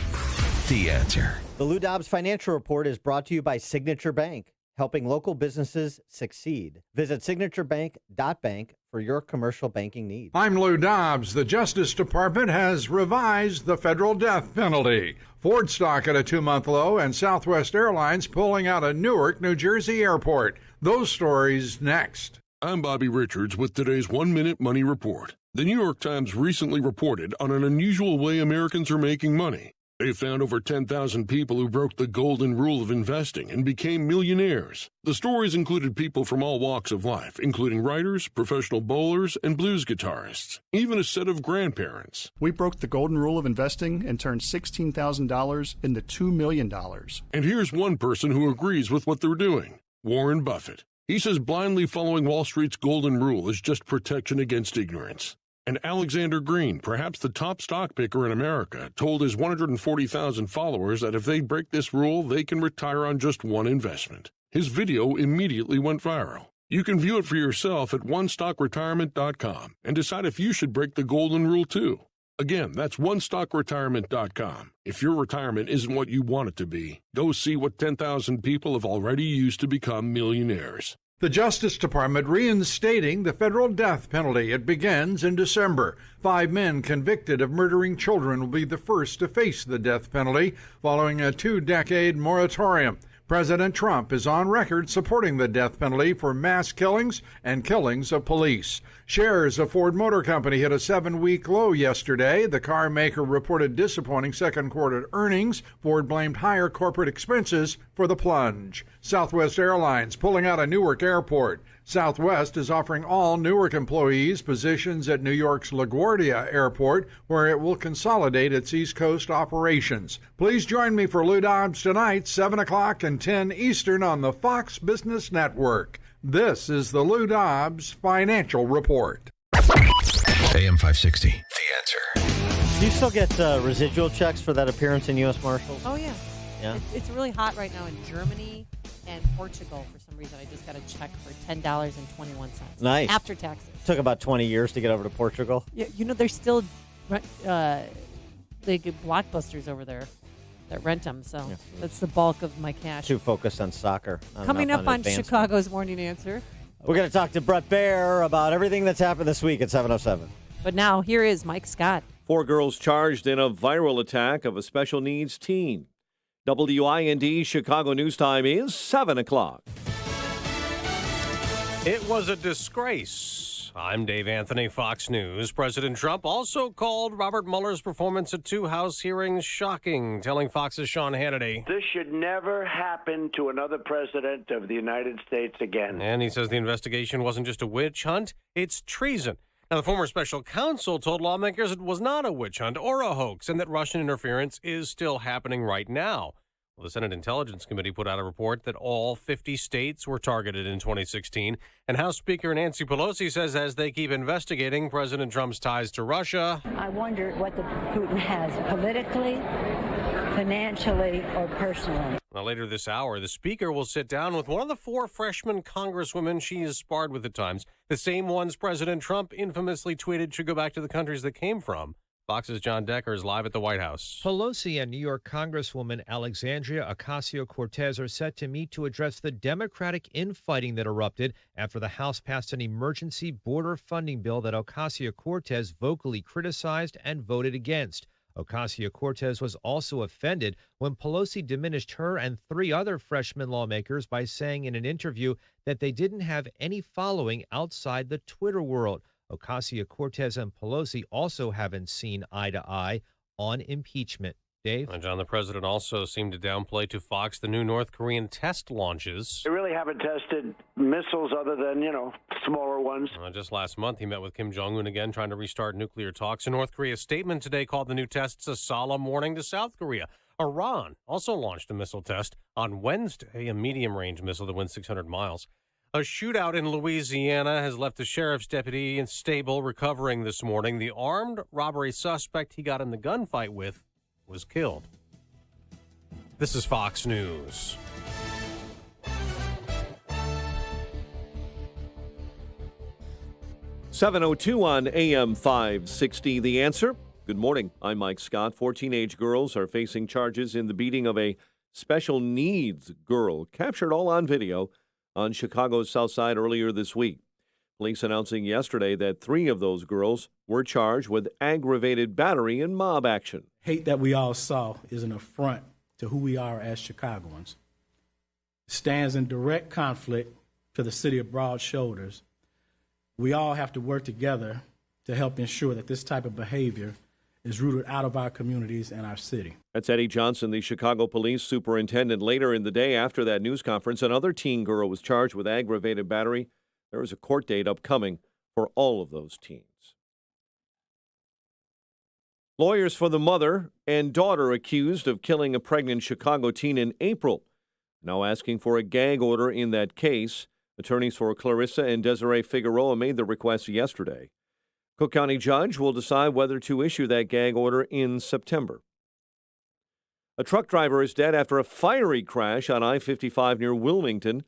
The Answer. The Lou Dobbs Financial Report is brought to you by Signature Bank, helping local businesses succeed. Visit signaturebank.bank for your commercial banking needs. I'm Lou Dobbs. The Justice Department has revised the federal death penalty. Ford stock at a 2-month low and Southwest Airlines pulling out of Newark, New Jersey airport. Those stories next. I'm Bobby Richards with today's 1-Minute Money Report. The New York Times recently reported on an unusual way Americans are making money. They found over 10,000 people who broke the golden rule of investing and became millionaires. The stories included people from all walks of life, including writers, professional bowlers, and blues guitarists, even a set of grandparents. We broke the golden rule of investing and turned $16,000 into $2 million. And here's one person who agrees with what they're doing, Warren Buffett. He says blindly following Wall Street's golden rule is just protection against ignorance. And Alexander Green, perhaps the top stock picker in America, told his 140,000 followers that if they break this rule, they can retire on just one investment. His video immediately went viral. You can view it for yourself at onestockretirement.com and decide if you should break the golden rule too. Again, that's onestockretirement.com. If your retirement isn't what you want it to be, go see what 10,000 people have already used to become millionaires. The Justice Department reinstating the federal death penalty. It begins in December. 5 men convicted of murdering children will be the first to face the death penalty following a 2-decade moratorium. President Trump is on record supporting the death penalty for mass killings and killings of police. Shares of Ford Motor Company hit a 7-week low yesterday. The car maker reported disappointing second-quarter earnings. Ford blamed higher corporate expenses for the plunge. Southwest Airlines pulling out of Newark Airport. Southwest is offering all Newark employees positions at New York's LaGuardia Airport, where it will consolidate its East Coast operations. Please join me for Lou Dobbs tonight, 7 o'clock and 10 Eastern on the Fox Business Network. This is the Lou Dobbs Financial Report. AM 560. The Answer. Do you still get residual checks for that appearance in U.S. Marshals? Oh, yeah. Yeah? It's really hot right now in Germany and Portugal for some reason. I just got a check for $10.21. Nice. After taxes. Took about 20 years to get over to Portugal. Yeah, they're still they get Blockbusters over there. that rent them. So that's the bulk of my cash. Too focused on soccer. Coming up on advancement. Chicago's Morning Answer. We're going to talk to Brett Baer about everything that's happened this week at 7:07. But now, here is Mike Scott. 4 girls charged in a viral attack of a special needs teen. WIND Chicago News Time is 7 o'clock. It was a disgrace. I'm Dave Anthony, Fox News. President Trump also called Robert Mueller's performance at 2 House hearings shocking, telling Fox's Sean Hannity. This should never happen to another president of the United States again. And he says the investigation wasn't just a witch hunt, it's treason. Now, the former special counsel told lawmakers it was not a witch hunt or a hoax and that Russian interference is still happening right now. Well, the Senate Intelligence Committee put out a report that all 50 states were targeted in 2016. And House Speaker Nancy Pelosi says as they keep investigating President Trump's ties to Russia. I wonder what the Putin has politically, financially, or personally. Now, later this hour, the Speaker will sit down with one of the 4 freshman congresswomen she has sparred with at times, the same ones President Trump infamously tweeted should go back to the countries they came from. Fox's John Decker is live at the White House. Pelosi and New York Congresswoman Alexandria Ocasio-Cortez are set to meet to address the Democratic infighting that erupted after the House passed an emergency border funding bill that Ocasio-Cortez vocally criticized and voted against. Ocasio-Cortez was also offended when Pelosi diminished her and 3 other freshman lawmakers by saying in an interview that they didn't have any following outside the Twitter world. Ocasio-Cortez and Pelosi also haven't seen eye to eye on impeachment. Dave? And John, the president also seemed to downplay to Fox the new North Korean test launches. They really haven't tested missiles other than, smaller ones. Just last month, he met with Kim Jong-un again, trying to restart nuclear talks. A North Korea statement today called the new tests a solemn warning to South Korea. Iran also launched a missile test on Wednesday, a medium-range missile that went 600 miles. A shootout in Louisiana has left a sheriff's deputy in stable recovering this morning. The armed robbery suspect he got in the gunfight with was killed. This is Fox News. .702 on AM 560. The Answer. Good morning. I'm Mike Scott. 4 teenage girls are facing charges in the beating of a special needs girl, captured all on video on Chicago's South Side earlier this week. Police announcing yesterday that 3 of those girls were charged with aggravated battery and mob action. Hate that we all saw is an affront to who we are as Chicagoans. It stands in direct conflict to the city of Broad Shoulders. We all have to work together to help ensure that this type of behavior is rooted out of our communities and our city. That's Eddie Johnson, the Chicago police superintendent. Later in the day after that news conference, another teen girl was charged with aggravated battery. There is a court date upcoming for all of those teens. Lawyers for the mother and daughter accused of killing a pregnant Chicago teen in April now asking for a gag order in that case. Attorneys for Clarissa and Desiree Figueroa made the request yesterday. Cook County judge will decide whether to issue that gag order in September. A truck driver is dead after a fiery crash on I-55 near Wilmington.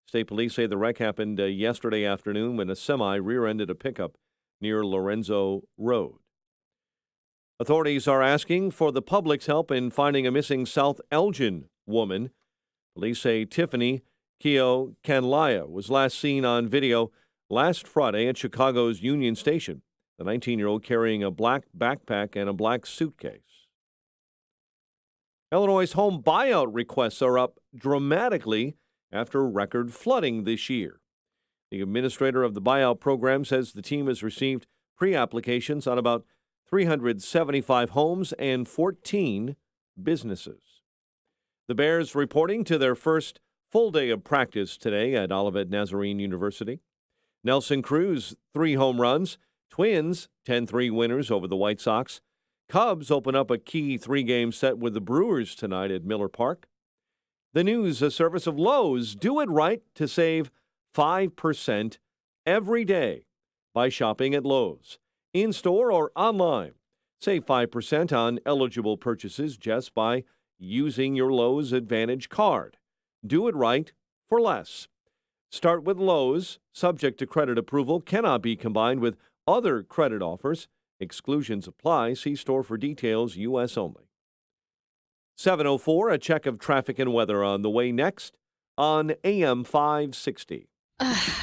State police say the wreck happened yesterday afternoon when a semi rear-ended a pickup near Lorenzo Road. Authorities are asking for the public's help in finding a missing South Elgin woman. Police say Tiffany Keo Kanlaya was last seen on video last Friday at Chicago's Union Station, the 19-year-old carrying a black backpack and a black suitcase. Illinois' home buyout requests are up dramatically after record flooding this year. The administrator of the buyout program says the team has received pre-applications on about 375 homes and 14 businesses. The Bears reporting to their first full day of practice today at Olivet Nazarene University. Nelson Cruz, 3 home runs. Twins, 10-3 winners over the White Sox. Cubs open up a key 3-game set with the Brewers tonight at Miller Park. The news, a service of Lowe's. Do it right to save 5% every day by shopping at Lowe's, in-store or online. Save 5% on eligible purchases just by using your Lowe's Advantage card. Do it right for less. Start with Lowe's. Subject to credit approval. Cannot be combined with other credit offers. Exclusions apply. See store for details. U.S. only. 7:04, a check of traffic and weather on the way next on AM 560.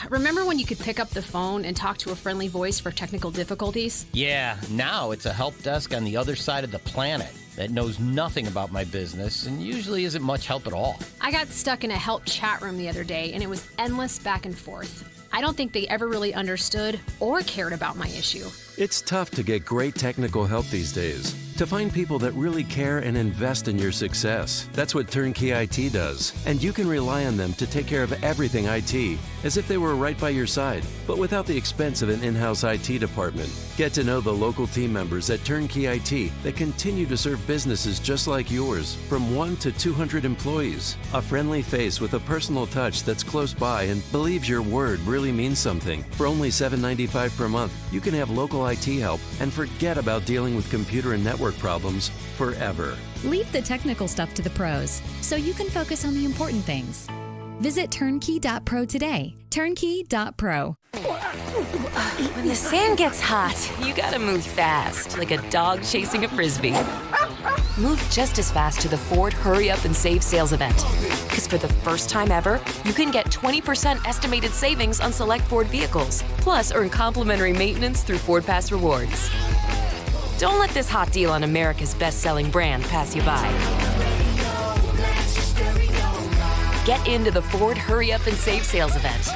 Remember when you could pick up the phone and talk to a friendly voice for technical difficulties? Yeah, now it's a help desk on the other side of the planet that knows nothing about my business and usually isn't much help at all. I got stuck in a help chat room the other day, and it was endless back and forth. I don't think they ever really understood or cared about my issue. It's tough to get great technical help these days. To find people that really care and invest in your success. That's what Turnkey IT does. And you can rely on them to take care of everything IT, as if they were right by your side, but without the expense of an in-house IT department. Get to know the local team members at Turnkey IT that continue to serve businesses just like yours, from 1 to 200 employees. A friendly face with a personal touch that's close by and believes your word really means something. For only $7.95 per month, you can have local IT help and forget about dealing with computer and network problems forever. Leave the technical stuff to the pros so you can focus on the important things. Visit turnkey.pro today. Turnkey.pro. When the sand gets hot, you gotta move fast, like a dog chasing a Frisbee. Move just as fast to the Ford Hurry Up and Save sales event. Because for the first time ever, you can get 20% estimated savings on select Ford vehicles. Plus, earn complimentary maintenance through Ford Pass Rewards. Don't let this hot deal on America's best-selling brand pass you by. Get into the Ford Hurry Up and Save sales event.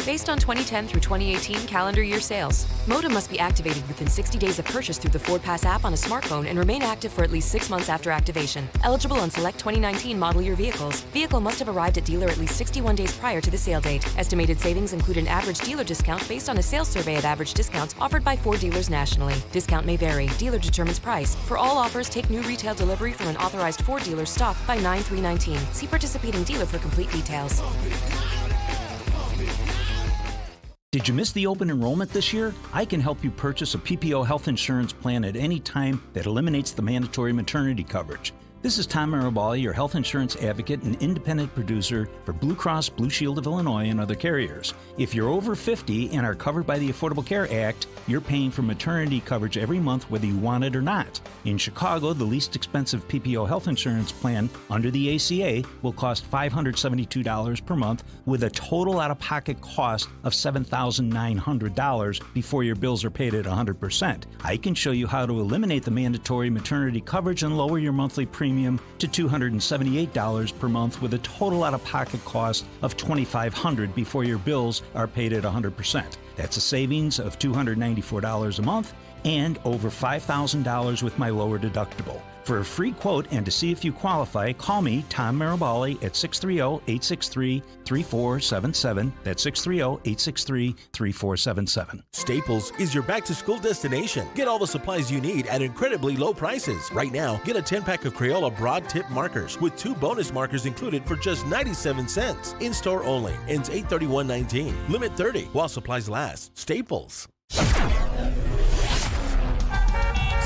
Based on 2010 through 2018 calendar year sales. Modem must be activated within 60 days of purchase through the Ford Pass app on a smartphone and remain active for at least 6 months after activation. Eligible on select 2019 model year vehicles. Vehicle must have arrived at dealer at least 61 days prior to the sale date. Estimated savings include an average dealer discount based on a sales survey of average discounts offered by Ford dealers nationally. Discount may vary. Dealer determines price. For all offers, take new retail delivery from an authorized Ford dealer stock by 9/3/19. See participating dealer for complete details. Did you miss the open enrollment this year? I can help you purchase a PPO health insurance plan at any time that eliminates the mandatory maternity coverage. This is Tom Marabali, your health insurance advocate and independent producer for Blue Cross Blue Shield of Illinois and other carriers. If you're over 50 and are covered by the Affordable Care Act, you're paying for maternity coverage every month whether you want it or not. In Chicago, the least expensive PPO health insurance plan under the ACA will cost $572 per month with a total out-of-pocket cost of $7,900 before your bills are paid at 100%. I can show you how to eliminate the mandatory maternity coverage and lower your monthly premium to $278 per month with a total out-of-pocket cost of $2,500 before your bills are paid at 100%. That's a savings of $294 a month and over $5,000 with my lower deductible. For a free quote and to see if you qualify, call me, Tom Marabali, at 630-863-3477. That's 630-863-3477. Staples is your back-to-school destination. Get all the supplies you need at incredibly low prices. Right now, get a 10-pack of Crayola broad tip markers with 2 bonus markers included for just 97 cents. In-store only. Ends 8/31/19. Limit 30 while supplies last. Staples.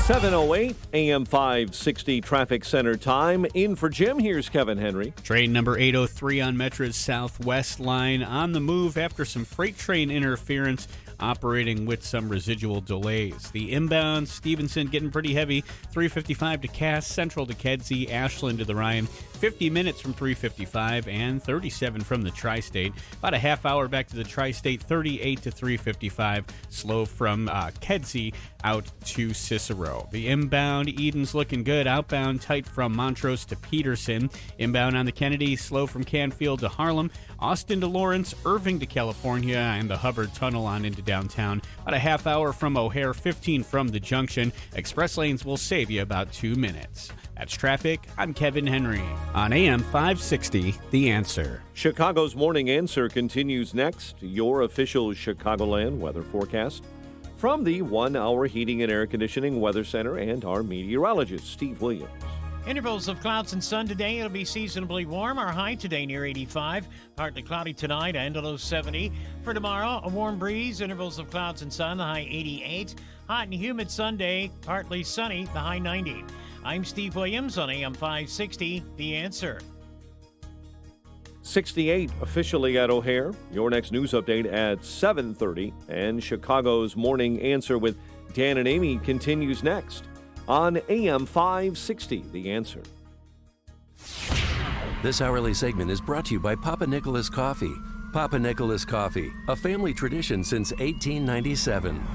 7:08 AM 560 Traffic Center time. In for Jim, here's Kevin Henry. Train number 803 on Metra's Southwest line on the move after some freight train interference, operating with some residual delays. The inbound Stevenson getting pretty heavy, 355 to Cass, Central to Kedzie, Ashland to the Ryan, 50 minutes from 355 and 37 from the Tri-State. About a half hour back to the Tri-State, 38 to 355, slow from Kedzie out to Cicero. The inbound Eden's looking good, outbound tight from Montrose to Peterson. Inbound on the Kennedy, slow from Canfield to Harlem, Austin to Lawrence, Irving to California, and the Hubbard Tunnel on into downtown. About a half hour from O'Hare, 15 from the junction. Express lanes will save you about 2 minutes. That's traffic. I'm Kevin Henry on AM 560, The Answer. Chicago's Morning Answer continues next. Your official Chicagoland weather forecast from the 1 Hour Heating and Air Conditioning Weather Center and our meteorologist, Steve Williams. Intervals of clouds and sun today. It'll be seasonably warm. Our high today near 85. Partly cloudy tonight and a low 70. For tomorrow, a warm breeze. Intervals of clouds and sun. The high 88. Hot and humid Sunday. Partly sunny. The high 90. I'm Steve Williams on AM 560. The Answer. 68 officially at O'Hare. Your next news update at 7:30. And Chicago's Morning Answer with Dan and Amy continues next on AM 560, The Answer. This hourly segment is brought to you by Papa Nicholas Coffee. Papa Nicholas Coffee, a family tradition since 1897.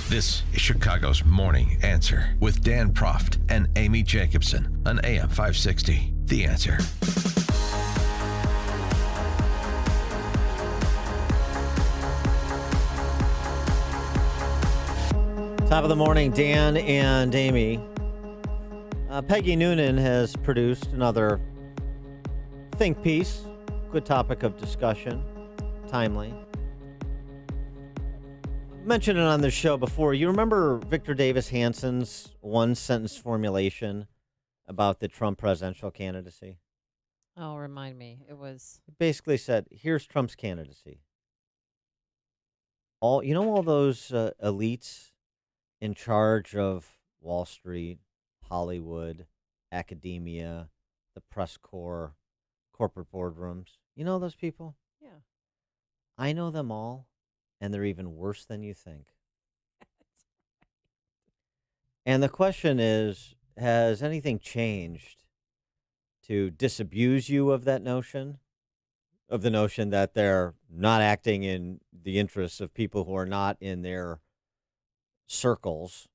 This is Chicago's Morning Answer with Dan Proft and Amy Jacobson on AM 560. The Answer. Top of the morning, Dan and Amy. Peggy Noonan has produced another think piece. Good topic of discussion. Timely. Mentioned it on the show before. You remember Victor Davis Hanson's one-sentence formulation about the Trump presidential candidacy? Oh, remind me. It was... It basically said, here's Trump's candidacy. All those elites in charge of Wall Street, Hollywood, academia, the press corps, corporate boardrooms. You know those people? Yeah. I know them all, and they're even worse than you think. And the question is, has anything changed to disabuse you of that notion? Of the notion that they're not acting in the interests of people who are not in their circles,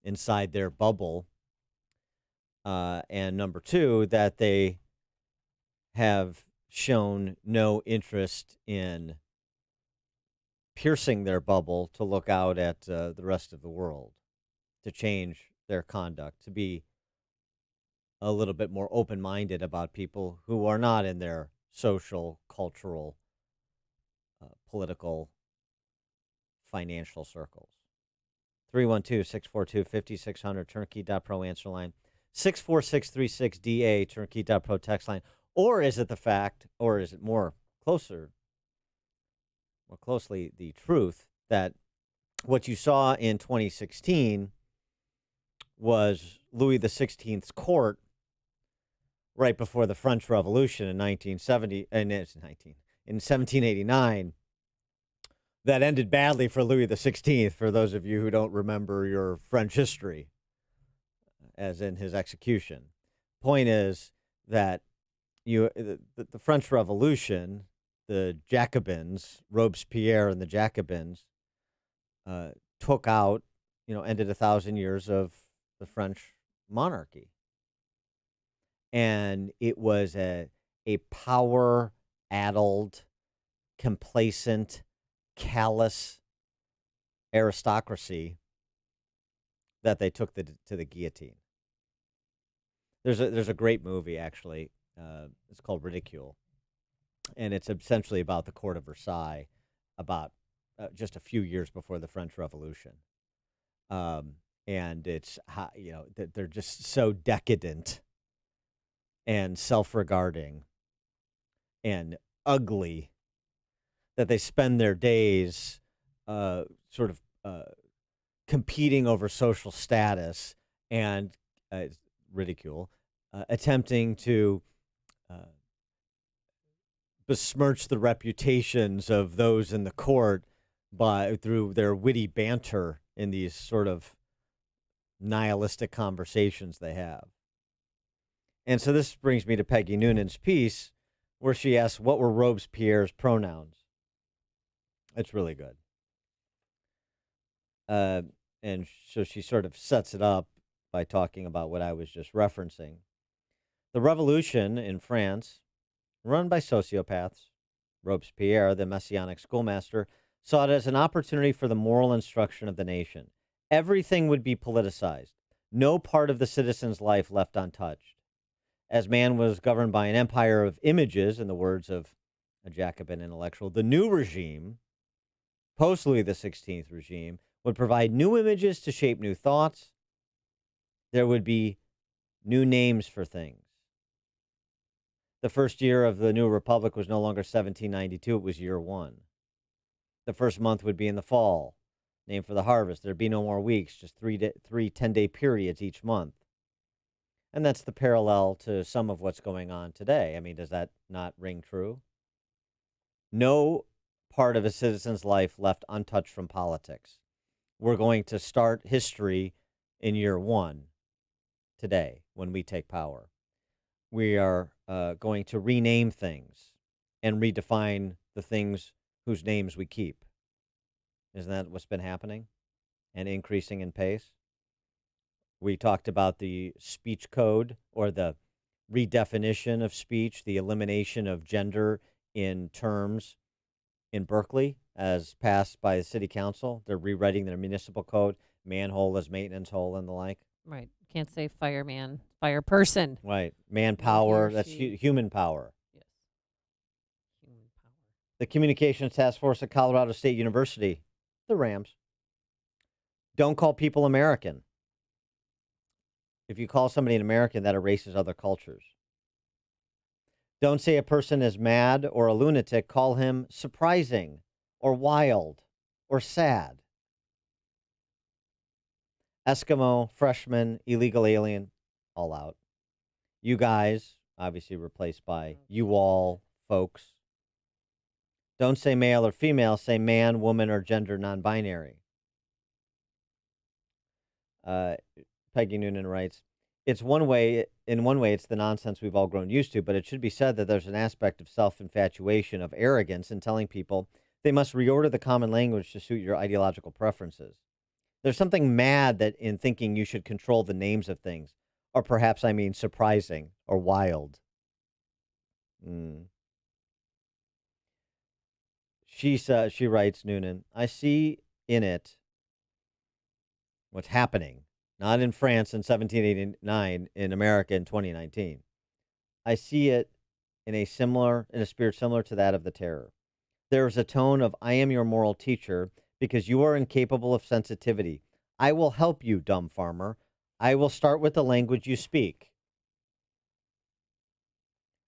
inside their bubble. And number two, that they have shown no interest in piercing their bubble to look out at the rest of the world, to change their conduct, to be a little bit more open-minded about people who are not in their social, cultural, political, financial circles. 312-642-5600, turnkey.pro answer line. 64636DA, turnkey.pro text line. Or is it the fact, or is it more closely the truth that what you saw in 2016 was Louis XVI's court right before the French Revolution in 1789 that ended badly for Louis XVI, for those of you who don't remember your French history, as in his execution. Point is that the French Revolution, the Jacobins, Robespierre and the Jacobins, took out, ended 1,000 years of the French monarchy. And it was a power-addled, complacent, callous aristocracy that they took to the guillotine. There's a great movie, actually. It's called Ridicule, and it's essentially about the court of Versailles, about just a few years before the French Revolution. And it's how, they're just so decadent and self-regarding and ugly that they spend their days competing over social status and ridicule, attempting to besmirch the reputations of those in the court through their witty banter in these sort of nihilistic conversations they have. And so this brings me to Peggy Noonan's piece, where she asks, what were Robespierre's pronouns? It's really good. And so she sort of sets it up by talking about what I was just referencing. The revolution in France, run by sociopaths, Robespierre, the Messianic schoolmaster, saw it as an opportunity for the moral instruction of the nation. Everything would be politicized. No part of the citizen's life left untouched. As man was governed by an empire of images, in the words of a Jacobin intellectual, the new regime, post-Louis XVI regime, would provide new images to shape new thoughts. There would be new names for things. The first year of the new republic was no longer 1792, it was year one. The first month would be in the fall, named for the harvest. There'd be no more weeks, just three 10-day periods each month. And that's the parallel to some of what's going on today. I mean, does that not ring true? No part of a citizen's life left untouched from politics. We're going to start history in year one today when we take power. We are going to rename things and redefine the things whose names we keep. Isn't that what's been happening and increasing in pace? We talked about the speech code, or the redefinition of speech, the elimination of gender in terms in Berkeley as passed by the city council. They're rewriting their municipal code, manhole as maintenance hole and the like. Right. Can't say fireman, fire person. Right. Manpower, He or that's she. human power. Yes. Human power. The Communications Task Force at Colorado State University, the Rams. Don't call people American. If you call somebody an American, that erases other cultures. Don't say a person is mad or a lunatic. Call him surprising or wild or sad. Eskimo, freshman, illegal alien, all out. You guys, obviously replaced by you all folks. Don't say male or female. Say man, woman, or gender non-binary. Peggy Noonan writes, in one way, it's the nonsense we've all grown used to, but it should be said that there's an aspect of self-infatuation, of arrogance in telling people they must reorder the common language to suit your ideological preferences. There's something mad that in thinking you should control the names of things, or perhaps I mean surprising or wild. She writes, Noonan, I see in it what's happening. Not in France in 1789, in America in 2019. I see it in a spirit similar to that of the terror. There is a tone of, I am your moral teacher because you are incapable of sensitivity. I will help you, dumb farmer. I will start with the language you speak.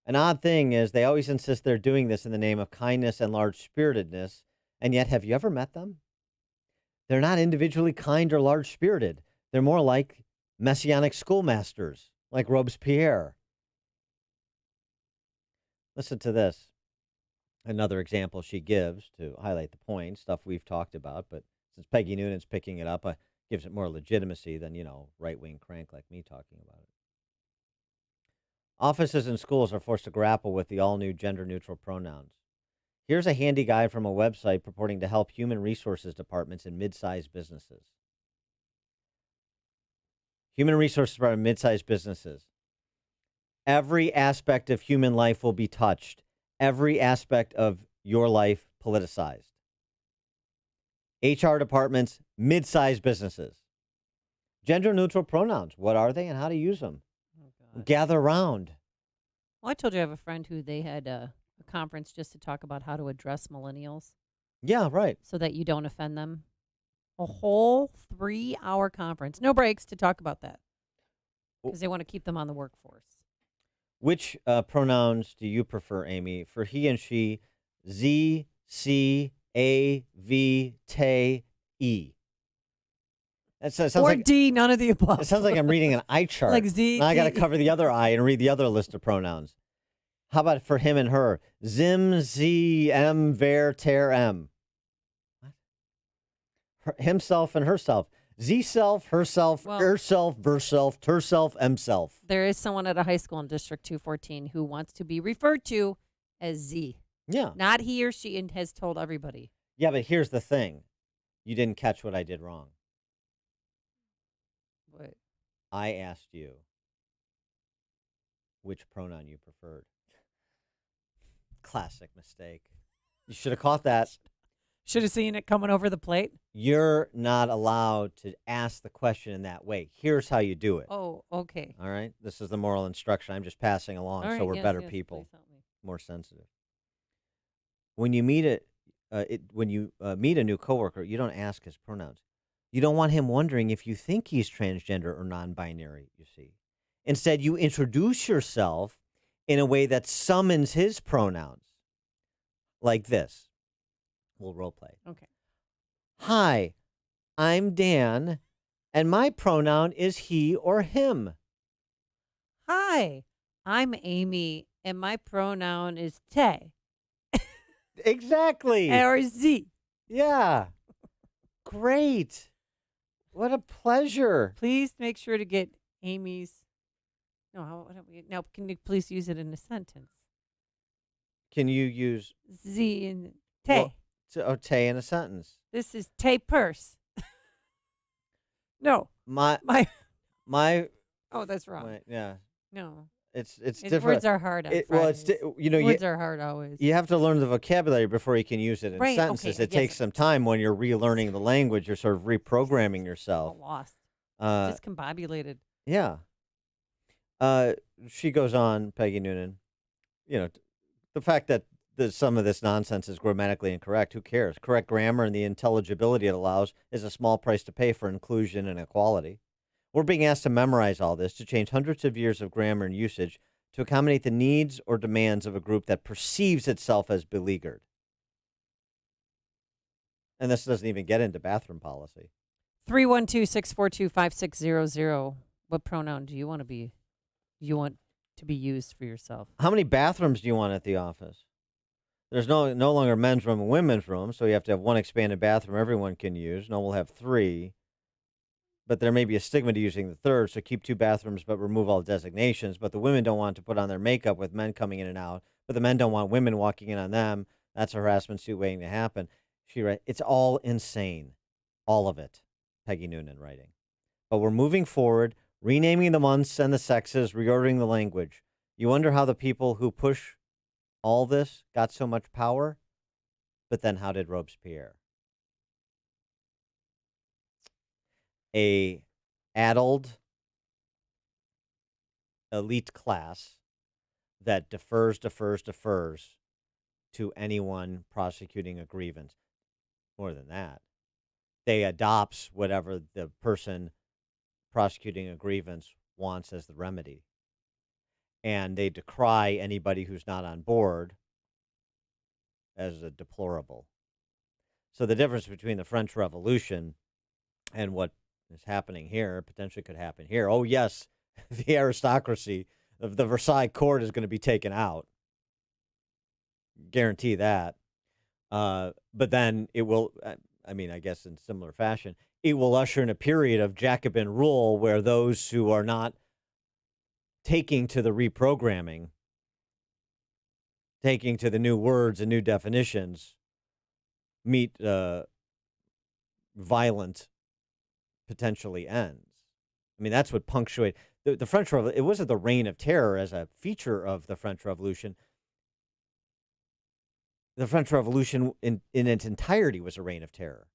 An odd thing is they always insist they're doing this in the name of kindness and large-spiritedness, and yet have you ever met them? They're not individually kind or large-spirited. They're more like messianic schoolmasters, like Robespierre. Listen to this. Another example she gives to highlight the point, stuff we've talked about, but since Peggy Noonan's picking it up, gives it more legitimacy than, right-wing crank like me talking about it. Offices and schools are forced to grapple with the all-new gender-neutral pronouns. Here's a handy guide from a website purporting to help human resources departments in mid-sized businesses. Human resources department, mid-sized businesses. Every aspect of human life will be touched. Every aspect of your life politicized. HR departments, mid-sized businesses. Gender-neutral pronouns. What are they and how to use them? Oh, gather round. Well, I told you I have a friend who they had a conference just to talk about how to address millennials. Yeah, right. So that you don't offend them. A whole 3-hour conference. No breaks to talk about that. Because they want to keep them on the workforce. Which pronouns do you prefer, Amy? For he and she, Z, C, A, V, T, E. That sounds or like, D, none of the above. It sounds like I'm reading an eye chart. Like Z. Now I got to cover the other eye and read the other list of pronouns. How about for him and her? Zim, Z, M, ver, ter, M. Himself and herself. Z-self, herself, herself, verself, terself, M-self. There is someone at a high school in District 214 who wants to be referred to as Z. Yeah. Not he or she, and has told everybody. Yeah, but here's the thing. You didn't catch what I did wrong. What? I asked you which pronoun you preferred. Classic mistake. You should have caught that. Should have seen it coming over the plate. You're not allowed to ask the question in that way. Here's how you do it. Oh, okay. All right? This is the moral instruction. I'm just passing along All right, so we're yes, better yes, people, please help me. more sensitive. When you meet a new coworker, you don't ask his pronouns. You don't want him wondering if you think he's transgender or non-binary, you see. Instead, you introduce yourself in a way that summons his pronouns. Like this. We'll role play. Okay. Hi, I'm Dan, and my pronoun is he or him. Hi, I'm Amy, and my pronoun is te. Exactly. Or Z. Yeah. Great. What a pleasure. Please make sure to get Amy's No, why don't we, now, can you please use it in a sentence? Can you use Z and te. te in a sentence? This is te purse. No. My. Oh, that's wrong. Yeah. No. It's different. Words are hard on Fridays. Words are hard always. You have to learn the vocabulary before you can use it in Right, sentences. okay, It takes some time when you're relearning the language. You're sort of reprogramming yourself. Lost. Uh, Discombobulated. Yeah. She goes on, Peggy Noonan. The fact that some of this nonsense is grammatically incorrect, who cares? Correct grammar and the intelligibility it allows is a small price to pay for inclusion and equality. We're being asked to memorize all this, to change hundreds of years of grammar and usage to accommodate the needs or demands of a group that perceives itself as beleaguered. And this doesn't even get into bathroom policy. 312-642-5600. What pronoun do you want to be used for yourself? How many bathrooms do you want at the office? There's no longer men's room and women's room, so you have to have one expanded bathroom everyone can use. No, we'll have 3. But there may be a stigma to using the third, so keep 2 bathrooms but remove all designations. But the women don't want to put on their makeup with men coming in and out. But the men don't want women walking in on them. That's a harassment suit waiting to happen. She writes, it's all insane. All of it. Peggy Noonan writing. But we're moving forward, renaming the months and the sexes, reordering the language. You wonder how the people who push all this got so much power? But then how did Robespierre? A addled elite class that defers to anyone prosecuting a grievance. More than that, they adopts whatever the person prosecuting a grievance wants as the remedy. And they decry anybody who's not on board as a deplorable. So the difference between the French Revolution and what is happening here, potentially could happen here. Oh, yes, the aristocracy of the Versailles court is going to be taken out. Guarantee that. But then it will, I guess in similar fashion, it will usher in a period of Jacobin rule where those who are not taking to the reprogramming, taking to the new words and new definitions, meet violent potentially ends. I mean, that's what punctuated the French Revolution. It wasn't the Reign of Terror as a feature of the French Revolution. The French Revolution in its entirety was a reign of terror.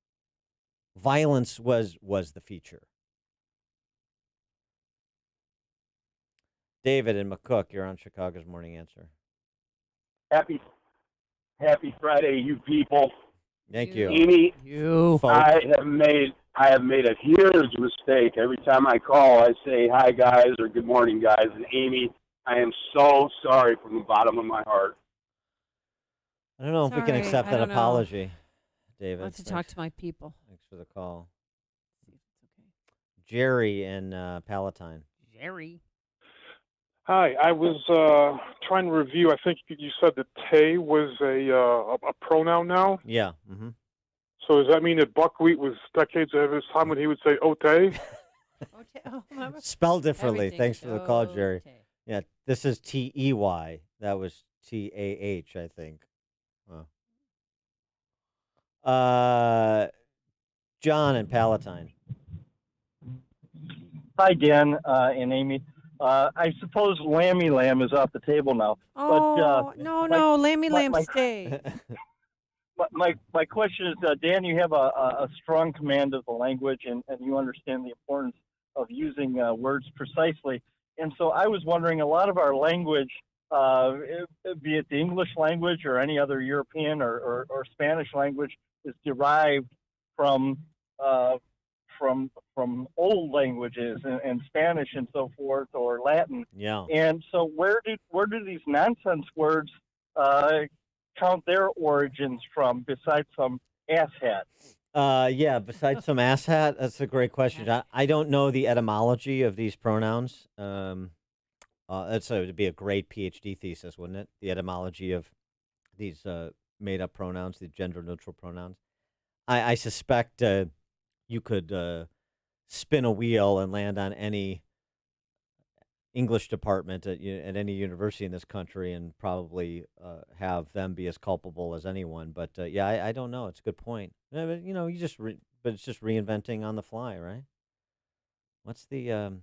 Violence was the feature. David and McCook, you're on Chicago's Morning Answer. Happy Friday, you people. Thank you. Amy, folk. I have made a huge mistake. Every time I call, I say hi guys or good morning guys. And Amy, I am so sorry from the bottom of my heart. I don't know if we can accept that apology, David. I want to talk to my people. Thanks for the call. Jerry in Palatine. Jerry. Hi, I was trying to review. I think you said that "te" was a pronoun now. Yeah. Mm-hmm. So does that mean that buckwheat was decades ahead of his time when he would say "ote"? Spelled differently. Thanks for the call, Jerry. Yeah, this is T-E-Y. That was T-A-H, I think. John in Palatine. Hi, Dan and Amy. I suppose Lammy Lamb is off the table now. Oh, no, Lammy Lamb stay. My question is, Dan, you have a strong command of the language, and you understand the importance of using words precisely. And so I was wondering, a lot of our language, be it the English language or any other European or Spanish language, is derived from old languages and Spanish and so forth, or Latin. Yeah. And so where do these nonsense words count their origins from, besides some asshat? Yeah, besides some asshat, that's a great question. I don't know the etymology of these pronouns. It would be a great PhD thesis, wouldn't it? The etymology of these made-up pronouns, the gender-neutral pronouns. I suspect you could spin a wheel and land on any English department at any university in this country and probably have them be as culpable as anyone. But yeah, I don't know. It's a good point. But, you just but it's just reinventing on the fly, right? What's the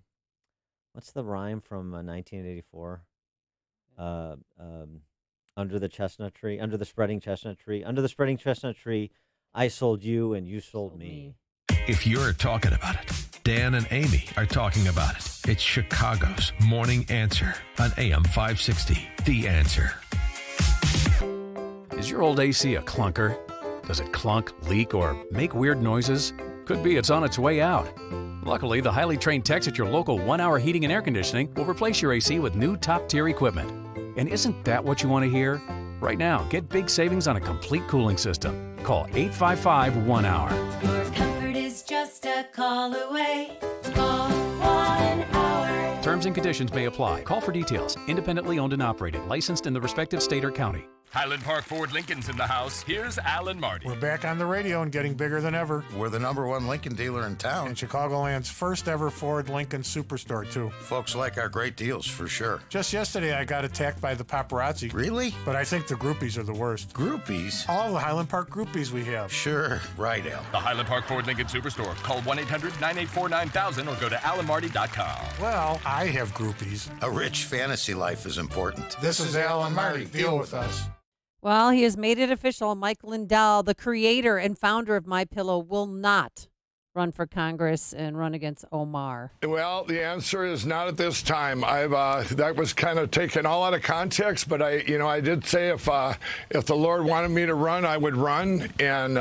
rhyme from 1984? Under the chestnut tree, under the spreading chestnut tree, under the spreading chestnut tree, I sold you and you sold me. If you're talking about it, Dan and Amy are talking about it. It's Chicago's Morning Answer on AM 560. The Answer. Is your old AC a clunker? Does it clunk, leak, or make weird noises? Could be it's on its way out. Luckily, the highly trained techs at your local 1 Hour Heating and Air Conditioning will replace your AC with new top-tier equipment. And isn't that what you want to hear? Right now, get big savings on a complete cooling system. Call 855-1-HOUR. Your comfort is just a call away. Call 1 Hour. Terms and conditions may apply. Call for details. Independently owned and operated. Licensed in the respective state or county. Highland Park Ford Lincoln's in the house. Here's Alan Marty. We're back on the radio and getting bigger than ever. We're the #1 Lincoln dealer in town. And Chicagoland's first ever Ford Lincoln Superstore, too. Folks like our great deals, for sure. Just yesterday, I got attacked by the paparazzi. Really? But I think the groupies are the worst. Groupies? All the Highland Park groupies we have. Sure. Right, Al. The Highland Park Ford Lincoln Superstore. Call 1-800-984-9000 or go to alanmarty.com. Well, I have groupies. A rich fantasy life is important. This is Alan Marty. Deal with us. Well, he has made it official. Mike Lindell, the creator and founder of MyPillow, will not run for Congress and run against Omar. Well, the answer is not at this time. That was kind of taken all out of context, but I did say if the Lord wanted me to run, I would run. And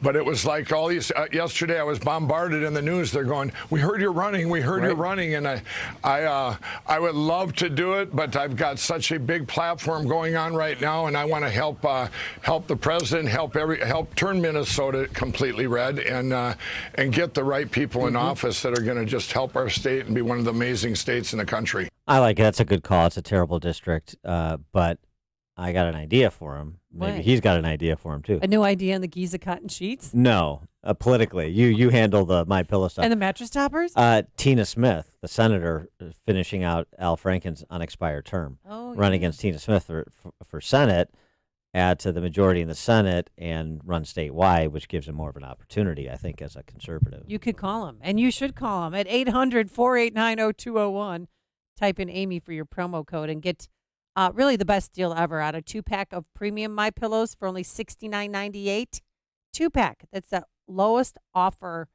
but it was like all these. Yesterday, I was bombarded in the news. They're going, "We heard you're running. We heard you're running." And I would love to do it, but I've got such a big platform going on right now, and I want to help the president, help turn Minnesota completely red, and get the right people in office that are going to just help our state and be one of the amazing states in the country. I like it. That's a good call. It's a terrible district, but I got an idea for him. Maybe What? he's got an idea for him, too. A new idea on the Giza cotton sheets No, politically. You handle the MyPillow stuff. and the mattress toppers? Tina Smith, the senator, finishing out Al Franken's unexpired term, Oh, run yeah. against Tina Smith for Senate, add to the majority in the Senate, and run statewide, which gives him more of an opportunity, I think, as a conservative. You could call him, and you should call him at 800-489-0201. Type in Amy for your promo code and get really the best deal ever out of 2-pack of premium MyPillows for only $69.98. 2-pack. That's the lowest offer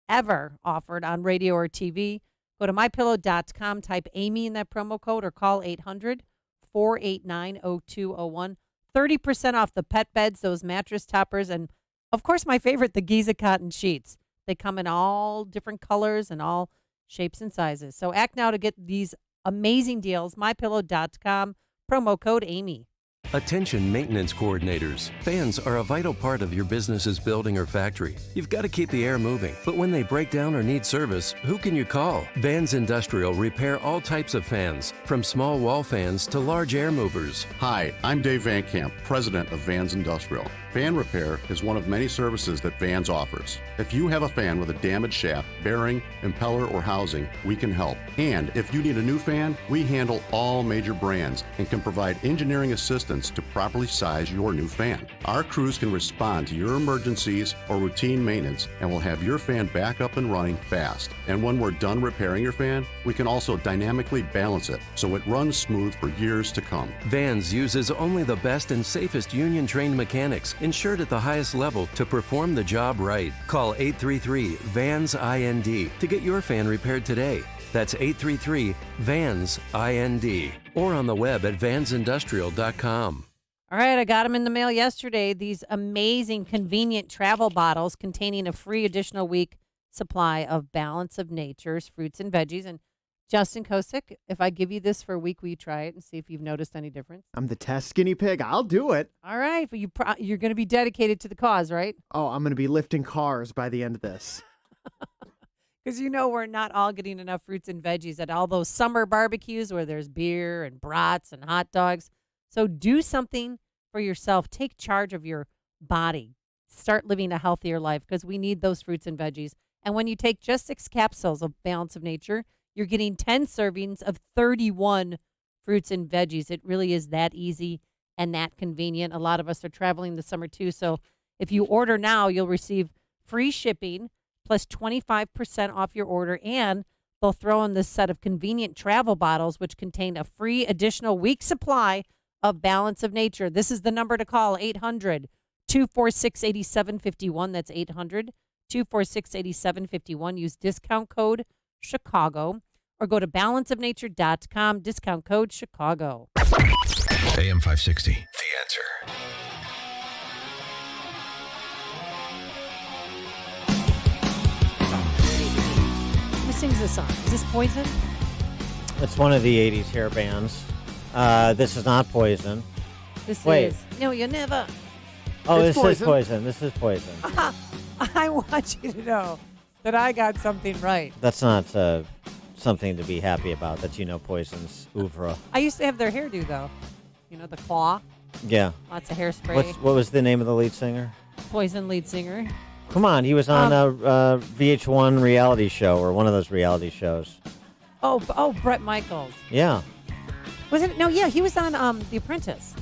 ever offered on radio or TV. Go to MyPillow.com, type Amy in that promo code, or call 800-489-0201. 30% off the pet beds, those mattress toppers, and, of course, my favorite, the Giza cotton sheets. They come in all different colors and all shapes and sizes. So act now to get these amazing deals. MyPillow.com, promo code Amy. Attention maintenance coordinators. Fans are a vital part of your business's building or factory. You've got to keep the air moving. But when they break down or need service, who can you call? Vans Industrial repair all types of fans, from small wall fans to large air movers. Hi, I'm Dave Van Camp, president of Vans Industrial. Fan repair is one of many services that Vans offers. If you have a fan with a damaged shaft, bearing, impeller, or housing, we can help. And if you need a new fan, we handle all major brands and can provide engineering assistance to properly size your new fan. Our crews can respond to your emergencies or routine maintenance and will have your fan back up and running fast. And when we're done repairing your fan, we can also dynamically balance it so it runs smooth for years to come. Vans uses only the best and safest union-trained mechanics, insured at the highest level, to perform the job right. Call 833-VANS-IND to get your fan repaired today. That's 833-VANS-IND. Or on the web at vansindustrial.com. All right, I got them in the mail yesterday. These amazing, convenient travel bottles containing a free additional week supply of Balance of Nature's fruits and veggies. And Justin Kosick, if I give you this for a week, will you try it and see if you've noticed any difference? I'm the test guinea pig. I'll do it. All right, but you're going to be dedicated to the cause, right? Oh, I'm going to be lifting cars by the end of this. Because we're not all getting enough fruits and veggies at all those summer barbecues where there's beer and brats and hot dogs. So do something for yourself. Take charge of your body. Start living a healthier life because we need those fruits and veggies. And when you take just 6 capsules of Balance of Nature, you're getting 10 servings of 31 fruits and veggies. It really is that easy and that convenient. A lot of us are traveling this summer too. So if you order now, you'll receive free shipping plus 25% off your order. And they'll throw in this set of convenient travel bottles, which contain a free additional week supply of Balance of Nature. This is the number to call, 800-246-8751. That's 800-246-8751. Use discount code Chicago or go to balanceofnature.com, discount code Chicago. AM 560, The Answer. Who sings this song? Is this Poison? It's one of the 80s hair bands. This is not Poison. This Wait. is. No, you never. Oh, It's this is Poison. This is Poison. I want you to know that I got something right. That's not something to be happy about, that you know Poison's oeuvre. I used to have their hairdo, though. You know, the claw. Yeah. Lots of hairspray. What was the name of the lead singer? Poison lead singer. Come on, he was on a VH1 reality show, or one of those reality shows. Oh, Brett Michaels. Yeah. Was it? No, yeah, he was on The Apprentice.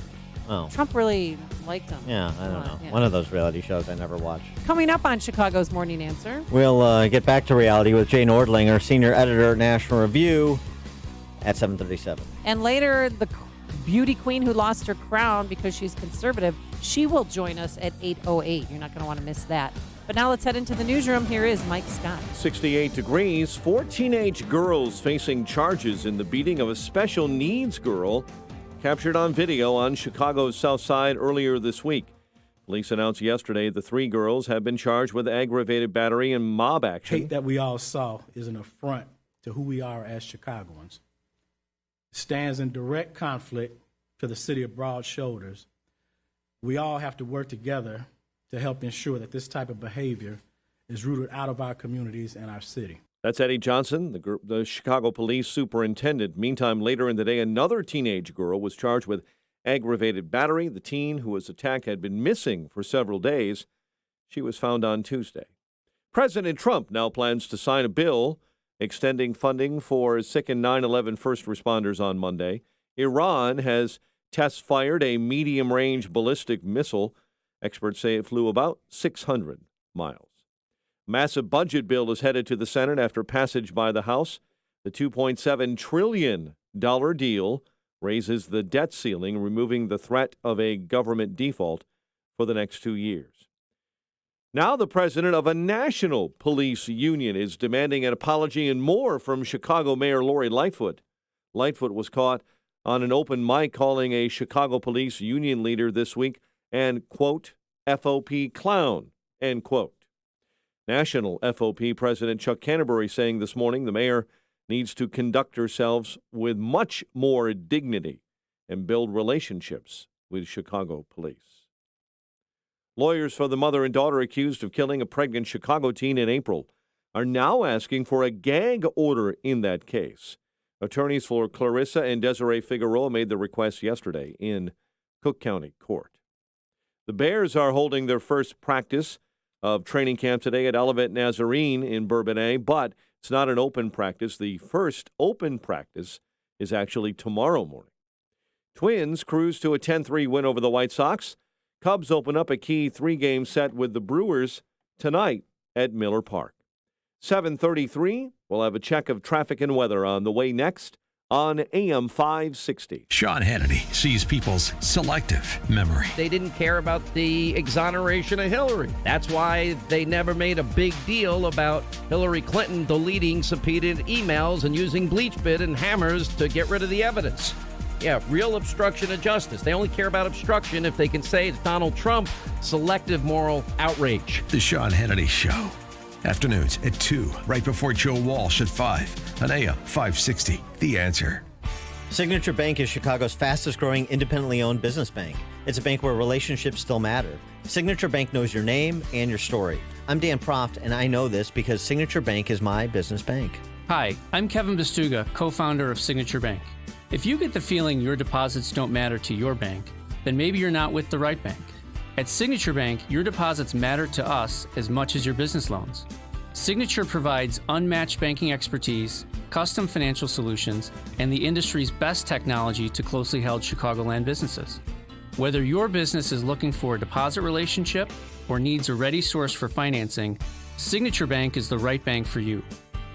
Oh. Trump really liked him. Yeah, I don't know. Yeah. One of those reality shows I never watched. Coming up on Chicago's Morning Answer. We'll get back to reality with Jane Ordlinger, senior editor at National Review, at 7:37. And later, the beauty queen who lost her crown because she's conservative, she will join us at 8:08. You're not going to want to miss that. But now let's head into the newsroom. Here is Mike Scott. 68 degrees. 4 teenage girls facing charges in the beating of a special needs girl captured on video on Chicago's South Side earlier this week. Police announced yesterday the 3 girls have been charged with aggravated battery and mob action. Hate that we all saw is an affront to who we are as Chicagoans. It stands in direct conflict to the city of Broad Shoulders. We all have to work together to help ensure that this type of behavior is rooted out of our communities and our city. That's Eddie Johnson, the Chicago police superintendent. Meantime, later in the day, another teenage girl was charged with aggravated battery. The teen who was attacked had been missing for several days. She was found on Tuesday. President Trump now plans to sign a bill extending funding for sickened 9/11 first responders on Monday. Iran has test-fired a medium-range ballistic missile. Experts say it flew about 600 miles. Massive budget bill is headed to the Senate after passage by the House. The $2.7 trillion deal raises the debt ceiling, removing the threat of a government default for the next 2 years. Now the president of a national police union is demanding an apology and more from Chicago Mayor Lori Lightfoot. Lightfoot was caught on an open mic calling a Chicago police union leader this week and, quote, FOP clown, end quote. National FOP President Chuck Canterbury saying this morning the mayor needs to conduct herself with much more dignity and build relationships with Chicago police. Lawyers for the mother and daughter accused of killing a pregnant Chicago teen in April are now asking for a gag order in that case. Attorneys for Clarissa and Desiree Figueroa made the request yesterday in Cook County Court. The Bears are holding their first practice of training camp today at Olivet Nazarene in Bourbonnais, but it's not an open practice. The first open practice is actually tomorrow morning. Twins cruise to a 10-3 win over the White Sox. Cubs open up a key 3-game set with the Brewers tonight at Miller Park. 7:33, we'll have a check of traffic and weather on the way next on AM 560. Sean Hannity sees people's selective memory. They didn't care about the exoneration of Hillary. That's why they never made a big deal about Hillary Clinton deleting subpoenaed emails and using bleach bit and hammers to get rid of the evidence. Yeah, real obstruction of justice. They only care about obstruction if they can say it's Donald Trump, selective moral outrage. The Sean Hannity Show. Afternoons at 2, right before Joe Walsh at 5 on AM 560. The Answer. Signature Bank is Chicago's fastest growing independently owned business bank. It's a bank where relationships still matter. Signature Bank knows your name and your story. I'm Dan Proft, and I know this because Signature Bank is my business bank. Hi, I'm Kevin Bastuga, co-founder of Signature Bank. If you get the feeling your deposits don't matter to your bank, then maybe you're not with the right bank. At Signature Bank, your deposits matter to us as much as your business loans. Signature provides unmatched banking expertise, custom financial solutions, and the industry's best technology to closely held Chicagoland businesses. Whether your business is looking for a deposit relationship or needs a ready source for financing, Signature Bank is the right bank for you.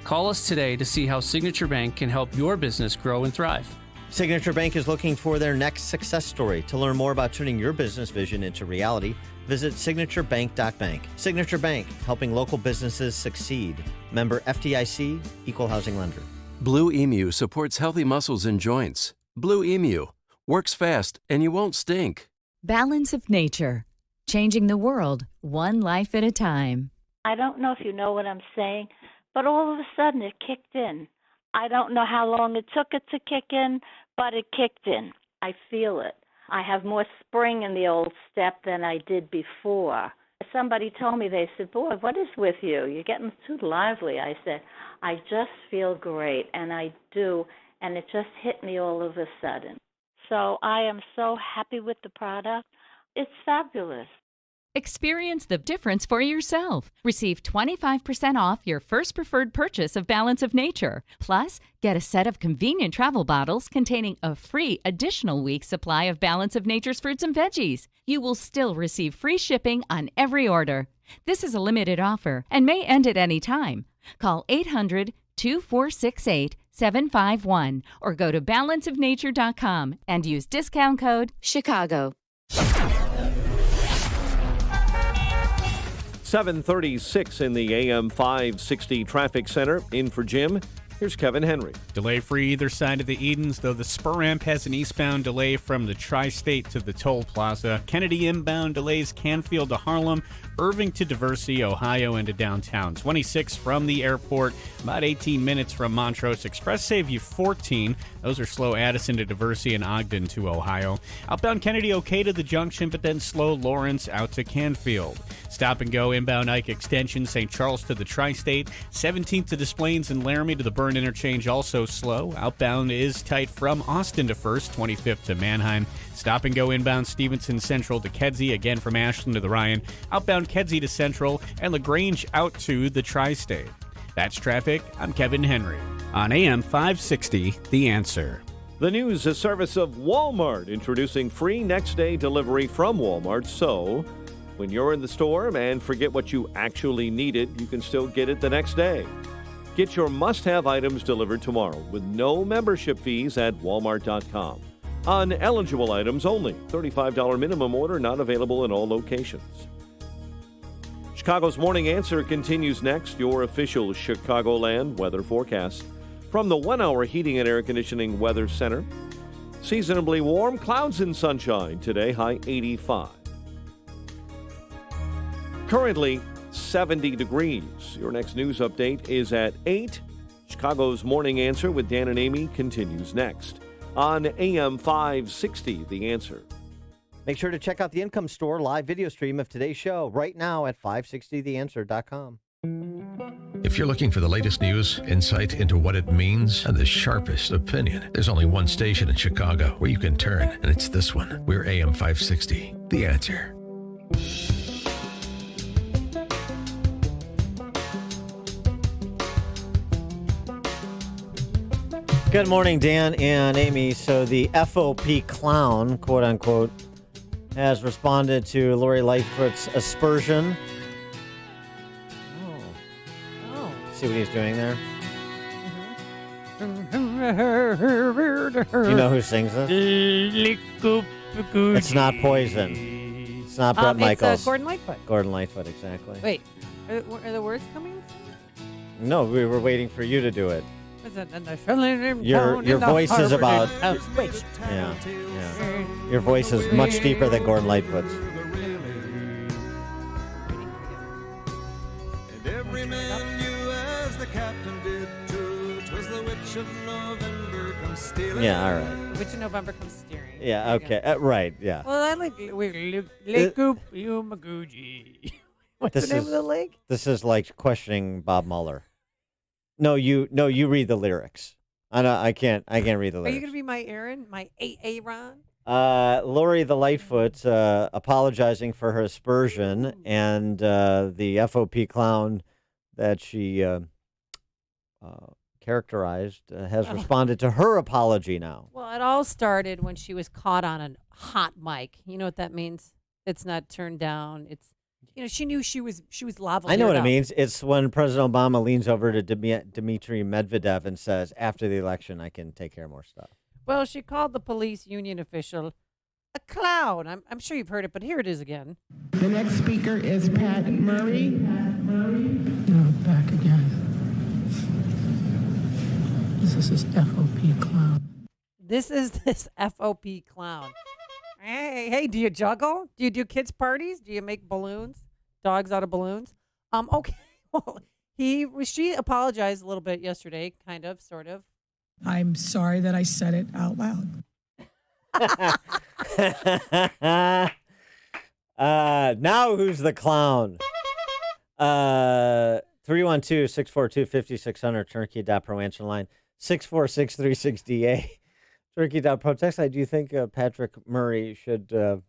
Call us today to see how Signature Bank can help your business grow and thrive. Signature Bank is looking for their next success story. To learn more about turning your business vision into reality, visit signaturebank.bank. Signature Bank, helping local businesses succeed. Member FDIC, Equal Housing Lender. Blue Emu supports healthy muscles and joints. Blue Emu works fast and you won't stink. Balance of Nature, changing the world one life at a time. I don't know if you know what I'm saying, but all of a sudden it kicked in. I don't know how long it took it to kick in, but it kicked in. I feel it. I have more spring in the old step than I did before. Somebody told me, they said, boy, what is with you? You're getting too lively. I said, I just feel great, and I do, and it just hit me all of a sudden. So I am so happy with the product. It's fabulous. Experience the difference for yourself. Receive 25% off your first preferred purchase of Balance of Nature. Plus, get a set of convenient travel bottles containing a free additional week supply of Balance of Nature's fruits and veggies. You will still receive free shipping on every order. This is a limited offer and may end at any time. Call 800-2468-751 or go to balanceofnature.com and use discount code CHICAGO. 7:36 in the AM 560 traffic center. In for Jim, here's Kevin Henry. Delay free either side of the Edens, though the spur ramp has an eastbound delay from the Tri-State to the Toll Plaza. Kennedy inbound delays Canfield to Harlem, Irving to Diversey, Ohio into downtown. 26 from the airport, about 18 minutes from Montrose Express, save you 14. Those are slow Addison to Diversey and Ogden to Ohio. Outbound Kennedy okay to the junction, but then slow Lawrence out to Canfield. Stop and go inbound Ike Extension, St. Charles to the Tri-State. 17th to Des Plaines and Laramie to the Byrne Interchange, also slow. Outbound is tight from Austin to First, 25th to Manheim. Stop and go inbound Stevenson Central to Kedzie, again from Ashland to the Ryan. Outbound Kedzie to Central, and LaGrange out to the Tri-State. That's traffic. I'm Kevin Henry on AM 560, The Answer. The news, a service of Walmart, introducing free next-day delivery from Walmart. So, when you're in the store and forget what you actually needed, you can still get it the next day. Get your must-have items delivered tomorrow with no membership fees at walmart.com. On eligible items only. $35 minimum order, not available in all locations. Chicago's Morning Answer continues next. Your official Chicagoland weather forecast from the 1 Hour Heating and Air Conditioning Weather Center. Seasonably warm, clouds and sunshine today, high 85. Currently 70 degrees. Your next news update is at 8. Chicago's Morning Answer with Dan and Amy continues next on AM 560, The Answer. Make sure to check out the Income Store live video stream of today's show right now at 560theanswer.com. If you're looking for the latest news, insight into what it means, and the sharpest opinion, there's only one station in Chicago where you can turn, and it's this one. We're AM 560, The Answer. Good morning, Dan and Amy. So the FOP clown, quote unquote, has responded to Lori Lightfoot's aspersion. Oh. See what he's doing there? You know who sings this? It's not Poison. It's not Bret Michaels. It's Gordon Lightfoot. Gordon Lightfoot, exactly. Wait, are the words coming? No, we were waiting for you to do it. Your voice is about... Wait. Yeah. Your voice is much deeper than Gordon Lightfoot's. And every man knew as the captain did too, 'twas the witch of November comes stealing. Yeah, all right. Witch of November comes steering. Yeah, okay. Right, yeah. Well, I like Lake Coop, Umaguji. What's the name of the lake? This is like questioning Bob Mueller. No, you read the lyrics. I can't read the lyrics. Are you going to be my Aaron? My Aaron? Lori the Lightfoot apologizing for her aspersion and the FOP clown that she characterized, has responded to her apology now. Well, it all started when she was caught on a hot mic. You know what that means? It's not turned down. It's, she knew she was lavalier. I know what it means. It's when President Obama leans over to Dmitry Medvedev and says, after the election, I can take care of more stuff. Well, she called the police union official a clown. I'm sure you've heard it, but here it is again. The next speaker is Pat Murray. No, back again. This is this FOP clown. This is this FOP clown. Hey, do you juggle? Do you do kids' parties? Do you make balloons? Dogs out of balloons? Okay. Well, she apologized a little bit yesterday, kind of, sort of. I'm sorry that I said it out loud. Now who's the clown? 312-642-5600, turnkey.pro answer line, 646-36DA, turnkey.pro text line. Do you think Patrick Murray should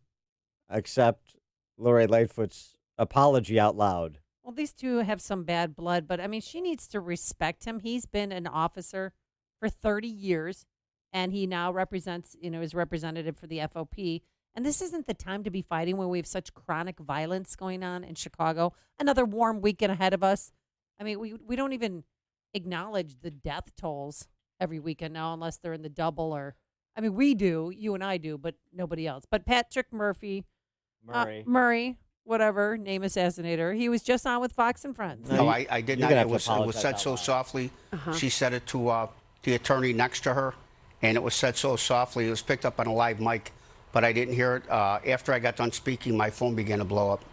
accept Lori Lightfoot's apology out loud? Well, these two have some bad blood, but I mean, she needs to respect him. He's been an officer for 30 years, and he now represents, is representative for the FOP. And this isn't the time to be fighting when we have such chronic violence going on in Chicago. Another warm weekend ahead of us. I mean, we don't even acknowledge the death tolls every weekend now unless they're in the double or, I mean, we do, you and I do, but nobody else. But Patrick Murray, whatever, name assassinator, he was just on with Fox and Friends. No, I did not. It was said so softly. She said it to the attorney next to her, and it was said so softly. It was picked up on a live mic, but I didn't hear it. After I got done speaking, my phone began to blow up.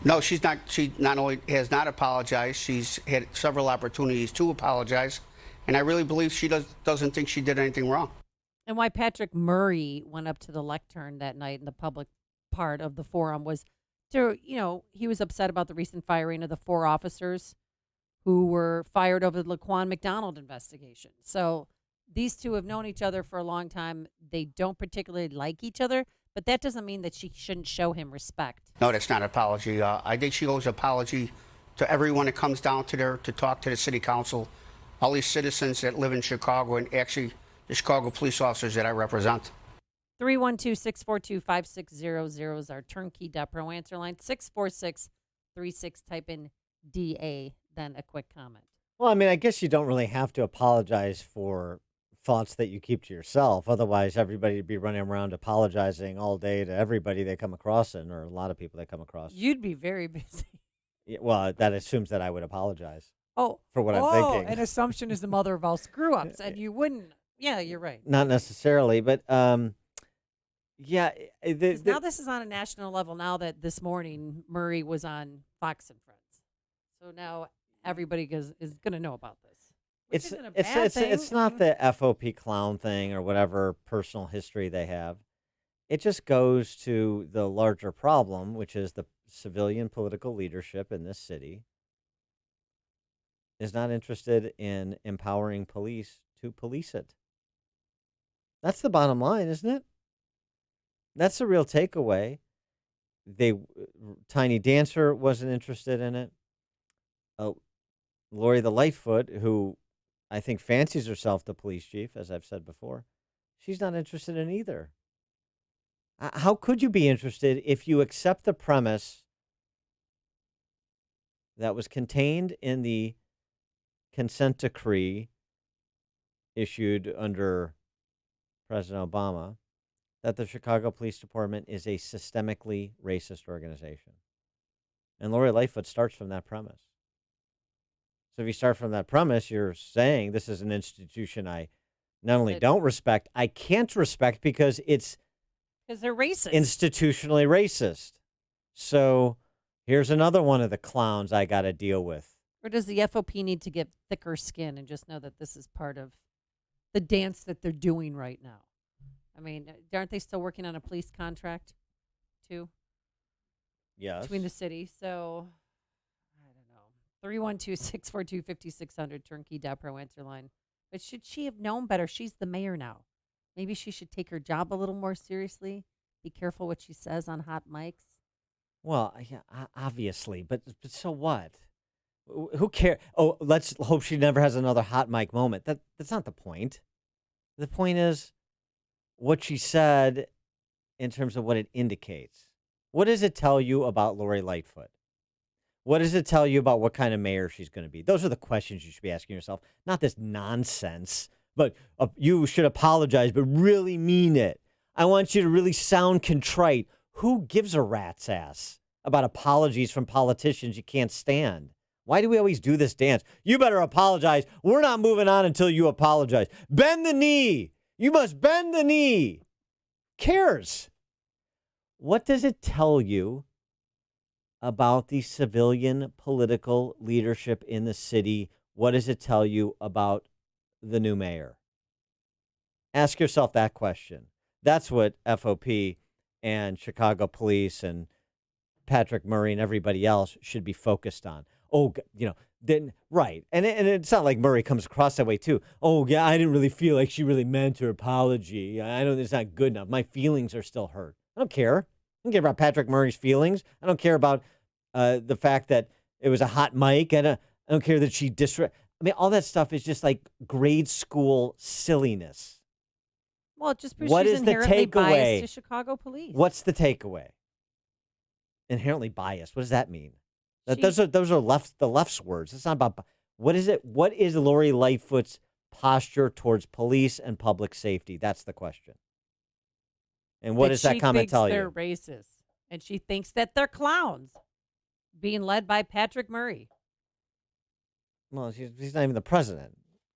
No, she's not. She not only has not apologized, she's had several opportunities to apologize, and I really believe she doesn't think she did anything wrong. And why Patrick Murray went up to the lectern that night in the public part of the forum was to, he was upset about the recent firing of the 4 officers who were fired over the Laquan McDonald investigation. So these two have known each other for a long time. They don't particularly like each other, but that doesn't mean that she shouldn't show him respect. No, that's not an apology. I think she owes an apology to everyone that comes down to there to talk to the city council, all these citizens that live in Chicago, and actually the Chicago police officers that I represent. 312-642-5600 is our turnkey.pro answer line. 64636, type in DA, then a quick comment. Well, I mean, I guess you don't really have to apologize for thoughts that you keep to yourself. Otherwise, everybody would be running around apologizing all day to everybody they come across, or a lot of people they come across. You'd be very busy. Yeah, well, that assumes that I would apologize. For what I'm thinking. An assumption is the mother of all screw-ups, and you wouldn't. Yeah, you're right. Not necessarily, but yeah. Now this is on a national level. Now that this morning Murray was on Fox and Friends, so now everybody is going to know about this. It's not the FOP clown thing or whatever personal history they have. It just goes to the larger problem, which is the civilian political leadership in this city is not interested in empowering police to police it. That's the bottom line, isn't it? That's the real takeaway. Tiny Dancer wasn't interested in it. Lori the Lightfoot, who I think fancies herself the police chief, as I've said before, she's not interested in either. How could you be interested if you accept the premise that was contained in the consent decree issued under President Obama, that the Chicago Police Department is a systemically racist organization? And Lori Lightfoot starts from that premise. So if you start from that premise, you're saying this is an institution I not only don't respect, I can't respect because they're racist. Institutionally racist. So here's another one of the clowns I got to deal with. Or does the FOP need to get thicker skin and just know that this is part of the dance that they're doing right now? I mean, aren't they still working on a police contract, too? Yes. Between the city. So, I don't know. 312-642-5600, turnkey.pro answer line. But should she have known better? She's the mayor now. Maybe she should take her job a little more seriously. Be careful what she says on hot mics. Well, yeah, obviously, but so what? Who cares? Oh, let's hope she never has another hot mic moment. That's not the point. The point is what she said in terms of what it indicates. What does it tell you about Lori Lightfoot? What does it tell you about what kind of mayor she's going to be? Those are the questions you should be asking yourself, not this nonsense. But you should apologize, but really mean it. I want you to really sound contrite. Who gives a rat's ass about apologies from politicians you can't stand? Why do we always do this dance? You better apologize. We're not moving on until you apologize. Bend the knee. You must bend the knee. Cares? What does it tell you about the civilian political leadership in the city? What does it tell you about the new mayor? Ask yourself that question. That's what FOP and Chicago police and Patrick Murray and everybody else should be focused on. Oh, then right. And it's not like Murray comes across that way too. Oh, yeah, I didn't really feel like she really meant her apology. I know it's not good enough. My feelings are still hurt. I don't care. I don't care about Patrick Murray's feelings. I don't care about the fact that it was a hot mic. And I don't care that she all that stuff is just like grade school silliness. Well, it just proves What she's is the inherently biased takeaway? to Chicago police. What's the takeaway? Inherently biased. What does that mean? Those are the left's words. It's not about what is it. What is Lori Lightfoot's posture towards police and public safety? That's the question. And what does that comment tell you? They're racist, and she thinks that they're clowns, being led by Patrick Murray. Well, he's not even the president.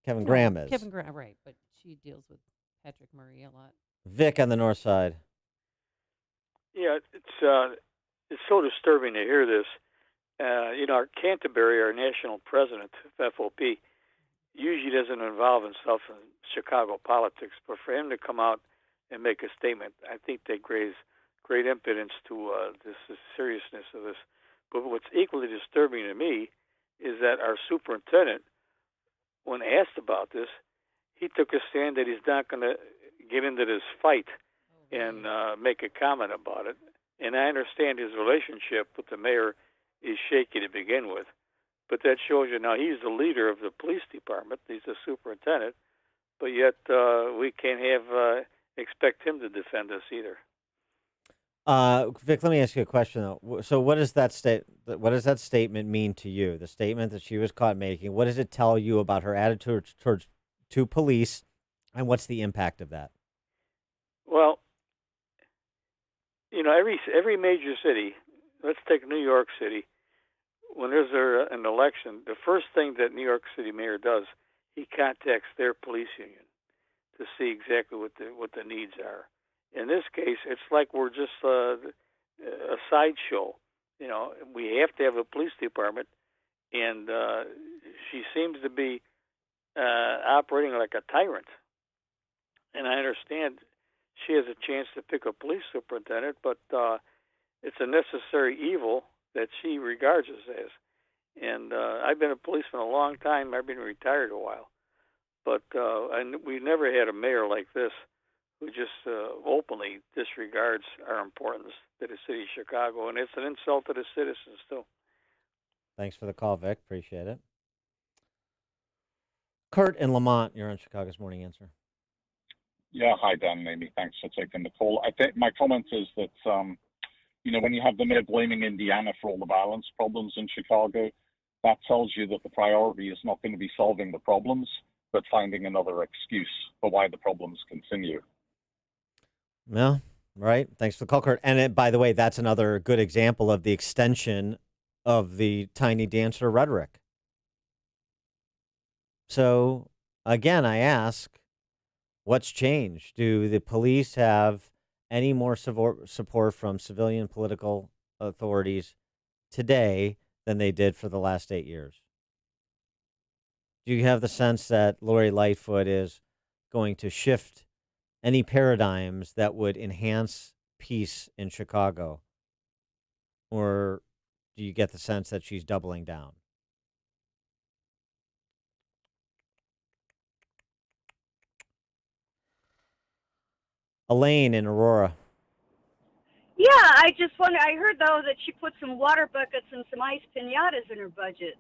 Kevin Graham is. Kevin Graham, right? But she deals with Patrick Murray a lot. Vic on the north side. Yeah, it's so disturbing to hear this. Our Canterbury, our national president of FOP, usually doesn't involve himself in Chicago politics, but for him to come out and make a statement, I think that gives great impotence to the seriousness of this. But what's equally disturbing to me is that our superintendent, when asked about this, he took a stand that he's not going to get into this fight and make a comment about it. And I understand his relationship with the mayor is shaky to begin with, but that shows you now he's the leader of the police department. He's the superintendent, but yet we can't expect him to defend us either. Vic, let me ask you a question though. So, what does that statement mean to you? The statement that she was caught making. What does it tell you about her attitude to police, and what's the impact of that? Well, every major city. Let's take New York City. When there's an election, the first thing that New York City mayor does, he contacts their police union to see exactly what the needs are. In this case, it's like we're just a sideshow. We have to have a police department, and she seems to be operating like a tyrant. And I understand she has a chance to pick a police superintendent, but it's a necessary evil that she regards us as. And I've been a policeman a long time. I've been retired a while. But we've never had a mayor like this who just openly disregards our importance to the city of Chicago. And it's an insult to the citizens, too. Thanks for the call, Vic. Appreciate it. Kurt in Lamont, you're on Chicago's Morning Answer. Yeah, hi, Dan and Amy. Thanks for taking the call. I think my comment is that, when you have the mayor blaming Indiana for all the violence problems in Chicago, that tells you that the priority is not going to be solving the problems, but finding another excuse for why the problems continue. Well, right. Thanks for the call, Kurt. And by the way, that's another good example of the extension of the tiny dancer rhetoric. So, again, I ask, what's changed? Do the police have any more support from civilian political authorities today than they did for the last 8 years? Do you have the sense that Lori Lightfoot is going to shift any paradigms that would enhance peace in Chicago? Or do you get the sense that she's doubling down? Elaine in Aurora. Yeah, I just wonder. I heard, though, that she put some water buckets and some ice pinatas in her budget.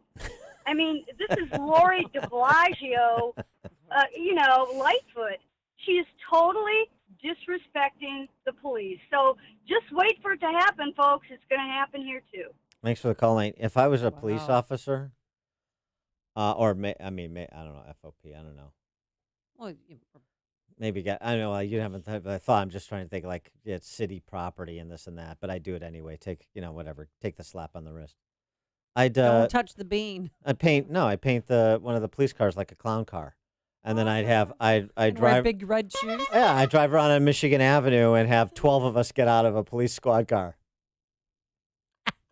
I mean, this is Lori de Blasio, Lightfoot. She is totally disrespecting the police. So just wait for it to happen, folks. It's going to happen here, too. Thanks for the call, Nate. If I was a police officer, I don't know, FOP, I don't know. Well, Maybe I don't know. You haven't I thought. I'm just trying to think like it's city property and this and that, but I do it anyway. Take whatever. Take the slap on the wrist. don't touch the bean. I'd paint one of the police cars like a clown car, and then I'd wear drive big red shoes. Yeah, I drive around on Michigan Avenue and have 12 of us get out of a police squad car.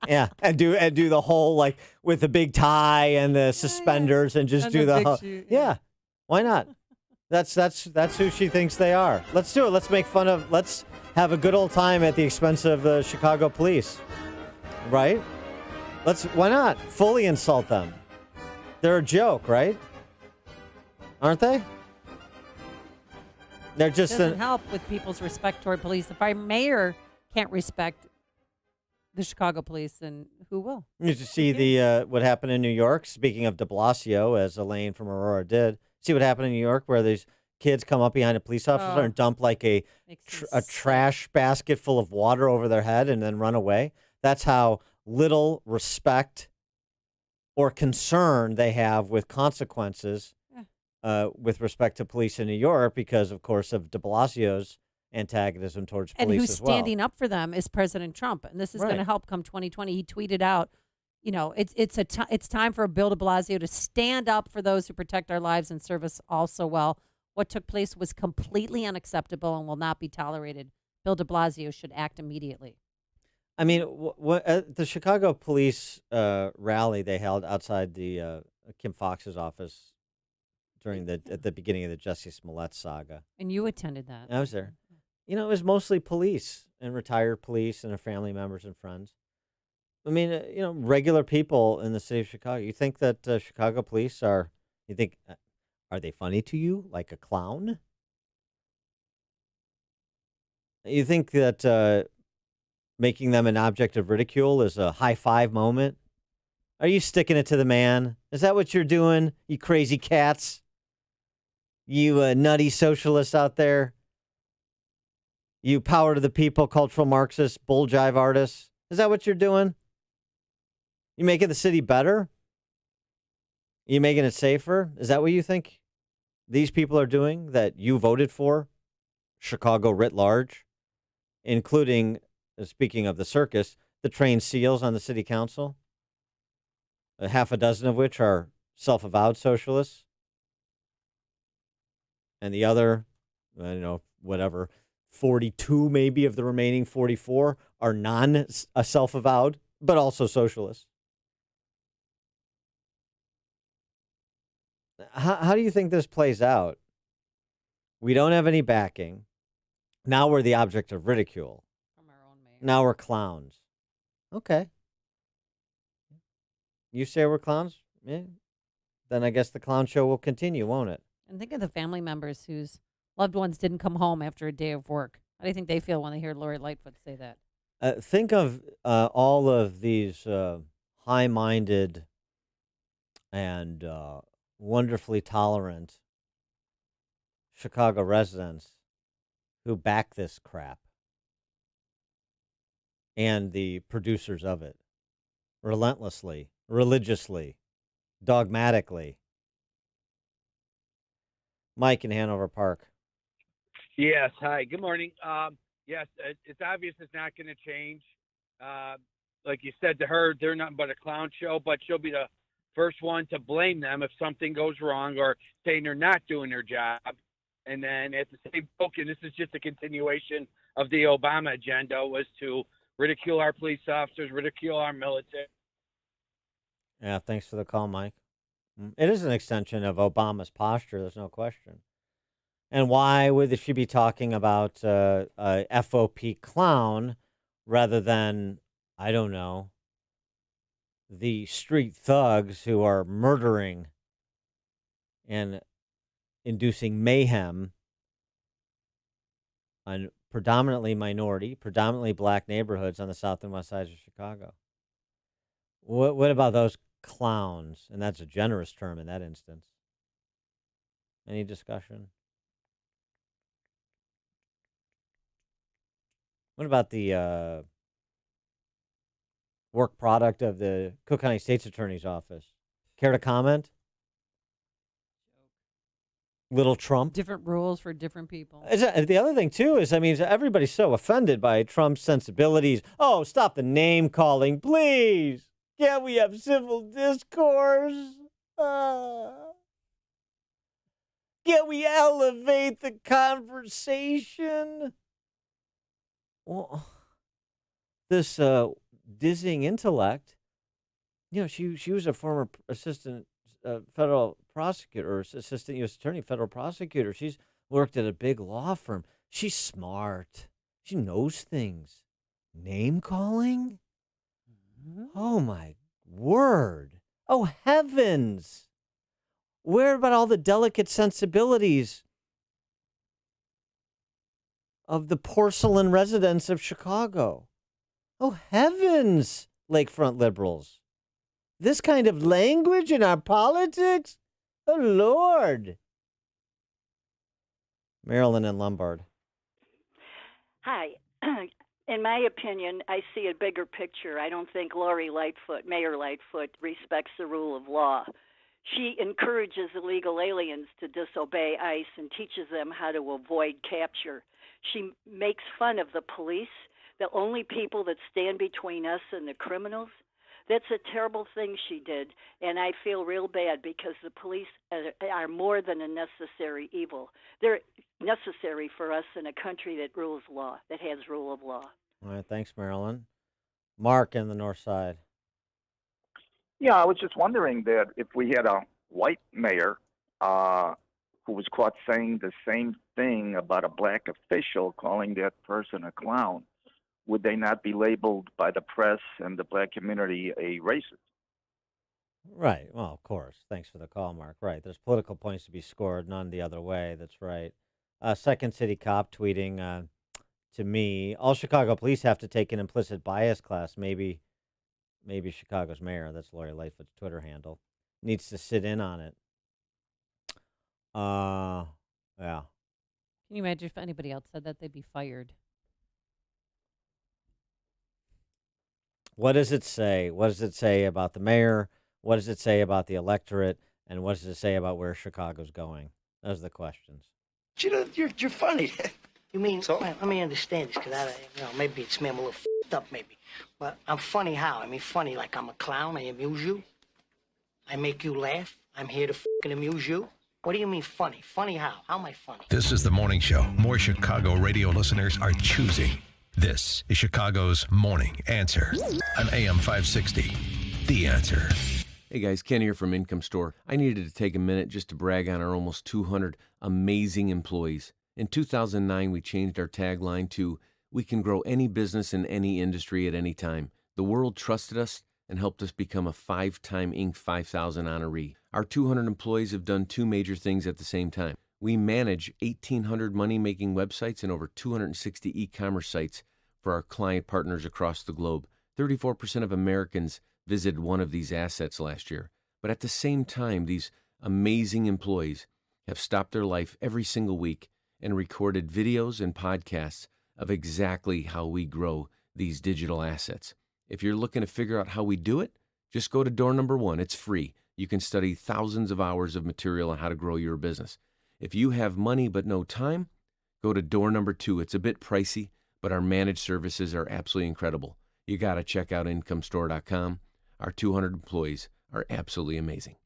Yeah, and do the whole like with the big tie and the suspenders and just And do the the big whole. shoe, Yeah, why not? That's who she thinks they are. Let's do it. Let's make fun of. Let's have a good old time at the expense of the Chicago police, right? Why not fully insult them? They're a joke, right? Aren't they? They're just Doesn't help with people's respect toward police. If our mayor can't respect the Chicago police, then who will? You should see the what happened in New York. Speaking of de Blasio, as Elaine from Aurora did, see what happened in New York, where these kids come up behind a police officer and dump like a trash basket full of water over their head and then run away. That's how little respect or concern they have with consequences with respect to police in New York, because, of course, of de Blasio's antagonism towards police and who's as well. standing up for them is President Trump, and this is going to help come 2020. He tweeted out, it's time for Bill de Blasio to stand up for those who protect our lives and serve us all so well. What took place was completely unacceptable and will not be tolerated. Bill de Blasio should act immediately. I mean, the Chicago police rally they held outside the Kim Fox's office at the beginning of the Jussie Smollett saga. And you attended that. I was there. It was mostly police and retired police and their family members and friends. I mean, regular people in the city of Chicago. You think that Chicago police are they funny to you, like a clown? You think that making them an object of ridicule is a high five moment? Are you sticking it to the man? Is that what you're doing, you crazy cats? You nutty socialists out there? You power to the people, cultural Marxists, bull jive artists? Is that what you're doing? You making the city better? You making it safer? Is that what you think these people are doing that you voted for? Chicago writ large, including, speaking of the circus, the trained SEALs on the city council, half a dozen of which are self-avowed socialists, and the other, 42 maybe of the remaining 44 are non-self-avowed, but also socialists. How do you think this plays out? We don't have any backing. Now we're the object of ridicule. From our own mayor. Now we're clowns. Okay. You say we're clowns? Yeah. Then I guess the clown show will continue, won't it? And think of the family members whose loved ones didn't come home after a day of work. How do you think they feel when they hear Lori Lightfoot say that? Think of all of these high-minded and wonderfully tolerant Chicago residents who back this crap, and the producers of it, relentlessly, religiously, dogmatically. Mike in Hanover Park. Yes. Hi. Good morning. Yes, it's obvious it's not going to change. Like you said to her, they're nothing but a clown show, but she'll be the first one to blame them if something goes wrong or saying they're not doing their job. And then at the same token, this is just a continuation of the Obama agenda, was to ridicule our police officers, ridicule our military. Yeah, thanks for the call, Mike. It is an extension of Obama's posture, there's no question. And why would she be talking about a FOP clown rather than, I don't know, the street thugs who are murdering and inducing mayhem on predominantly minority, predominantly black neighborhoods on the south and west sides of Chicago? What about those clowns, and that's a generous term in that instance. Any discussion? What about the work product of the Cook County State's Attorney's Office? Care to comment? Little Trump? Different rules for different people. The other thing, too, is, everybody's so offended by Trump's sensibilities. Oh, stop the name calling, please. Can't we have civil discourse? Can't we elevate the conversation? Well, this dizzying intellect, she was a former assistant federal prosecutor, or assistant U.S. attorney, federal prosecutor. She's worked at a big law firm. She's smart. She knows things. Name calling? Oh, my word. Oh, heavens. Where about all the delicate sensibilities of the porcelain residents of Chicago? Oh, heavens, lakefront liberals. This kind of language in our politics? Oh, Lord. Marilyn and Lombard. Hi. In my opinion, I see a bigger picture. I don't think Lori Lightfoot, Mayor Lightfoot, respects the rule of law. She encourages illegal aliens to disobey ICE and teaches them how to avoid capture. She makes fun of the police, the only people that stand between us and the criminals. That's a terrible thing she did, and I feel real bad because the police are more than a necessary evil. They're necessary for us in a country that rules law, that has rule of law. All right, thanks, Marilyn. Mark in the north side. Yeah, I was just wondering that if we had a white mayor who was caught saying the same thing about a black official, calling that person a clown, would they not be labeled by the press and the black community a racist? Right. Well, of course. Thanks for the call, Mark. Right. There's political points to be scored, none the other way. That's right. Second City Cop tweeting to me, all Chicago police have to take an implicit bias class. Maybe Chicago's mayor, that's Lori Lightfoot's Twitter handle, needs to sit in on it. Yeah. Can you imagine if anybody else said that? They'd be fired. What does it say? What does it say about the mayor? What does it say about the electorate? And what does it say about where Chicago's going? Those are the questions. You're funny. You mean, so? Let me understand this, because maybe it's me, I'm a little f***ed up, maybe. But I'm funny how? I mean, funny like I'm a clown, I amuse you? I make you laugh? I'm here to f***ing amuse you? What do you mean funny? Funny how? How am I funny? This is the morning show more Chicago radio listeners are choosing. This is Chicago's Morning Answer on AM 560. The Answer. Hey guys, Ken here from Income Store. I needed to take a minute just to brag on our almost 200 amazing employees. In 2009, we changed our tagline to, "We can grow any business in any industry at any time." The world trusted us and helped us become a 5-time Inc. 5000 honoree. Our 200 employees have done two major things at the same time. We manage 1,800 money-making websites and over 260 e-commerce sites for our client partners across the globe. 34% of Americans visited one of these assets last year. But at the same time, these amazing employees have stopped their life every single week and recorded videos and podcasts of exactly how we grow these digital assets. If you're looking to figure out how we do it, just go to door number 1. It's free. You can study thousands of hours of material on how to grow your business. If you have money but no time, go to door number 2. It's a bit pricey, but our managed services are absolutely incredible. You got to check out IncomeStore.com. Our 200 employees are absolutely amazing.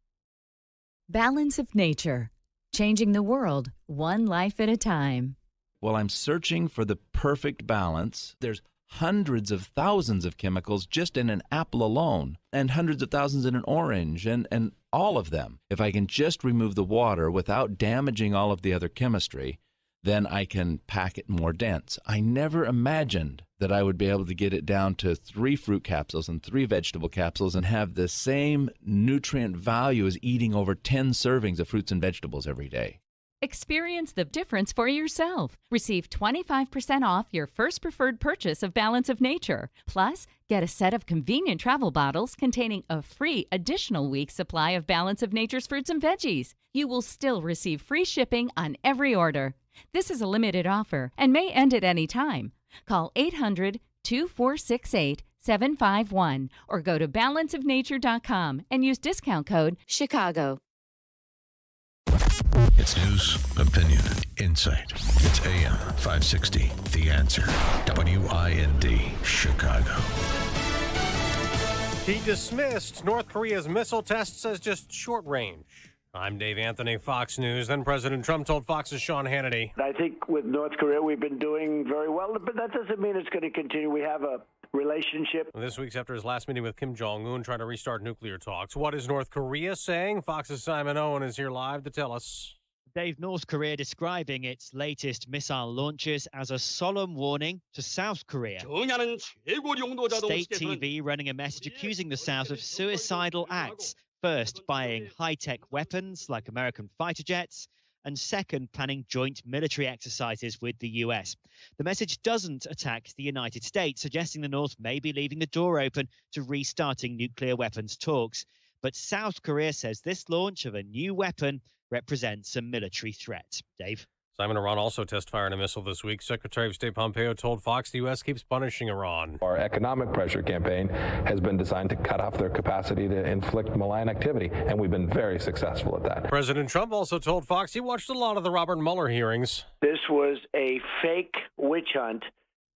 Balance of Nature. Changing the world, one life at a time. While I'm searching for the perfect balance, there's hundreds of thousands of chemicals just in an apple alone, and hundreds of thousands in an orange, and all of them. If I can just remove the water without damaging all of the other chemistry, then I can pack it more dense. I never imagined that I would be able to get it down to 3 fruit capsules and 3 vegetable capsules and have the same nutrient value as eating over 10 servings of fruits and vegetables every day. Experience the difference for yourself. Receive 25% off your first preferred purchase of Balance of Nature. Plus, get a set of convenient travel bottles containing a free additional week's supply of Balance of Nature's fruits and veggies. You will still receive free shipping on every order. This is a limited offer and may end at any time. Call 800-2468-751 or go to balanceofnature.com and use discount code CHICAGO. It's news, opinion, insight. It's AM 560, The Answer. WIND, Chicago. He dismissed North Korea's missile tests as just short range. I'm Dave Anthony, Fox News. Then President Trump told Fox's Sean Hannity. I think with North Korea, we've been doing very well, but that doesn't mean it's going to continue. We have a relationship. This week's after his last meeting with Kim Jong-un trying to restart nuclear talks. What is North Korea saying? Fox's Simon Owen is here live to tell us. Dave, North Korea describing its latest missile launches as a solemn warning to South Korea. State TV running a message accusing the South of suicidal acts. First, buying high-tech weapons like American fighter jets, and second, planning joint military exercises with the U.S. The message doesn't attack the United States, suggesting the North may be leaving the door open to restarting nuclear weapons talks. But South Korea says this launch of a new weapon represents a military threat. Dave? Simon, Iran also test fired a missile this week. Secretary of State Pompeo told Fox the U.S. keeps punishing Iran. Our economic pressure campaign has been designed to cut off their capacity to inflict malign activity, and we've been very successful at that. President Trump also told Fox he watched a lot of the Robert Mueller hearings. This was a fake witch hunt,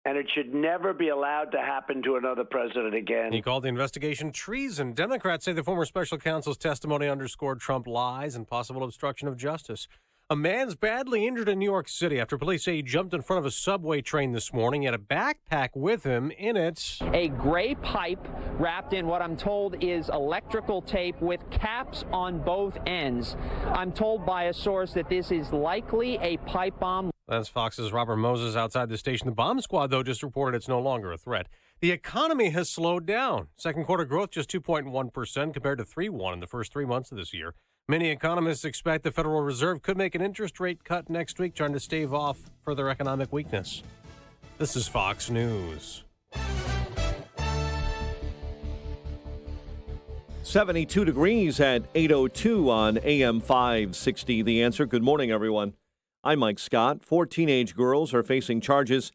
and it should never be allowed to happen to another president again. He called the investigation treason. Democrats say the former special counsel's testimony underscored Trump lies and possible obstruction of justice. A man's badly injured in New York City after police say he jumped in front of a subway train this morning. He had a backpack with him. In it, a gray pipe wrapped in what I'm told is electrical tape with caps on both ends. I'm told by a source that this is likely a pipe bomb. That's Fox's Robert Moses outside the station. The bomb squad, though, just reported it's no longer a threat. The economy has slowed down. Second quarter growth just 2.1% compared to 3.1% in the first 3 months of this year. Many economists expect the Federal Reserve could make an interest rate cut next week, trying to stave off further economic weakness. This is Fox News. 72 degrees at 8:02 on AM 560. The Answer. Good morning, everyone. I'm Mike Scott. 4 teenage girls are facing charges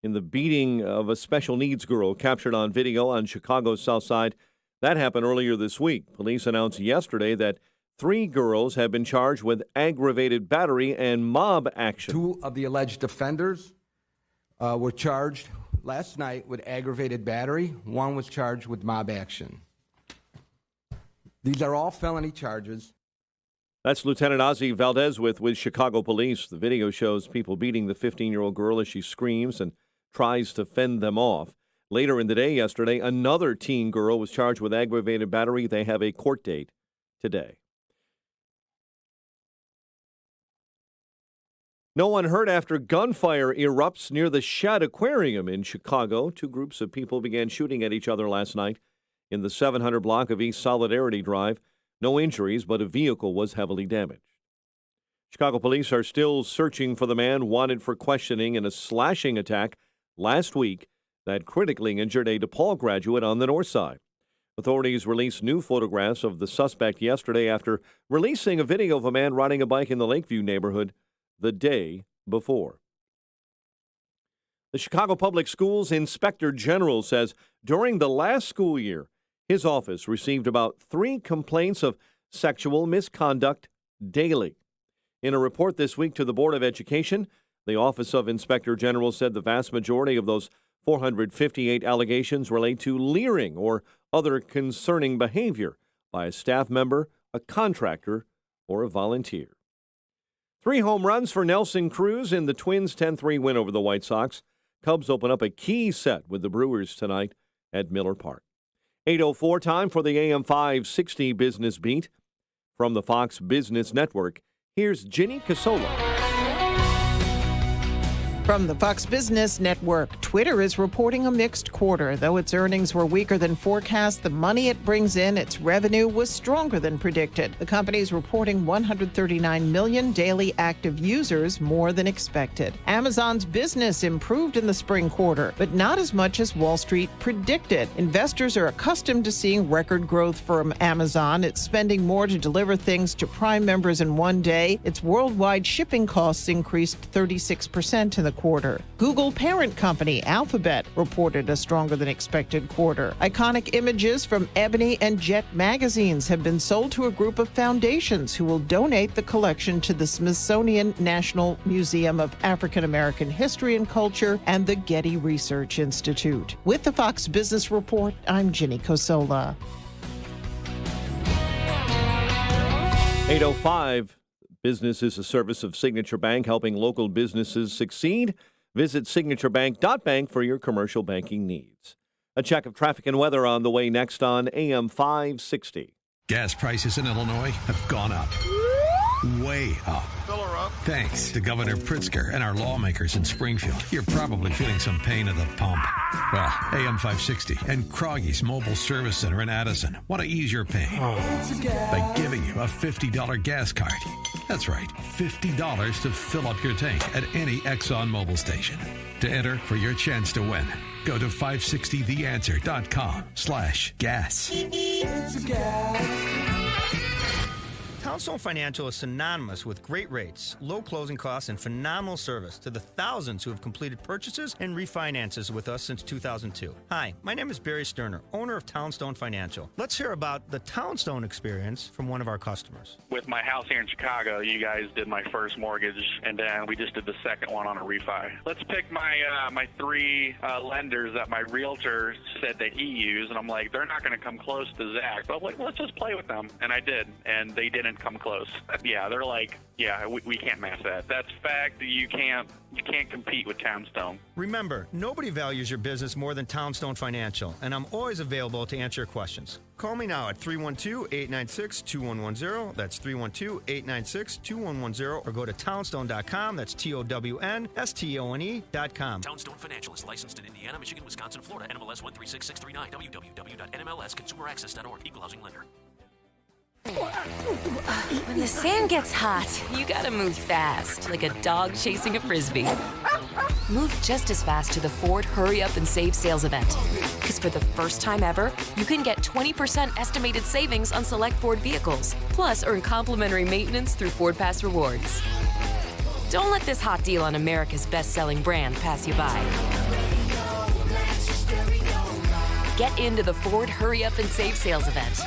in the beating of a special needs girl captured on video on Chicago's South Side. That happened earlier this week. Police announced yesterday that 3 girls have been charged with aggravated battery and mob action. 2 of the alleged offenders were charged last night with aggravated battery. 1 was charged with mob action. These are all felony charges. That's Lieutenant Ozzie Valdez with Chicago Police. The video shows people beating the 15-year-old girl as she screams and tries to fend them off. Later in the day yesterday, another teen girl was charged with aggravated battery. They have a court date today. No one hurt after gunfire erupts near the Shedd Aquarium in Chicago. 2 groups of people began shooting at each other last night in the 700 block of East Solidarity Drive. No injuries, but a vehicle was heavily damaged. Chicago police are still searching for the man wanted for questioning in a slashing attack last week that critically injured a DePaul graduate on the north side. Authorities released new photographs of the suspect yesterday after releasing a video of a man riding a bike in the Lakeview neighborhood the day before. The Chicago Public Schools Inspector General says during the last school year, his office received about 3 complaints of sexual misconduct daily. In a report this week to the Board of Education, the Office of Inspector General said the vast majority of those 458 allegations relate to leering or other concerning behavior by a staff member, a contractor, or a volunteer. 3 home runs for Nelson Cruz in the Twins' 10-3 win over the White Sox. Cubs open up a key set with the Brewers tonight at Miller Park. 8:04 time for the AM 560 Business Beat. From the Fox Business Network, here's Ginny Casola. From the Fox Business Network, Twitter is reporting a mixed quarter. Though its earnings were weaker than forecast, the money it brings in, its revenue, was stronger than predicted. The company is reporting 139 million daily active users, more than expected. Amazon's business improved in the spring quarter, but not as much as Wall Street predicted. Investors are accustomed to seeing record growth from Amazon. It's spending more to deliver things to Prime members in one day. Its worldwide shipping costs increased 36% in the quarter. Google parent company Alphabet reported a stronger than expected quarter. Iconic images from Ebony and Jet magazines have been sold to a group of foundations who will donate the collection to the Smithsonian National Museum of African American History and Culture and the Getty Research Institute. With the Fox Business Report, I'm Ginny Cosola. 8:05. Business is a service of Signature Bank, helping local businesses succeed. Visit signaturebank.bank for your commercial banking needs. A check of traffic and weather on the way next on AM 560. Gas prices in Illinois have gone up. Way up. Fill her up. Thanks to Governor Pritzker and our lawmakers in Springfield. You're probably feeling some pain at the pump. Well, AM 560 and Croggy's Mobile Service Center in Addison want to ease your pain by giving you a $50 gas card. That's right, $50 to fill up your tank at any Exxon Mobil station. To enter for your chance to win, go to 560theanswer.com/gas. Townstone Financial is synonymous with great rates, low closing costs, and phenomenal service to the thousands who have completed purchases and refinances with us since 2002. Hi, my name is Barry Sterner, owner of Townstone Financial. Let's hear about the Townstone experience from one of our customers. With my house here in Chicago, you guys did my first mortgage, and then we just did the second one on a refi. Let's pick my three lenders that my realtor said that he used, and I'm like, they're not going to come close to Zach, but like, let's just play with them. And I did, and they didn't come close. Yeah, they're like, yeah, we can't match that. That's fact. You can't compete with Townstone. Remember, nobody values your business more than Townstone Financial, and I'm always available to answer your questions. Call me now at 312-896-2110. That's 312-896-2110. Or go to townstone.com. That's TOWNSTONE.com. Townstone Financial is licensed in Indiana, Michigan, Wisconsin, Florida, NMLS 136639, www.nmlsconsumeraccess.org, equal housing lender. When the sand gets hot, you gotta move fast, like a dog chasing a Frisbee. Move just as fast to the Ford Hurry Up and Save sales event. Because for the first time ever, you can get 20% estimated savings on select Ford vehicles. Plus, earn complimentary maintenance through Ford Pass Rewards. Don't let this hot deal on America's best-selling brand pass you by. Get into the Ford Hurry Up and Save sales event.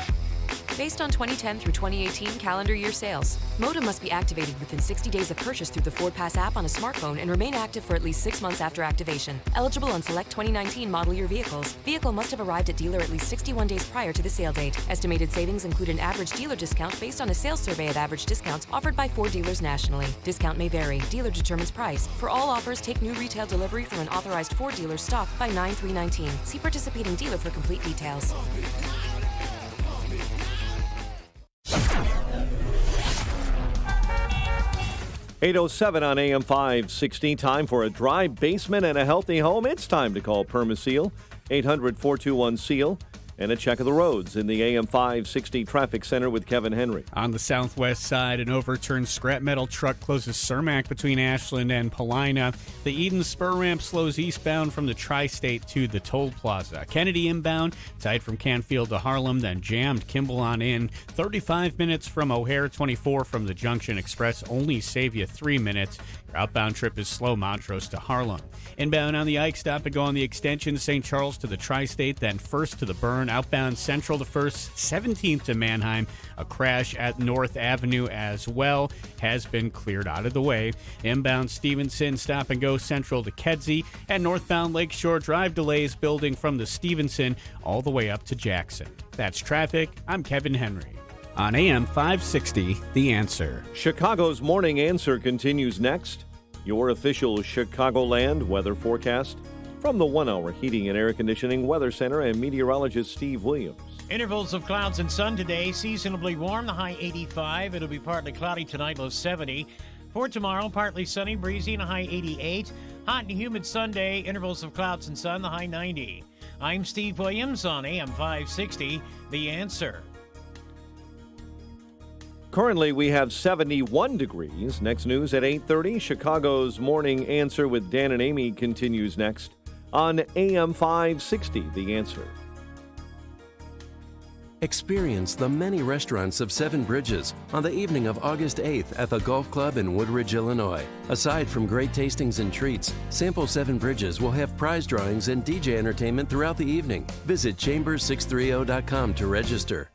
Based on 2010 through 2018 calendar year sales. Modem must be activated within 60 days of purchase through the Ford Pass app on a smartphone and remain active for at least 6 months after activation. Eligible on select 2019 model year vehicles. Vehicle must have arrived at dealer at least 61 days prior to the sale date. Estimated savings include an average dealer discount based on a sales survey of average discounts offered by Ford dealers nationally. Discount may vary. Dealer determines price. For all offers, take new retail delivery from an authorized Ford dealer stock by 9/3/19. See participating dealer for complete details. 8:07 on AM 560. Time for a dry basement and a healthy home. It's time to call Permaseal, 800-421-SEAL. And a check of the roads in the AM 560 Traffic Center with Kevin Henry. On the southwest side, an overturned scrap metal truck closes Cermak between Ashland and Paulina. The Eden Spur ramp slows eastbound from the Tri-State to the Toll Plaza. Kennedy inbound, tight from Canfield to Harlem, then jammed Kimball on in. 35 minutes from O'Hare, 24 from the Junction Express, only save you 3 minutes. Your outbound trip is slow Montrose to Harlem. Inbound on the Ike, stop and go on the extension, St. Charles to the Tri-State, then First to the Burn. Outbound Central to First, 17th to Manheim. A crash at North Avenue as well has been cleared out of the way. Inbound Stevenson, stop and go Central to Kedzie. And northbound Lakeshore Drive delays building from the Stevenson all the way up to Jackson. That's traffic. I'm Kevin Henry. On AM 560, The Answer. Chicago's Morning Answer continues next. Your official Chicagoland weather forecast from the 1 Hour Heating and Air Conditioning Weather Center and meteorologist Steve Williams. Intervals of clouds and sun today, seasonably warm, the high 85. It'll be partly cloudy tonight, low 70. For tomorrow, partly sunny, breezy, and a high 88. Hot and humid Sunday, intervals of clouds and sun, the high 90. I'm Steve Williams on AM 560, The Answer. Currently, we have 71 degrees. Next news at 8:30. Chicago's Morning Answer with Dan and Amy continues next on AM 560, The Answer. Experience the many restaurants of Seven Bridges on the evening of August 8th at the Golf Club in Woodridge, Illinois. Aside from great tastings and treats, Sample Seven Bridges will have prize drawings and DJ entertainment throughout the evening. Visit chambers630.com to register.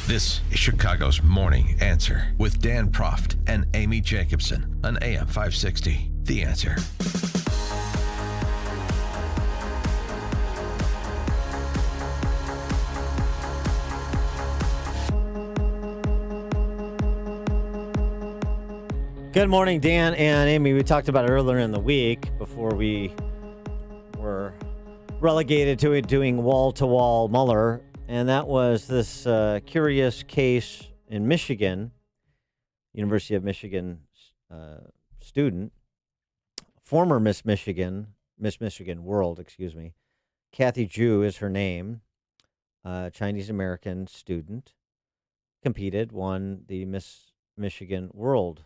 This is Chicago's Morning Answer with Dan Proft and Amy Jacobson on AM 560. The Answer. Good morning, Dan and Amy. We talked about it earlier in the week before we were relegated to it doing wall-to-wall Mueller, and that was this curious case in Michigan, University of Michigan student, former Miss Michigan World, Kathy Zhu is her name, Chinese-American student, competed, won the Miss Michigan World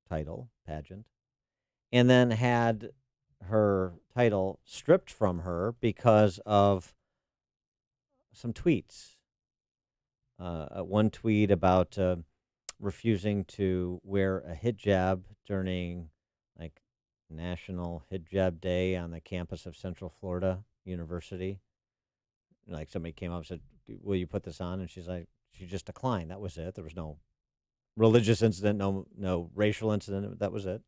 title pageant, and then had her title stripped from her because of some tweets. One tweet about refusing to wear a hijab during like National Hijab Day on the campus of Central Florida University. Like somebody came up and said, "Will you put this on?" And she just declined. That was it. There was no religious incident, no racial incident. That was it.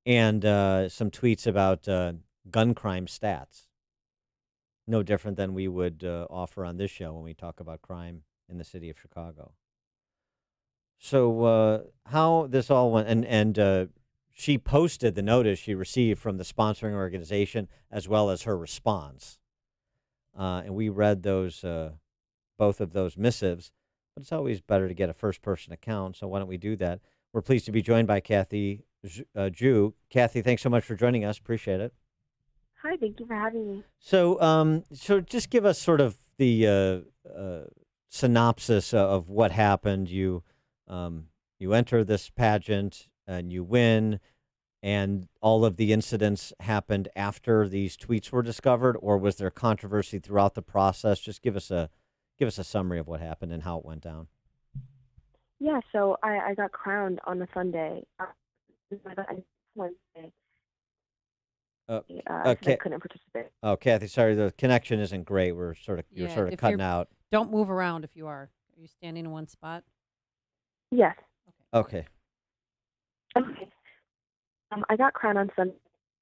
And some tweets about gun crime stats. No different than we would offer on this show when we talk about crime in the city of Chicago. So how this all went, and she posted the notice she received from the sponsoring organization as well as her response. And we read those, both of those missives. But it's always better to get a first-person account, so why don't we do that? We're pleased to be joined by Kathy Zhu. Kathy, thanks so much for joining us. Appreciate it. Hi, thank you for having me. So, so just give us sort of the synopsis of what happened. You enter this pageant and you win, and all of the incidents happened after these tweets were discovered, or was there controversy throughout the process? Just give us a summary of what happened and how it went down. Yeah, so I got crowned on a Sunday. Wednesday. I couldn't participate. Oh, Kathy, sorry, the connection isn't great. You're sort of cutting out. Don't move around if you are. Are you standing in one spot? Yes. Okay. Okay. I got crowned on Sunday,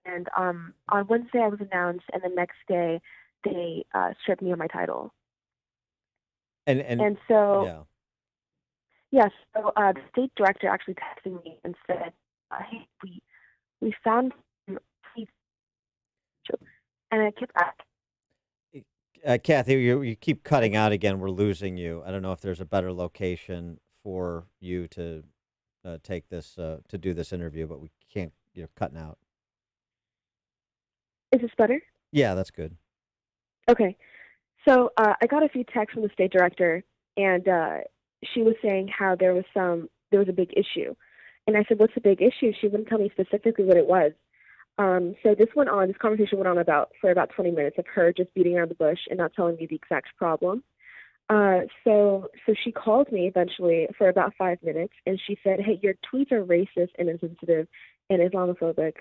and on Wednesday I was announced, and the next day they stripped me of my title. And so, yes. So the state director actually texted me and said, "Hey, we found him." And I kept asking. Kathy, you keep cutting out again. We're losing you. I don't know if there's a better location for you to take this to do this interview, but we can't. You're cutting out. Is this better? Yeah, that's good. Okay. So I got a few texts from the state director, and she was saying how there was a big issue. And I said, "What's the big issue?" She wouldn't tell me specifically what it was. So this conversation went on for about 20 minutes of her just beating around the bush and not telling me the exact problem. So she called me eventually for about 5 minutes, and she said, "Hey, your tweets are racist and insensitive and Islamophobic."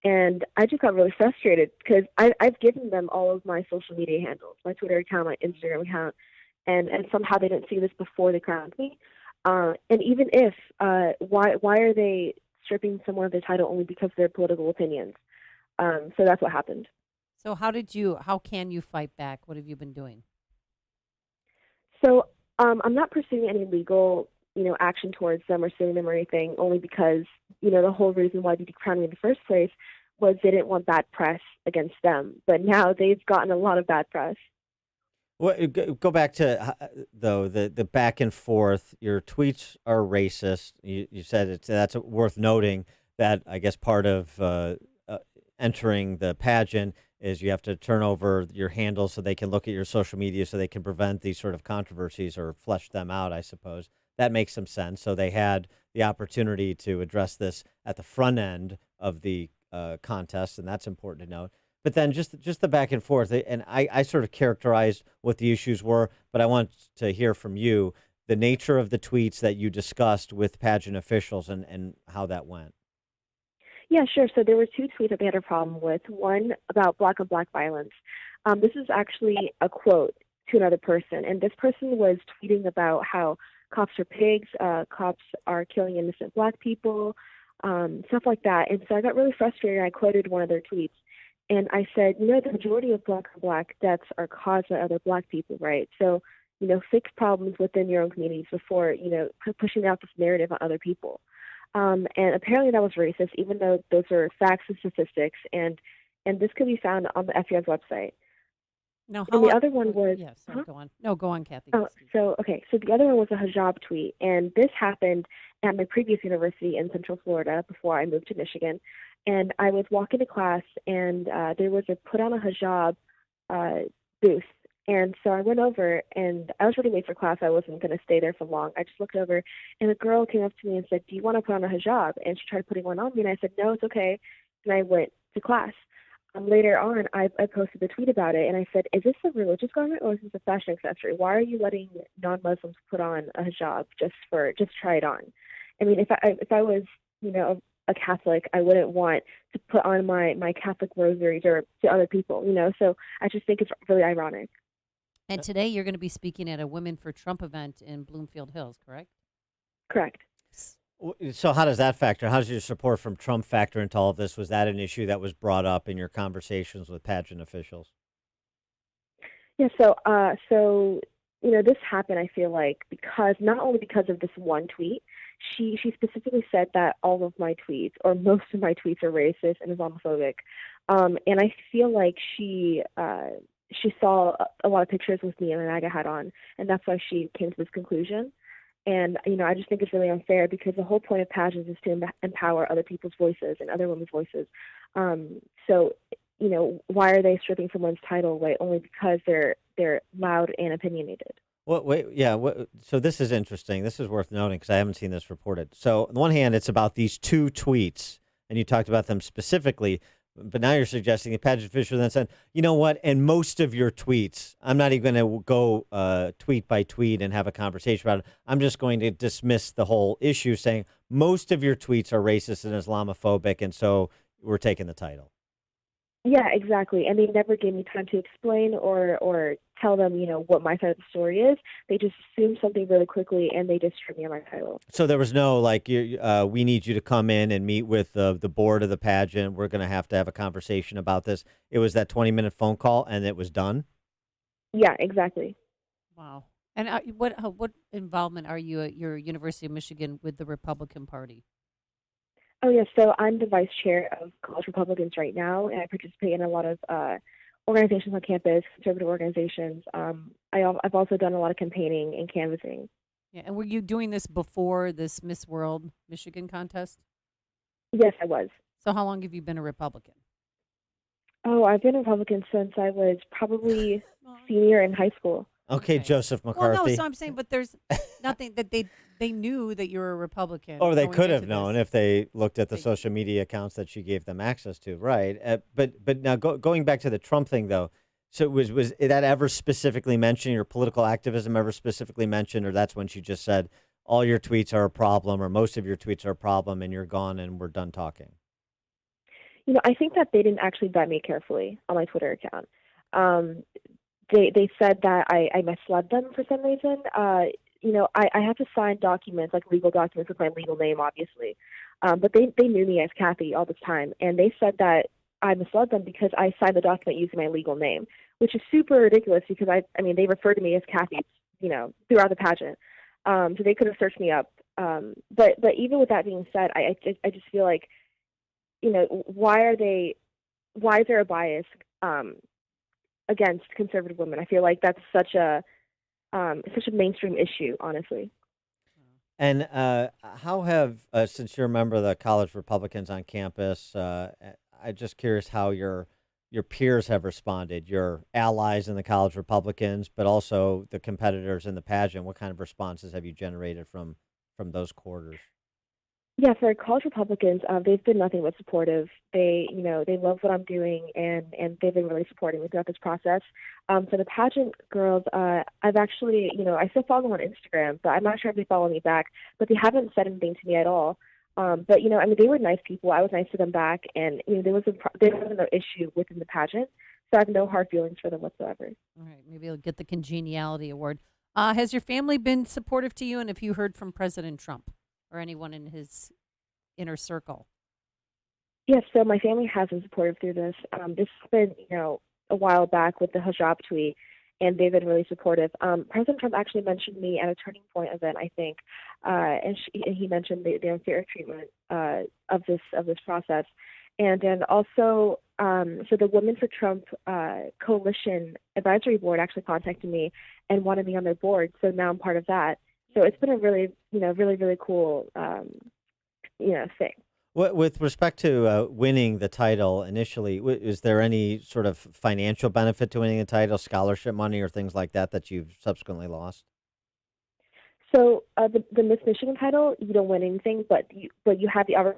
And I just got really frustrated because I've given them all of my social media handles, my Twitter account, my Instagram account, and somehow they didn't see this before they crowned me. And even if, why are they stripping someone of their title only because of their political opinions? So that's what happened. So how can you fight back? What have you been doing? So I'm not pursuing any legal, action towards them or suing them or anything, only because, the whole reason why they decrowned me in the first place was they didn't want bad press against them. But now they've gotten a lot of bad press. Well, go back to, though, the back and forth. Your tweets are racist. You said that's worth noting. that I guess part of entering the pageant is you have to turn over your handles so they can look at your social media so they can prevent these sort of controversies or flesh them out, I suppose. That makes some sense. So they had the opportunity to address this at the front end of the contest, and that's important to note. But then just the back and forth, and I sort of characterized what the issues were, but I want to hear from you the nature of the tweets that you discussed with pageant officials and how that went. Yeah, sure. So there were two tweets that they had a problem with. One about black on black violence. This is actually a quote to another person, and this person was tweeting about how cops are pigs, cops are killing innocent black people, stuff like that. And so I got really frustrated. I quoted one of their tweets, and I said, the majority of black on black deaths are caused by other black people, right? So, fix problems within your own communities before, pushing out this narrative on other people. And apparently that was racist, even though those are facts and statistics, and this could be found on the FBI's website. No, and the other one was go on. No, go on, Kathy. Oh, so the other one was a hijab tweet, and this happened at my previous university in Central Florida before I moved to Michigan. And I was walking to class, and there was a put on a hijab booth. And so I went over, and I was really late for class. I wasn't going to stay there for long. I just looked over, and a girl came up to me and said, "Do you want to put on a hijab?" And she tried putting one on me, and I said, "No, it's okay." And I went to class. Later on, I posted a tweet about it, and I said, "Is this a religious garment or is this a fashion accessory? Why are you letting non-Muslims put on a hijab just try it on?" I mean, if I was a Catholic, I wouldn't want to put on my Catholic rosaries or to other people, So I just think it's really ironic. And today you're going to be speaking at a Women for Trump event in Bloomfield Hills, correct? Correct. So how does that factor? How does your support from Trump factor into all of this? Was that an issue that was brought up in your conversations with pageant officials? Yeah, so this happened, I feel like, because not only because of this one tweet, she specifically said that all of my tweets, or most of my tweets, are racist and Islamophobic. And I feel like she saw a lot of pictures with me and a MAGA hat on, and that's why she came to this conclusion. And, I just think it's really unfair because the whole point of pageants is to empower other people's voices and other women's voices. So, why are they stripping someone's title away only because they're loud and opinionated? So this is interesting. This is worth noting because I haven't seen this reported. So on the one hand, it's about these two tweets, and you talked about them specifically. But now you're suggesting the pageant official then said, you know what, and most of your tweets, I'm not even going to go tweet by tweet and have a conversation about it. I'm just going to dismiss the whole issue, saying most of your tweets are racist and Islamophobic, and so we're taking the title. Yeah, exactly. And they never gave me time to explain or tell them, what my side of the story is. They just assumed something really quickly, and they just stripped me on my title. So there was no, we need you to come in and meet with the board of the pageant. We're going to have a conversation about this. It was that 20-minute phone call, and it was done? Yeah, exactly. Wow. And what involvement are you at your University of Michigan with the Republican Party? Oh, yeah. So I'm the vice chair of College Republicans right now, and I participate in a lot of organizations on campus, conservative organizations. I've also done a lot of campaigning and canvassing. Yeah. And were you doing this before this Miss World Michigan contest? Yes, I was. So how long have you been a Republican? Oh, I've been a Republican since I was probably senior in high school. Okay, Joseph McCarthy. Well, no, so I'm saying, but there's nothing that they knew that you were a Republican. Or they could have known if they looked at the social media accounts that she gave them access to, right? But now going back to the Trump thing, though, so was that ever specifically mentioned, your political activism ever specifically mentioned, or that's when she just said, all your tweets are a problem, or most of your tweets are a problem, and you're gone and we're done talking? I think that they didn't actually vet me carefully on my Twitter account. They said that I misled them for some reason. I have to sign documents, like legal documents with my legal name, obviously. But they knew me as Kathy all this time. And they said that I misled them because I signed the document using my legal name, which is super ridiculous because, they referred to me as Kathy, throughout the pageant. So they could have searched me up. But even with that being said, I just feel like, why is there a bias against conservative women? I feel like that's such a mainstream issue, honestly. And how have, since you're a member of the College Republicans on campus, I'm just curious how your peers have responded, your allies in the College Republicans, but also the competitors in the pageant. What kind of responses have you generated from those quarters? Yeah, for College Republicans, they've been nothing but supportive. They love what I'm doing, and they've been really supporting me throughout this process. For the pageant girls, I've actually, I still follow them on Instagram, but I'm not sure if they follow me back. But they haven't said anything to me at all. But they were nice people. I was nice to them back, and there wasn't no issue within the pageant, so I have no hard feelings for them whatsoever. All right, maybe you'll get the congeniality award. Has your family been supportive to you, and have you heard from President Trump or anyone in his inner circle? Yes, so my family has been supportive through this. This has been, a while back with the hijab tweet, and they've been really supportive. President Trump actually mentioned me at a Turning Point event, I think, and he mentioned the unfair treatment of this process, and then also, so the Women for Trump Coalition Advisory Board actually contacted me and wanted me on their board. So now I'm part of that. So it's been a really, really cool, thing. With respect to winning the title initially, is there any sort of financial benefit to winning the title, scholarship money, or things like that you've subsequently lost? So the Miss Michigan title, you don't win anything, but you have the other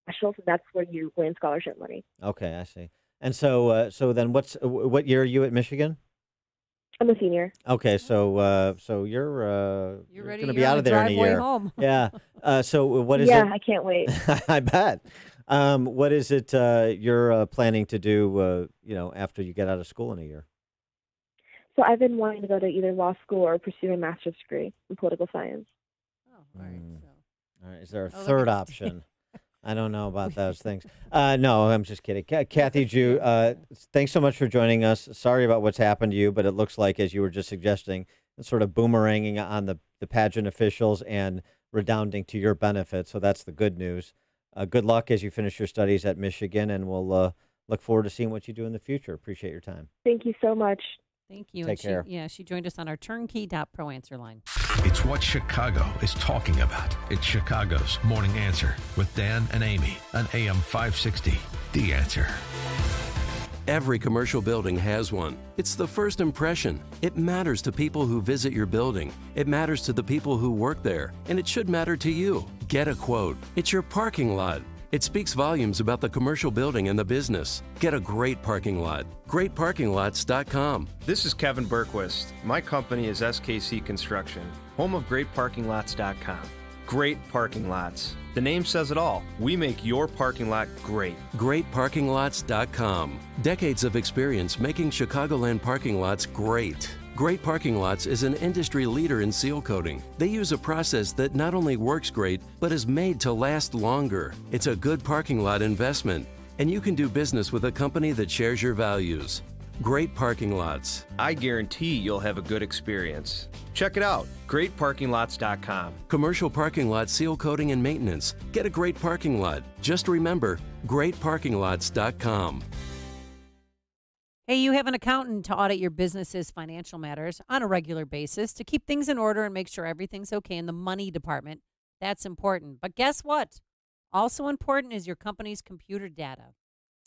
nationals, and that's where you win scholarship money. Okay, I see. And so then what year are you at Michigan? I'm a senior. Okay, so you're ready, going to be you're out on of the there in a driveway year. home. Yeah. So what is it? Yeah, I can't wait. I bet. What is it you're planning to do? After you get out of school in a year? So I've been wanting to go to either law school or pursue a master's degree in political science. Oh, all right. All right. Is there a Oh, look third at- option? I don't know about those things. No, I'm just kidding. Kathy Jew, thanks so much for joining us. Sorry about what's happened to you, but it looks like, as you were just suggesting, it's sort of boomeranging on the pageant officials and redounding to your benefit. So that's the good news. Good luck as you finish your studies at Michigan, and we'll look forward to seeing what you do in the future. Appreciate your time. Thank you so much. Thank you. Take care. She joined us on our turnkey.pro answer line. It's what Chicago is talking about. It's Chicago's Morning Answer with Dan and Amy on AM 560. The Answer. Every commercial building has one. It's the first impression. It matters to people who visit your building. It matters to the people who work there. And it should matter to you. Get a quote. It's your parking lot. It speaks volumes about the commercial building and the business. Get a great parking lot. GreatParkingLots.com. This is Kevin Berquist. My company is SKC Construction, home of GreatParkingLots.com. Great parking lots. The name says it all. We make your parking lot great. GreatParkingLots.com. Decades of experience making Chicagoland parking lots great. Great Parking Lots is an industry leader in seal coating. They use a process that not only works great, but is made to last longer. It's a good parking lot investment, and you can do business with a company that shares your values. Great Parking Lots. I guarantee you'll have a good experience. Check it out, GreatParkingLots.com. Commercial parking lot seal coating and maintenance. Get a great parking lot. Just remember, GreatParkingLots.com. Hey, you have an accountant to audit your business's financial matters on a regular basis to keep things in order and make sure everything's okay in the money department. That's important. But guess what? Also important is your company's computer data.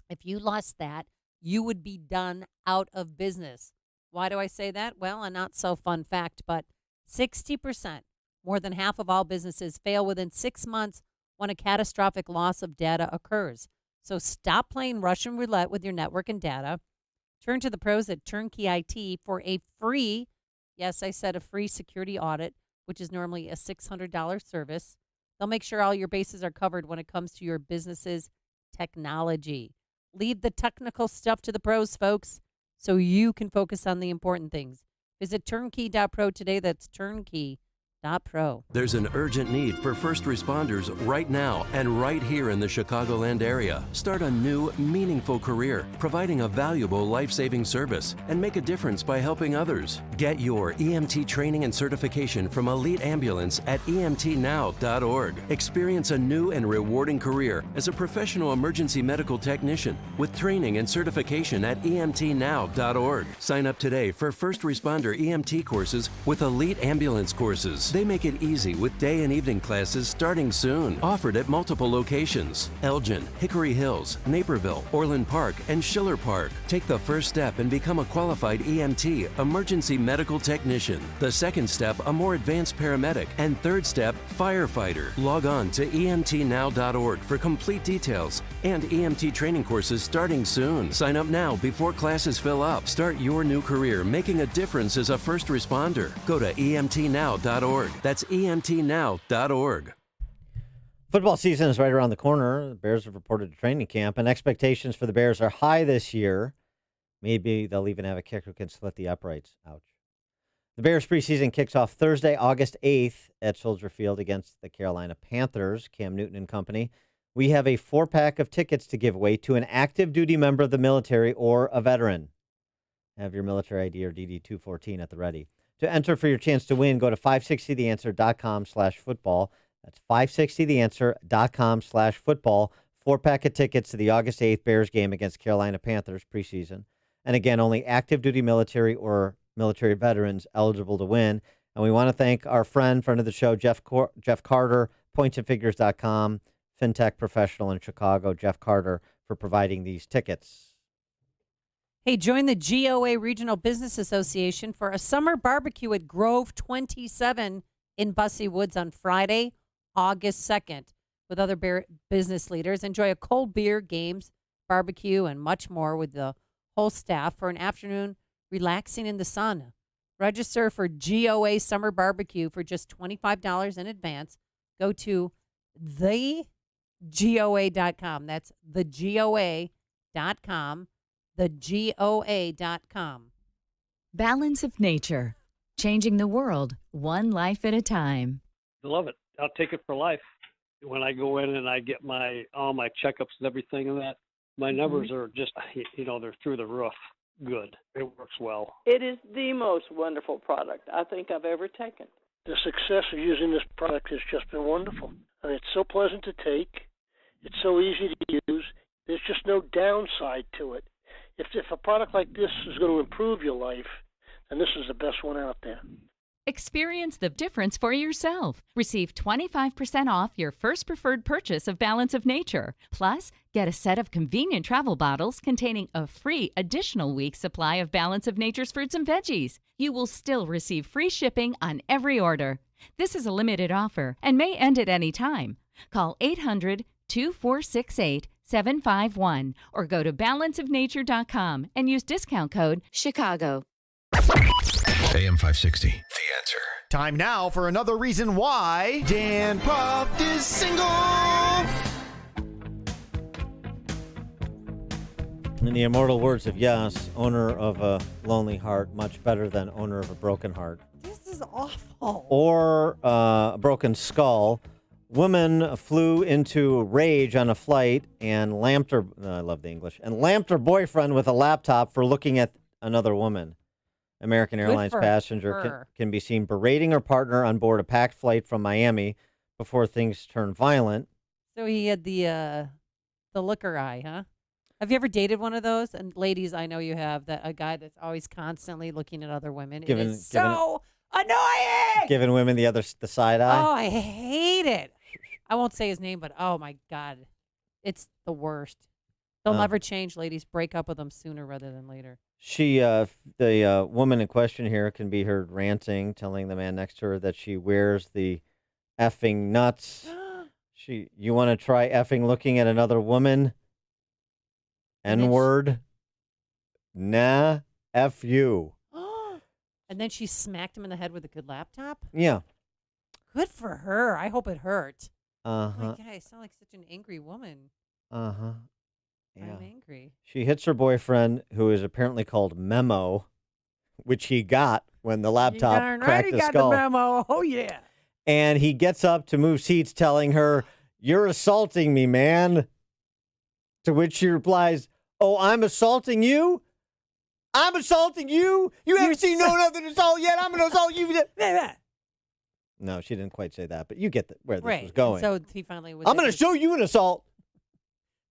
If you lost that, you would be done out of business. Why do I say that? Well, a not so fun fact, but 60%, more than half of all businesses, fail within 6 months when a catastrophic loss of data occurs. So stop playing Russian roulette with your network and data. Turn to the pros at Turnkey IT for a free, yes, I said a free security audit, which is normally a $600 service. They'll make sure all your bases are covered when it comes to your business's technology. Leave the technical stuff to the pros, folks, so you can focus on the important things. Visit turnkey.pro today. That's turnkey.pro. There's an urgent need for first responders right now and right here in the Chicagoland area. Start a new, meaningful career, providing a valuable life-saving service, and make a difference by helping others. Get your EMT training and certification from Elite Ambulance at emtnow.org. Experience a new and rewarding career as a professional emergency medical technician with training and certification at emtnow.org. Sign up today for first responder EMT courses with Elite Ambulance courses. Plus, they make it easy with day and evening classes starting soon. Offered at multiple locations: Elgin, Hickory Hills, Naperville, Orland Park, and Schiller Park. Take the first step and become a qualified EMT, emergency medical technician. The second step, a more advanced paramedic. And third step, firefighter. Log on to emtnow.org for complete details and EMT training courses starting soon. Sign up now before classes fill up. Start your new career making a difference as a first responder. Go to emtnow.org. That's emtnow.org. Football season is right around the corner. The Bears have reported to training camp, and expectations for the Bears are high this year. Maybe they'll even have a kicker who can split the uprights. Ouch. The Bears preseason kicks off Thursday, August 8th at Soldier Field against the Carolina Panthers. Cam Newton and company. We have a 4-pack of tickets to give away to an active duty member of the military or a veteran. Have your military ID or DD-214 at the ready. To enter for your chance to win, go to 560theanswer.com/football. That's 560theanswer.com/football. 4-pack of tickets to the August 8th Bears game against Carolina Panthers preseason. And again, only active duty military or military veterans eligible to win. And we want to thank our friend of the show, Jeff Carter, pointsandfigures.com, fintech professional in Chicago, Jeff Carter, for providing these tickets. Hey, join the GOA Regional Business Association for a summer barbecue at Grove 27 in Bussey Woods on Friday, August 2nd, with other business leaders. Enjoy a cold beer, games, barbecue, and much more with the whole staff for an afternoon relaxing in the sun. Register for GOA Summer Barbecue for just $25 in advance. Go to thegoa.com. That's thegoa.com. thegoa.com. Balance of Nature. Changing the world, one life at a time. I love it. I'll take it for life. When I go in and I get all my checkups and everything and that, my numbers are just, they're through the roof. Good. It works well. It is the most wonderful product I think I've ever taken. The success of using this product has just been wonderful. I mean, it's so pleasant to take. It's so easy to use. There's just no downside to it. If a product like this is going to improve your life, then this is the best one out there. Experience the difference for yourself. Receive 25% off your first preferred purchase of Balance of Nature. Plus, get a set of convenient travel bottles containing a free additional week's supply of Balance of Nature's fruits and veggies. You will still receive free shipping on every order. This is a limited offer and may end at any time. Call 800-2468-751 or go to balanceofnature.com and use discount code Chicago. AM 560, The Answer. Time now for another reason why Dan Proft is single. In the immortal words of Yes, owner of a lonely heart, much better than owner of a broken heart. This is awful. Or a broken skull. Woman flew into rage on a flight and lamped her, I love the English, and lamped her boyfriend with a laptop for looking at another woman. American Airlines passenger can be seen berating her partner on board a packed flight from Miami before things turn violent. So he had the looker eye, huh? Have you ever dated one of those? And ladies, I know you have, that a guy that's always constantly looking at other women. It is so annoying. Giving women the side eye. Oh, I hate it. I won't say his name, but oh my God, it's the worst. They'll never change, ladies. Break up with them sooner rather than later. The woman in question here can be heard ranting, telling the man next to her that she wears the effing nuts. You want to try effing looking at another woman? N-word? Nah, F you. And then she smacked him in the head with a good laptop? Yeah. Good for her. I hope it hurt. Uh-huh. Oh my God, I sound like such an angry woman. Uh-huh. Yeah. I'm angry. She hits her boyfriend, who is apparently called Memo, which he got when the laptop cracked the skull. Got the memo. Oh, yeah. And he gets up to move seats, telling her, "You're assaulting me, man." To which she replies, "Oh, I'm assaulting you? I'm assaulting you? You haven't seen no other assault yet. I'm going to assault you." No, she didn't quite say that, but you get where this was going. And so he finally was. I'm going to show you an assault.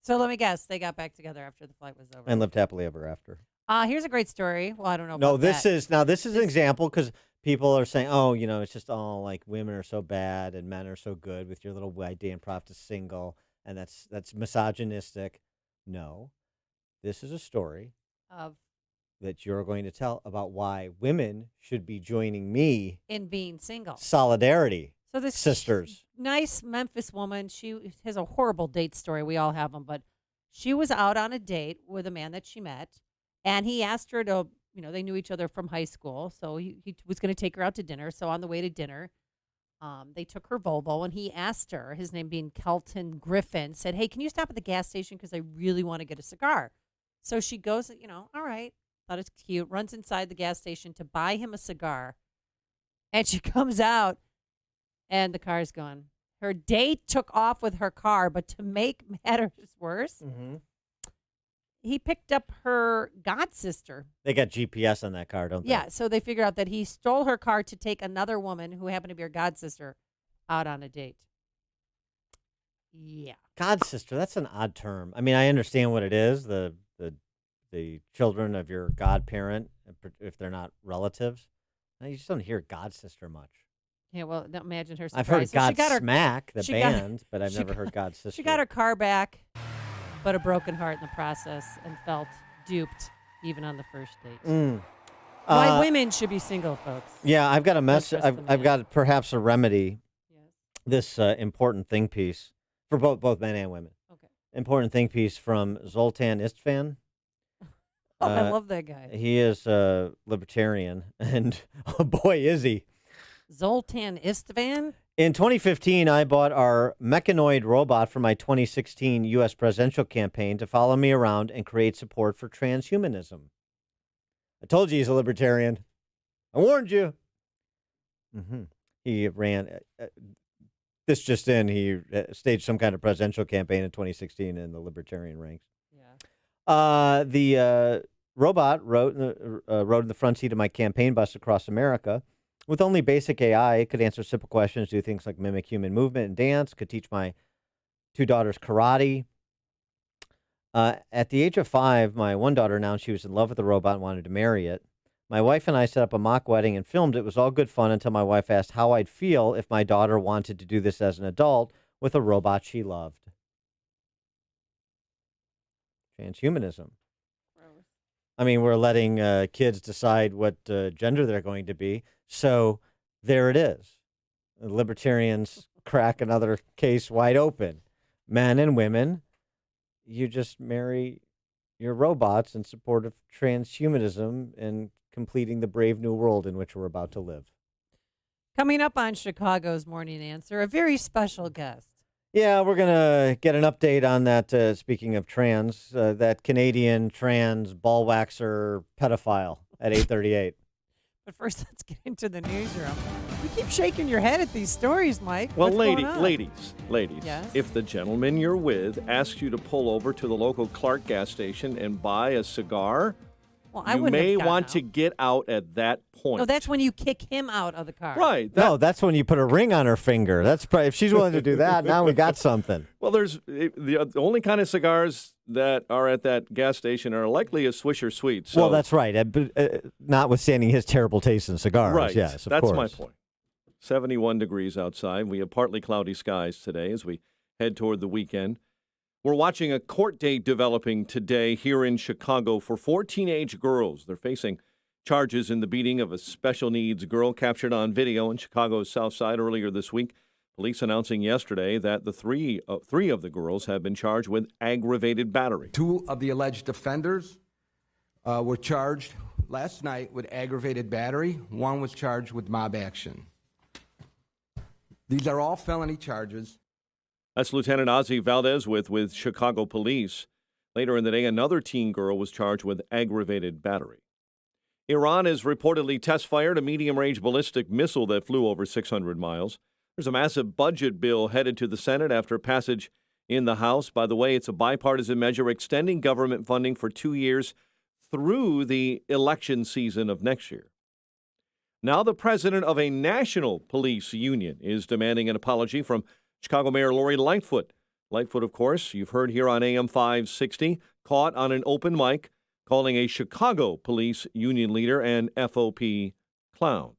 So let me guess, they got back together after the flight was over. And lived happily ever after. Here's a great story. Well, I don't know. No, about this that. is an example because people are saying, oh, it's just all like women are so bad and men are so good with your little white Dan Proft is single, and that's misogynistic. No, this is a story Of that you're going to tell about why women should be joining me. in being single. Solidarity. So this sisters. Nice Memphis woman, she has a horrible date story. We all have them, but she was out on a date with a man that she met, and he asked her to, they knew each other from high school, so he was going to take her out to dinner. So on the way to dinner, they took her Volvo, and he asked her, his name being Kelton Griffin, said, hey, can you stop at the gas station because I really want to get a cigar? So she goes, all right, thought it's cute, runs inside the gas station to buy him a cigar, and she comes out, and the car's gone. Her date took off with her car, but to make matters worse, he picked up her god sister. They got GPS on that car, don't they? Yeah, so they figure out that he stole her car to take another woman who happened to be her god sister out on a date. Yeah. God sister, that's an odd term. I mean, I understand what it is, the children of your godparent, if they're not relatives. You just don't hear god sister much. Yeah, well, imagine her surprise. I've heard So she got her- Godsmack, the she band, but I've she never got- heard God Sister. She got her car back, but a broken heart in the process, and felt duped even on the first date. Why women should be single, folks. Yeah, I've got a message. trust the I've got perhaps a remedy. This important thing piece for both men and women. Okay. Important thing piece from Zoltan Istvan. Oh, I love that guy. He is a libertarian, and oh boy, is he. Zoltan Istvan? In 2015, I bought our mechanoid robot for my 2016 U.S. presidential campaign to follow me around and create support for transhumanism. I told you he's a libertarian. I warned you. He ran, this just in, he staged some kind of presidential campaign in 2016 in the libertarian ranks. The robot rode in the front seat of my campaign bus across America. With only basic AI, it could answer simple questions, do things like mimic human movement and dance, could teach my 2 daughters karate. At the age of 5, my one daughter announced she was in love with the robot and wanted to marry it. My wife and I set up a mock wedding and filmed it. It was all good fun until my wife asked how I'd feel if my daughter wanted to do this as an adult with a robot she loved. Transhumanism. I mean, we're letting kids decide what gender they're going to be. So there it is. The libertarians crack another case wide open. Men and women, you just marry your robots in support of transhumanism and completing the brave new world in which we're about to live. Coming up on Chicago's Morning Answer, a very special guest. Yeah, we're going to get an update on that, speaking of trans, that Canadian trans ball waxer pedophile at 8:38. But first, let's get into the newsroom. You keep shaking your head at these stories, Mike. Well, What's going on? ladies, Yes? if the gentleman you're with asks you to pull over to the local Clark gas station and buy a cigar, Well, I you wouldn't may have gotten want out. to get out at that point. No, that's when you kick him out of the car. Right. No, that's when you put a ring on her finger. That's probably, if she's willing to do that, now we got something. Well, there's the only kind of cigars that are at that gas station are likely a Swisher Sweet. So, Well, that's right. Notwithstanding his terrible taste in cigars. right. Yes, of that's course. my point. 71 degrees outside. We have partly cloudy skies today as we head toward the weekend. We're watching a court date developing today here in Chicago for 4 teenage girls. They're facing charges in the beating of a special needs girl captured on video in Chicago's South Side earlier this week. Police announcing yesterday that the three of the girls have been charged with aggravated battery. 2 of the alleged offenders were charged last night with aggravated battery. 1 was charged with mob action. These are all felony charges. That's Lieutenant Ozzie Valdez with Chicago Police. Later in the day, another teen girl was charged with aggravated battery. Iran has reportedly test-fired a medium-range ballistic missile that flew over 600 miles. There's a massive budget bill headed to the Senate after passage in the House. By the way, it's a bipartisan measure extending government funding for 2 years through the election season of next year. Now the president of a national police union is demanding an apology from Chicago Mayor Lori Lightfoot. Lightfoot, of course, you've heard here on AM 560, caught on an open mic calling a Chicago police union leader an FOP clown.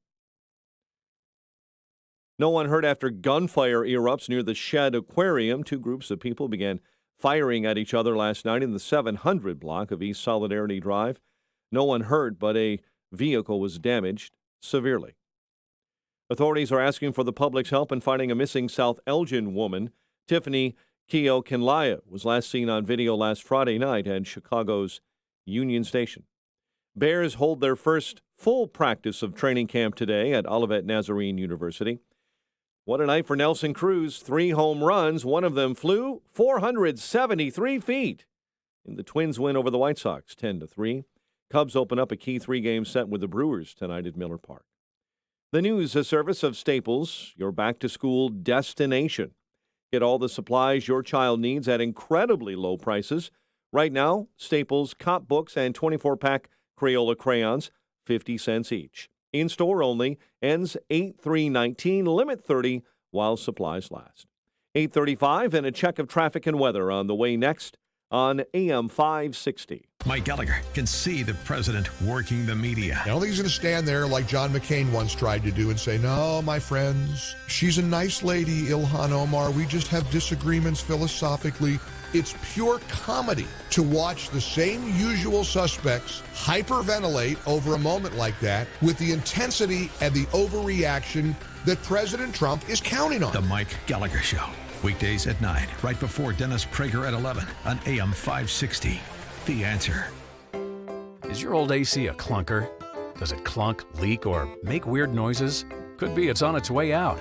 No one hurt after gunfire erupts near the Shed Aquarium. Two groups of people began firing at each other last night in the 700 block of East Solidarity Drive. No one hurt, but a vehicle was damaged severely. Authorities are asking for the public's help in finding a missing South Elgin woman. Tiffany Keokenlaya was last seen on video last Friday night at Chicago's Union Station. Bears hold their first full practice of training camp today at Olivet Nazarene University. What a night for Nelson Cruz. 3 home runs. One of them flew 473 feet. In the Twins win over the White Sox, 10-3. Cubs open up a key 3-game set with the Brewers tonight at Miller Park. The news, a service of Staples, your back-to-school destination. Get all the supplies your child needs at incredibly low prices. Right now, Staples Cop Books and 24-pack Crayola crayons, 50 cents each. In-store only, ends 8/3/19, limit 30 while supplies last. 8:35 and a check of traffic and weather on the way next on AM 560. Mike Gallagher can see the president working the media. I don't think he's going to stand there like John McCain once tried to do and say, no, my friends, she's a nice lady, Ilhan Omar. We just have disagreements philosophically. It's pure comedy to watch the same usual suspects hyperventilate over a moment like that with the intensity and the overreaction that President Trump is counting on. The Mike Gallagher Show. Weekdays at 9, right before Dennis Prager at 11 on AM 560. The Answer. Is your old AC a clunker? Does it clunk, leak, or make weird noises? Could be it's on its way out.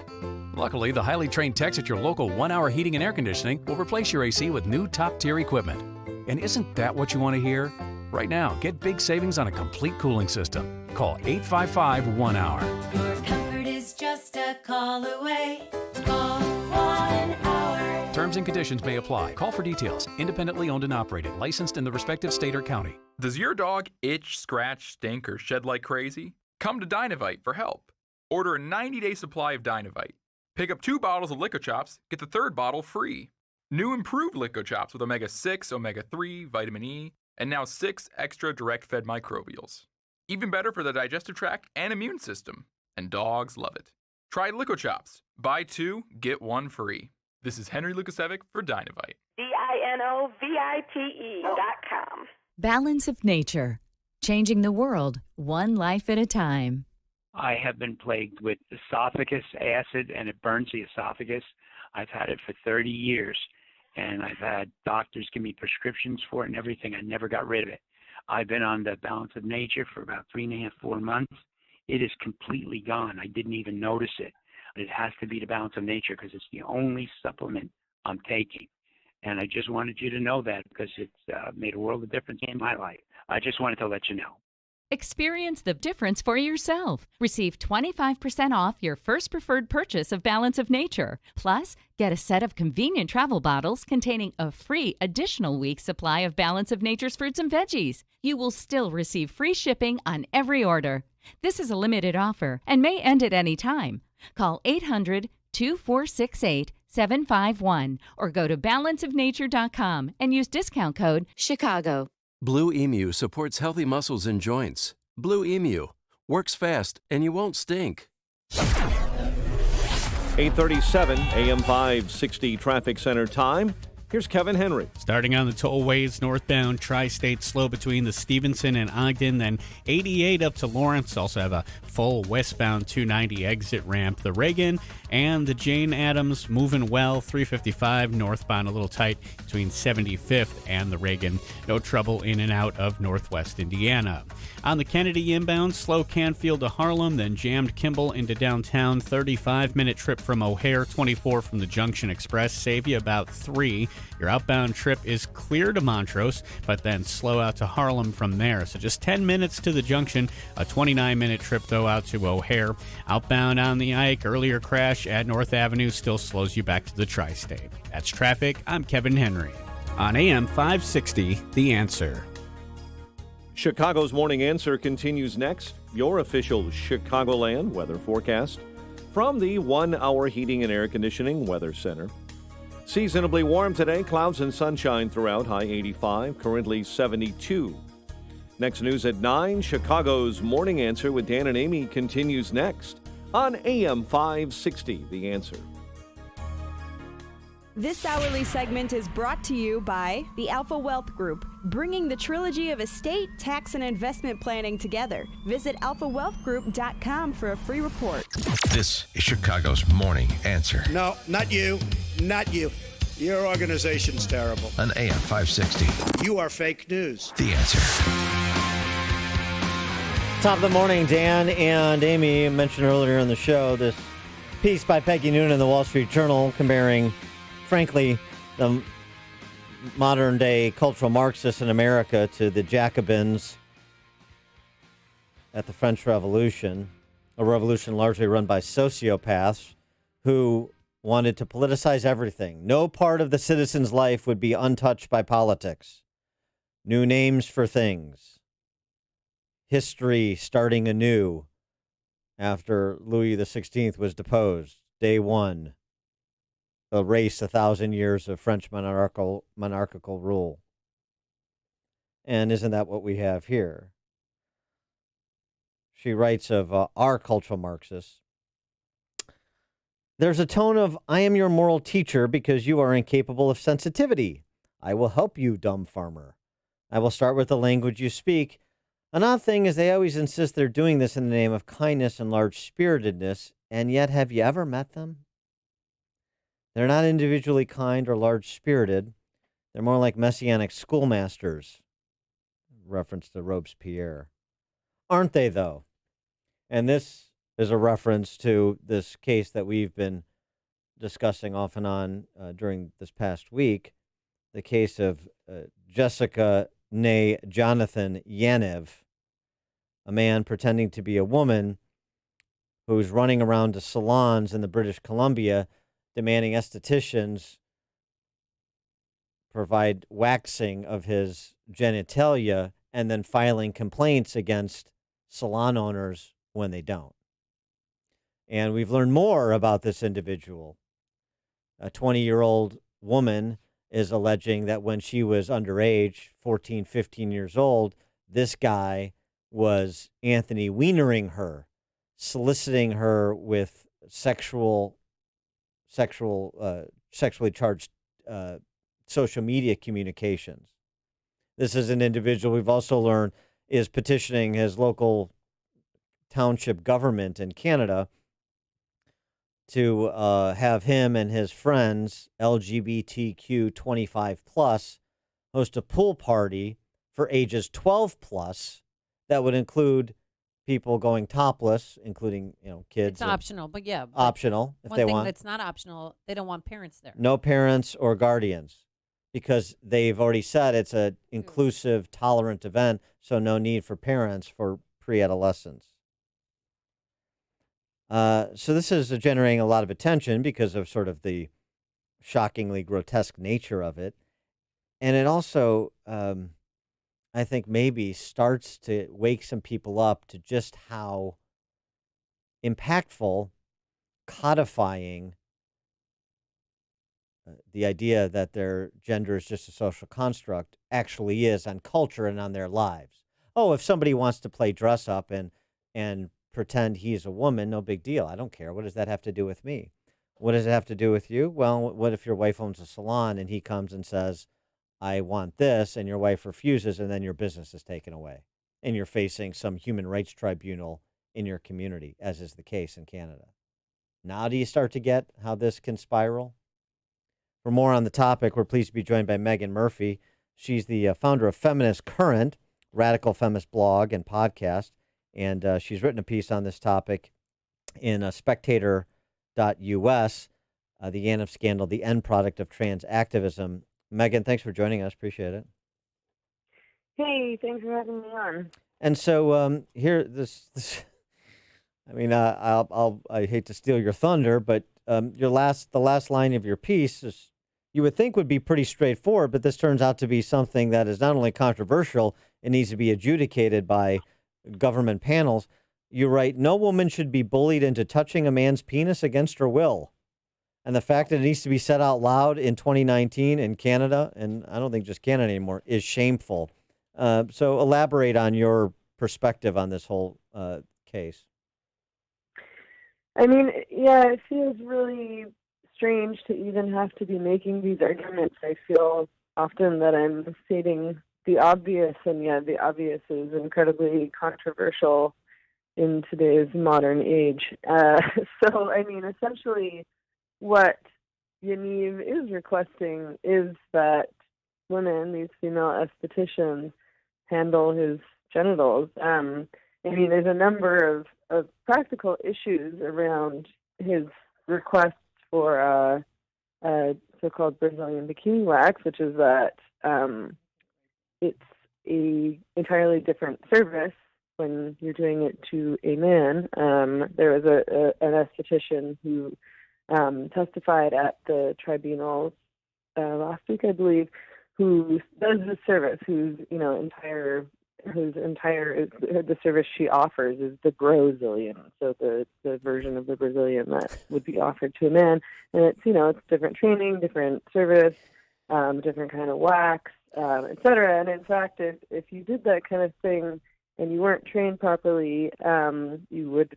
Luckily, the highly trained techs at your local 1 Hour Heating and Air Conditioning will replace your AC with new top-tier equipment. And isn't that what you want to hear? Right now, get big savings on a complete cooling system. Call 855-1-HOUR. Your comfort is just a call away. Call 1 Hour. Terms and conditions may apply. Call for details. Independently owned and operated. Licensed in the respective state or county. Does your dog itch, scratch, stink, or shed like crazy? Come to Dynavite for help. Order a 90-day supply of Dynavite. Pick up 2 bottles of Lico Chops, get the 3rd bottle free. New improved Lico Chops with omega-6, omega-3, vitamin E, and now 6 extra direct-fed microbials. Even better for the digestive tract and immune system. And dogs love it. Try Lico Chops. Buy 2, get 1 free. This is Henry Lukasevic for Dynavite. DINOVITE.com. Balance of Nature. Changing the world, one life at a time. I have been plagued with esophagus acid, and it burns the esophagus. I've had it for 30 years, and I've had doctors give me prescriptions for it and everything. I never got rid of it. I've been on the Balance of Nature for about 3.5, 4 months. It is completely gone. I didn't even notice it. It has to be the Balance of Nature because it's the only supplement I'm taking. And I just wanted you to know that because it's made a world of difference in my life. I just wanted to let you know. Experience the difference for yourself. Receive 25% off your first preferred purchase of Balance of Nature. Plus, get a set of convenient travel bottles containing a free additional week supply of Balance of Nature's fruits and veggies. You will still receive free shipping on every order. This is a limited offer and may end at any time. Call 800-2468-751 or go to balanceofnature.com and use discount code CHICAGO. Blue Emu supports healthy muscles and joints. Blue Emu works fast and you won't stink. 8:37 AM 560 Traffic Center time. Here's Kevin Henry. Starting on the tollways, northbound Tri-State slow between the Stevenson and Ogden, then 88 up to Lawrence. Also have a full westbound 290 exit ramp. The Reagan and the Jane Addams moving well. 355 northbound a little tight between 75th and the Reagan. No trouble in and out of northwest Indiana. On the Kennedy inbound, slow Canfield to Harlem, then jammed Kimball into downtown. 35-minute trip from O'Hare, 24 from the Junction Express. Save you about 3. Your outbound trip is clear to Montrose, but then slow out to Harlem from there. So just 10 minutes to the Junction. A 29-minute trip, though, out to O'Hare. Outbound on the Ike, earlier crash at North Avenue still slows you back to the Tri-State. That's traffic. I'm Kevin Henry. On AM 560, The Answer. Chicago's Morning Answer continues next. Your official Chicagoland weather forecast from the 1 Hour Heating and Air Conditioning Weather Center. Seasonably warm today, clouds and sunshine throughout, high 85, currently 72. Next news at 9, Chicago's Morning Answer with Dan and Amy continues next on AM 560, The Answer. This hourly segment is brought to you by the Alpha Wealth Group, bringing the trilogy of estate, tax, and investment planning together. Visit alphawealthgroup.com for a free report. This is Chicago's Morning Answer No, not you. Not you. Your organization's terrible. on AM 560. You are fake news. The Answer. Top of the morning, Dan and Amy mentioned earlier in the show this piece by Peggy Noonan in the Wall Street Journal comparing, frankly, the modern-day cultural Marxists in America to the Jacobins at the French Revolution, a revolution largely run by sociopaths who wanted to politicize everything. No part of the citizen's life would be untouched by politics. New names for things. History starting anew after Louis XVI was deposed. Day one. Erase 1,000 years of French monarchical rule. And isn't that what we have here? She writes of our cultural Marxists. There's a tone of, I am your moral teacher because you are incapable of sensitivity. I will help you, dumb farmer. I will start with the language you speak. An odd thing is they always insist they're doing this in the name of kindness and large-spiritedness, and yet have you ever met them? They're not individually kind or large-spirited. They're more like messianic schoolmasters, reference to Robespierre. Aren't they, though? And this is a reference to this case that we've been discussing off and on during this past week, the case of Jessica nay Jonathan Yanev, a man pretending to be a woman who's running around to salons in the British Columbia demanding estheticians provide waxing of his genitalia and then filing complaints against salon owners when they don't. And we've learned more about this individual. A 20-year-old woman is alleging that when she was underage, 14, 15 years old, this guy was Anthony Wienering her, soliciting her with sexually charged social media communications. This is an individual we've also learned is petitioning his local township government in Canada to have him and his friends, LGBTQ 25 plus, host a pool party for ages 12 plus that would include people going topless, including kids. It's optional, but yeah. Optional if one they thing want. that's not optional, they don't want parents there. No parents or guardians, because they've already said it's an inclusive, tolerant event, so no need for parents for pre-adolescents. So this is generating a lot of attention because of sort of the shockingly grotesque nature of it. And it also, I think, maybe starts to wake some people up to just how impactful codifying the idea that their gender is just a social construct actually is on culture and on their lives. Oh, if somebody wants to play dress up and pretend he's a woman, no big deal. I don't care. What does that have to do with me? What does it have to do with you? Well, what if your wife owns a salon and he comes and says, I want this, and your wife refuses, and then your business is taken away, and you're facing some human rights tribunal in your community, as is the case in Canada. Now do you start to get how this can spiral? For more on the topic, we're pleased to be joined by Megan Murphy. She's the founder of Feminist Current, radical feminist blog and podcast, and she's written a piece on this topic in Spectator.us, the Yanev scandal, the end product of trans activism. Megan, thanks for joining us. Appreciate it. Hey, thanks for having me on. And so here, I mean, I hate to steal your thunder, but the last line of your piece is, you would think would be pretty straightforward, but this turns out to be something that is not only controversial, it needs to be adjudicated by government panels. You write, no woman should be bullied into touching a man's penis against her will. And the fact that it needs to be said out loud in 2019 in Canada, and I don't think just Canada anymore, is shameful. So elaborate on your perspective on this whole case. I mean, yeah, it feels really strange to even have to be making these arguments. I feel often that I'm stating the obvious, and yet the obvious is incredibly controversial in today's modern age. So, I mean, essentially, what Yaniv is requesting is that women, these female estheticians, handle his genitals. I mean, there's a number of practical issues around his request for so-called Brazilian bikini wax, which is that it's a entirely different service when you're doing it to a man. There was an esthetician who testified at the tribunals last week, I believe, who does this service, the service she offers is the Brazilian, so the version of the Brazilian that would be offered to a man, and it's different training, different service, different kind of wax, etc. And in fact, if you did that kind of thing and you weren't trained properly, you would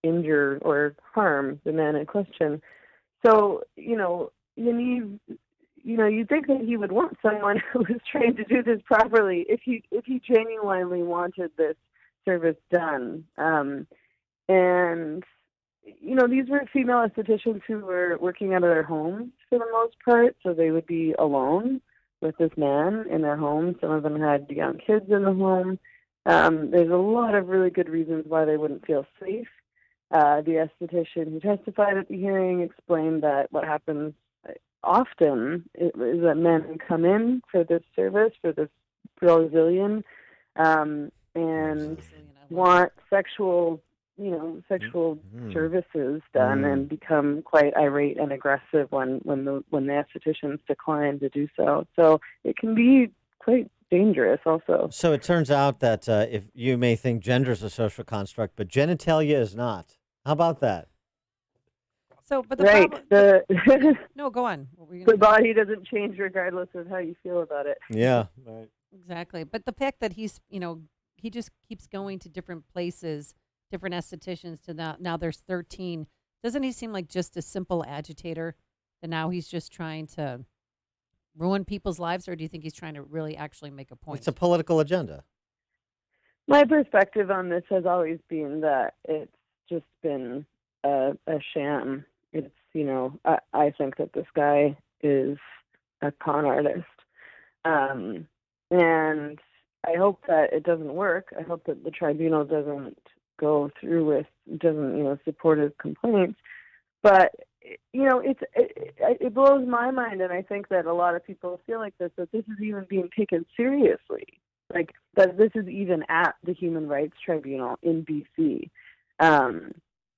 injure or harm the man in question. So, Yaniv, you'd think that he would want someone who was trained to do this properly if he genuinely wanted this service done. And these were female estheticians who were working out of their homes for the most part, so they would be alone with this man in their home. Some of them had young kids in the home. There's a lot of really good reasons why they wouldn't feel safe. The esthetician who testified at the hearing explained that what happens often is that men come in for this service, for this Brazilian, and want sexual services done, and become quite irate and aggressive when the estheticians decline to do so. So it can be quite dangerous also. So it turns out that if you may think gender is a social construct, but genitalia is not. How about that? So, but the right, problem, no, go on. The body doesn't change regardless of how you feel about it. Yeah, right. Exactly. But the fact that he's, he just keeps going to different places, different estheticians, to now there's 13. Doesn't he seem like just a simple agitator? And now he's just trying to ruin people's lives, or do you think he's trying to really actually make a point? It's a political agenda. My perspective on this has always been that it's just been a sham. It's, I think that this guy is a con artist. And I hope that it doesn't work. I hope that the tribunal doesn't go through with, support his complaints. But, it blows my mind, and I think that a lot of people feel like this, that this is even being taken seriously. Like, that this is even at the Human Rights Tribunal in B.C.,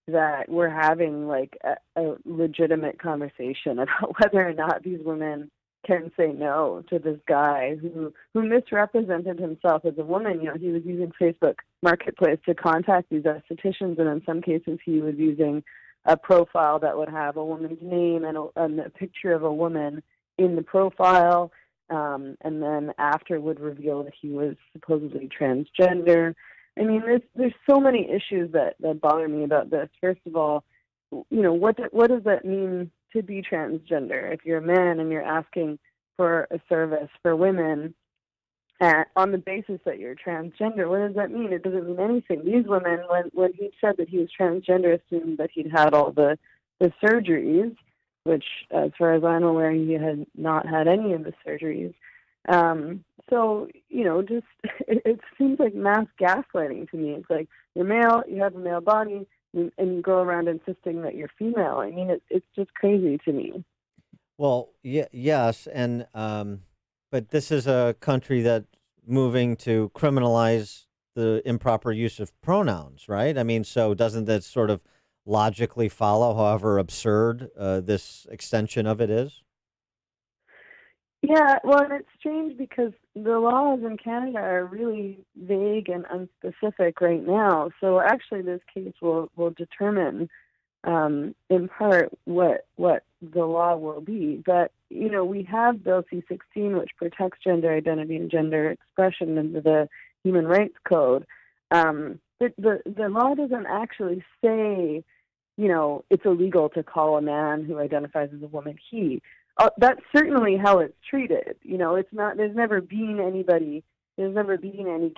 that we're having like a legitimate conversation about whether or not these women can say no to this guy who misrepresented himself as a woman. He was using Facebook Marketplace to contact these estheticians, and in some cases he was using a profile that would have a woman's name and a picture of a woman in the profile, and then after would reveal that he was supposedly transgender. I mean, there's so many issues that bother me about this. First of all, what does that mean to be transgender? If you're a man and you're asking for a service for women on the basis that you're transgender, what does that mean? It doesn't mean anything. These women, when he said that he was transgender, assumed that he'd had all the surgeries, which, as far as I'm aware, he had not had any of the surgeries. So, it seems like mass gaslighting to me. It's like, you're male, you have a male body, and you go around insisting that you're female. I mean, it's just crazy to me. Well, yes, and but this is a country that's moving to criminalize the improper use of pronouns, right? I mean, so doesn't that sort of logically follow, however absurd this extension of it is? Yeah, well, and it's strange because the laws in Canada are really vague and unspecific right now. So actually this case will determine in part what the law will be. But, we have Bill C-16, which protects gender identity and gender expression under the Human Rights Code. But the law doesn't actually say it's illegal to call a man who identifies as a woman he. That's certainly how it's treated. It's not. There's never been any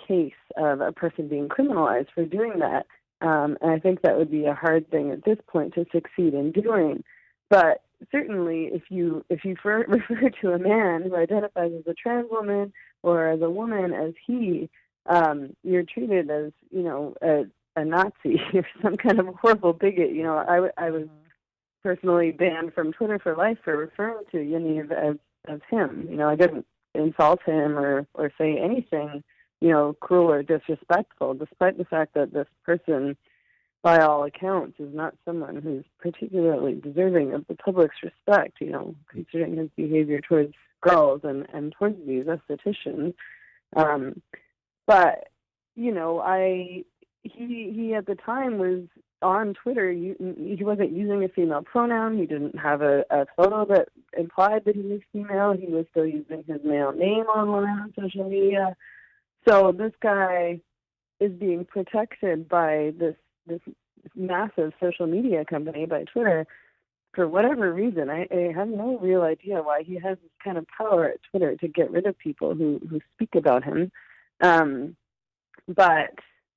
case of a person being criminalized for doing that. And I think that would be a hard thing at this point to succeed in doing. But certainly, if you refer to a man who identifies as a trans woman or as a woman as he, you're treated as a Nazi or some kind of horrible bigot. I was personally banned from Twitter for life for referring to Yaniv as him. I didn't insult him or say anything, cruel or disrespectful, despite the fact that this person, by all accounts, is not someone who's particularly deserving of the public's respect, considering his behavior towards girls and towards these estheticians. But, he at the time was on Twitter. He wasn't using a female pronoun. He didn't have a photo that implied that he was female. He was still using his male name online on social media. So this guy is being protected by this massive social media company, by Twitter, for whatever reason. I have no real idea why he has this kind of power at Twitter to get rid of people who speak about him.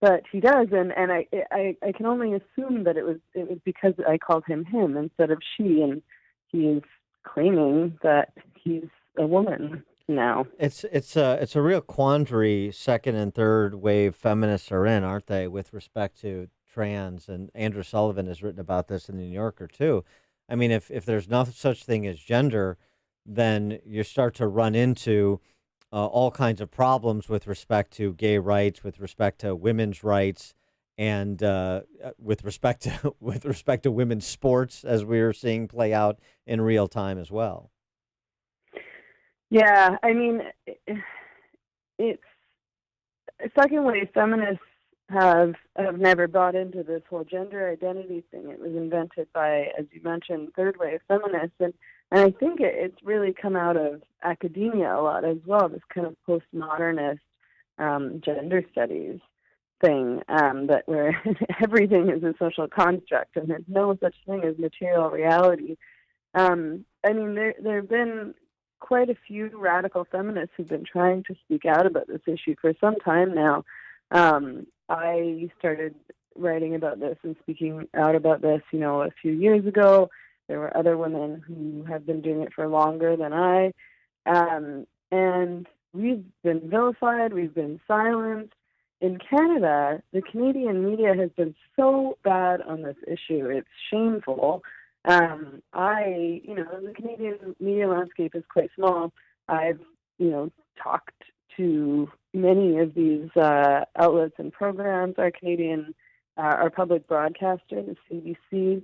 But he does, and I can only assume that it was because I called him instead of she, and he is claiming that he's a woman now. It's a real quandary second and third wave feminists are in, aren't they, with respect to trans? And Andrew Sullivan has written about this in the New Yorker too. I mean, if there's no such thing as gender, then you start to run into all kinds of problems with respect to gay rights, with respect to women's rights, and with respect to women's sports, as we are seeing play out in real time as well. Yeah, I mean, it's second wave feminists have never bought into this whole gender identity thing. It was invented by, as you mentioned, third wave feminists, and I think it's really come out of academia a lot as well, this kind of postmodernist gender studies thing, that where everything is a social construct and there's no such thing as material reality. I mean, there have been quite a few radical feminists who've been trying to speak out about this issue for some time now. I started writing about this and speaking out about this, a few years ago. There were other women who have been doing it for longer than I. And we've been vilified, we've been silenced. In Canada, the Canadian media has been so bad on this issue. It's shameful. The Canadian media landscape is quite small. I've, talked to many of these outlets and programs. Our public broadcaster, the CBC,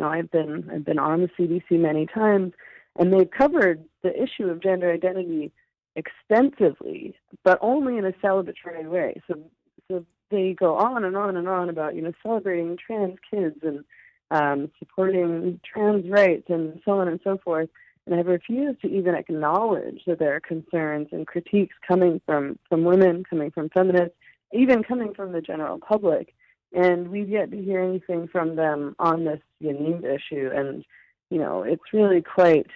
I've been on the CBC many times, and they've covered the issue of gender identity extensively, but only in a celebratory way. So they go on and on and on about, celebrating trans kids and supporting trans rights and so on and so forth. And I've refused to even acknowledge that there are concerns and critiques coming from women, coming from feminists, even coming from the general public. And we've yet to hear anything from them on this Yaniv issue. And, it's really quite,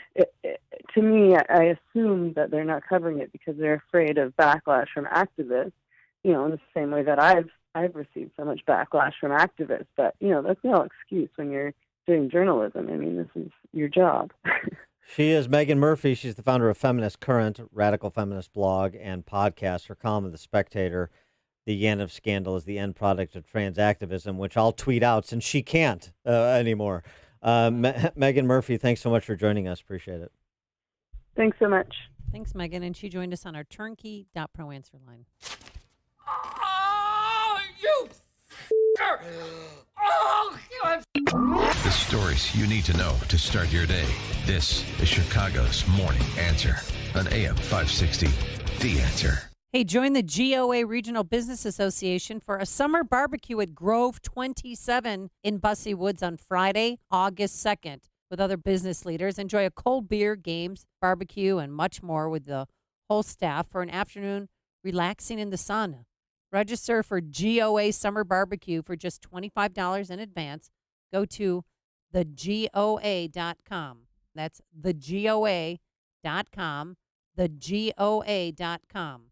to me, I assume that they're not covering it because they're afraid of backlash from activists, in the same way that I've received so much backlash from activists. But, that's no excuse when you're doing journalism. I mean, this is your job. She is Megan Murphy. She's the founder of Feminist Current, radical feminist blog and podcast. Her column of The Spectator, The Yaniv Scandal is the end product of trans activism, which I'll tweet out since she can't anymore. Megan Murphy, thanks so much for joining us. Appreciate it. Thanks so much. Thanks, Megan. And she joined us on our turnkey.pro answer line. Oh, you The stories you need to know to start your day. This is Chicago's Morning Answer on AM 560. The Answer. Hey, join the GOA Regional Business Association for a summer barbecue at Grove 27 in Bussey Woods on Friday, August 2nd. With other business leaders, enjoy a cold beer, games, barbecue, and much more with the whole staff for an afternoon relaxing in the sun. Register for GOA Summer Barbecue for just $25 in advance. go to thegoa.com. That's thegoa.com. Thegoa.com.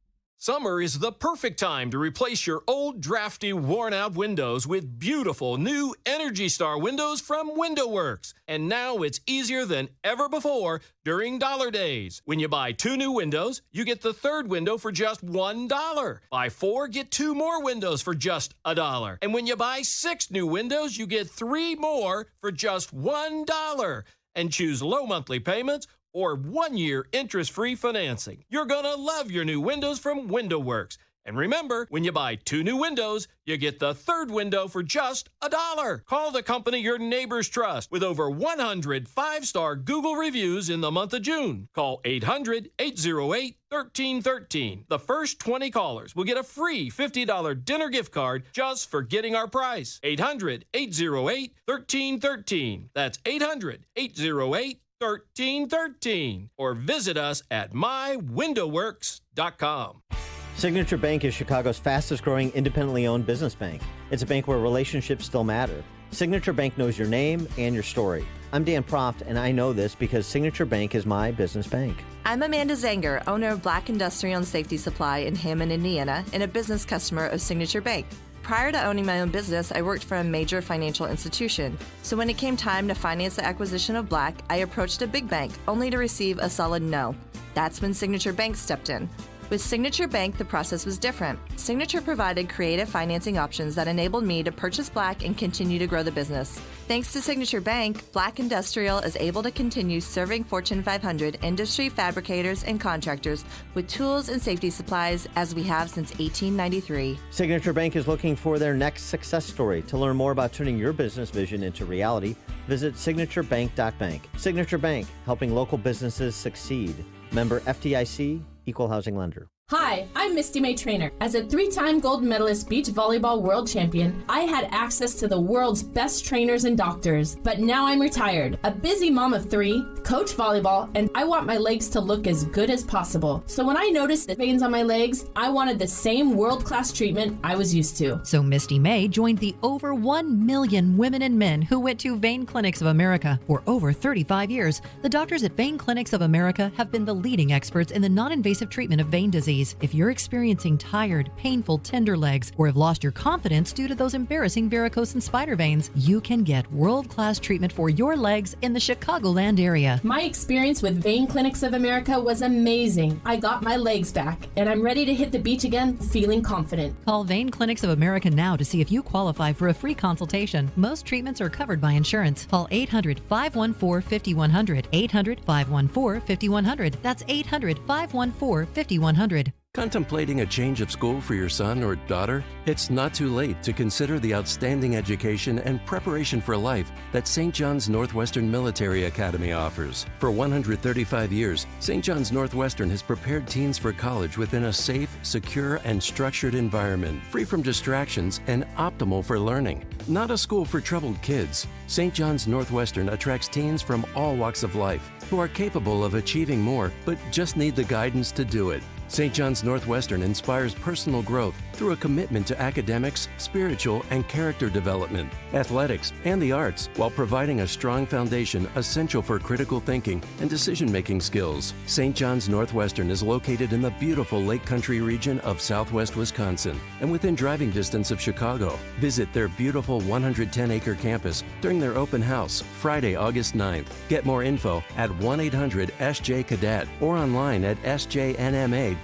Summer is the perfect time to replace your old, drafty, worn-out windows with beautiful new Energy Star windows from WindowWorks. And now it's easier than ever before during Dollar Days. When you buy 2 new windows, you get the 3rd window for just $1. Buy 4, get 2 more windows for just $1. And when you buy 6 new windows, you get 3 more for just $1. And choose low monthly payments or 1-year interest-free financing. You're gonna love your new windows from WindowWorks. And remember, when you buy 2 new windows, you get the 3rd window for just $1. Call the company your neighbors trust with over 100 5-star Google reviews in the month of June. Call 800-808-1313. The first 20 callers will get a free $50 dinner gift card just for getting our price. 800-808-1313. That's 800-808-1313. Or visit us at mywindowworks.com. Signature Bank is Chicago's fastest growing independently owned business bank. It's a bank where relationships still matter. Signature Bank knows your name and your story. I'm Dan Proft, and I know this because Signature Bank is my business bank. I'm Amanda Zanger, owner of Black Industrial and Safety Supply in Hammond, Indiana, and a business customer of Signature Bank. Prior to owning my own business, I worked for a major financial institution. So when it came time to finance the acquisition of Black, I approached a big bank, only to receive a solid no. That's when Signature Bank stepped in. With Signature Bank, the process was different. Signature provided creative financing options that enabled me to purchase Black and continue to grow the business. Thanks to Signature Bank, Black Industrial is able to continue serving Fortune 500 industry fabricators and contractors with tools and safety supplies as we have since 1893. Signature Bank is looking for their next success story. To learn more about turning your business vision into reality, visit signaturebank.bank. Signature Bank, helping local businesses succeed. Member FDIC, Equal Housing Lender. Hi, I'm Misty May Trainer. As a 3-time gold medalist beach volleyball world champion, I had access to the world's best trainers and doctors. But now I'm retired, a busy mom of 3, coach volleyball, and I want my legs to look as good as possible. So when I noticed the veins on my legs, I wanted the same world-class treatment I was used to. So Misty May joined the over 1 million women and men who went to Vein Clinics of America for over 35 years. The doctors at Vein Clinics of America have been the leading experts in the non-invasive treatment of vein disease. If you're experiencing tired, painful, tender legs, or have lost your confidence due to those embarrassing varicose and spider veins, you can get world-class treatment for your legs in the Chicagoland area. My experience with Vein Clinics of America was amazing. I got my legs back, and I'm ready to hit the beach again, feeling confident. Call Vein Clinics of America now to see if you qualify for a free consultation. Most treatments are covered by insurance. Call 800-514-5100. 800-514-5100. That's 800-514-5100. Contemplating a change of school for your son or daughter? It's not too late to consider the outstanding education and preparation for life that St. John's Northwestern Military Academy offers. For 135 years, St. John's Northwestern has prepared teens for college within a safe, secure, and structured environment, free from distractions and optimal for learning. Not a school for troubled kids, St. John's Northwestern attracts teens from all walks of life who are capable of achieving more but just need the guidance to do it. St. John's Northwestern inspires personal growth through a commitment to academics, spiritual, and character development, athletics, and the arts, while providing a strong foundation essential for critical thinking and decision-making skills. St. John's Northwestern is located in the beautiful Lake Country region of southwest Wisconsin and within driving distance of Chicago. Visit their beautiful 110-acre campus during their open house, Friday, August 9th. Get more info at 1-800-SJ-CADET or online at sjnma.org.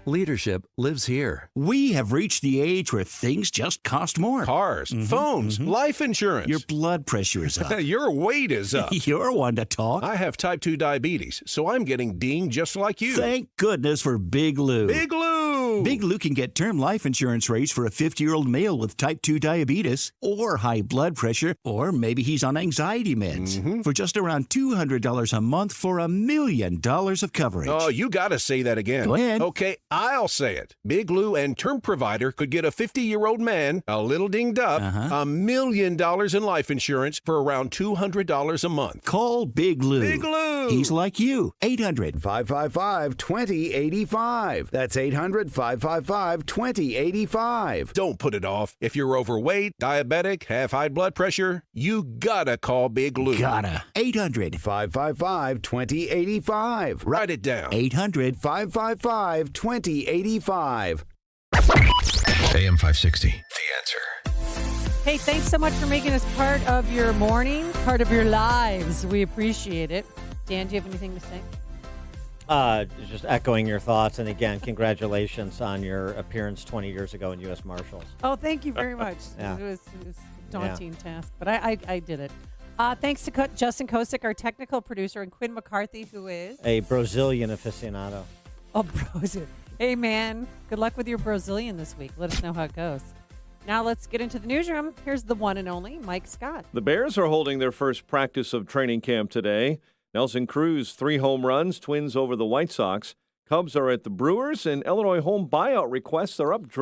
Leadership lives here. We have reached the age where things just cost more. Cars, phones, life insurance. Your blood pressure is up. Your weight is up. You're one to talk. I have type 2 diabetes, so I'm getting dinged just like you. Thank goodness for Big Lou. Big Lou! Big Lou can get term life insurance rates for a 50-year-old male with type 2 diabetes or high blood pressure, or maybe he's on anxiety meds, for just around $200 a month for $1 million of coverage. Oh, you got to say that again. Go ahead. Okay, I'll say it. Big Lou and Term Provider could get a 50-year-old man, a little dinged up, $1 million in life insurance for around $200 a month. Call Big Lou. Big Lou! He's like you. 800-555-2085. That's 800-555-2085. 800-555-2085. Don't put it off. If you're overweight, diabetic, have high blood pressure, you gotta call Big Lou. Gotta. 800-555-2085. Write it down. 800-555-2085. AM 560, The Answer. Hey, thanks so much for making us part of your morning, part of your lives. We appreciate it. Dan, do you have anything to say? Just echoing your thoughts. And again, congratulations on your appearance 20 years ago in U.S. Marshals. Oh, thank you very much. Yeah. It was a daunting task, but I did it. Thanks to Justin Kosick, our technical producer, and Quinn McCarthy, who is a Brazilian aficionado. Oh, Brazil. Hey, man, good luck with your Brazilian this week. Let us know how it goes. Now let's get into the newsroom. Here's the one and only Mike Scott. The Bears are holding their first practice of training camp today. Nelson Cruz, 3 home runs, Twins over the White Sox. Cubs are at the Brewers, and Illinois home buyout requests are up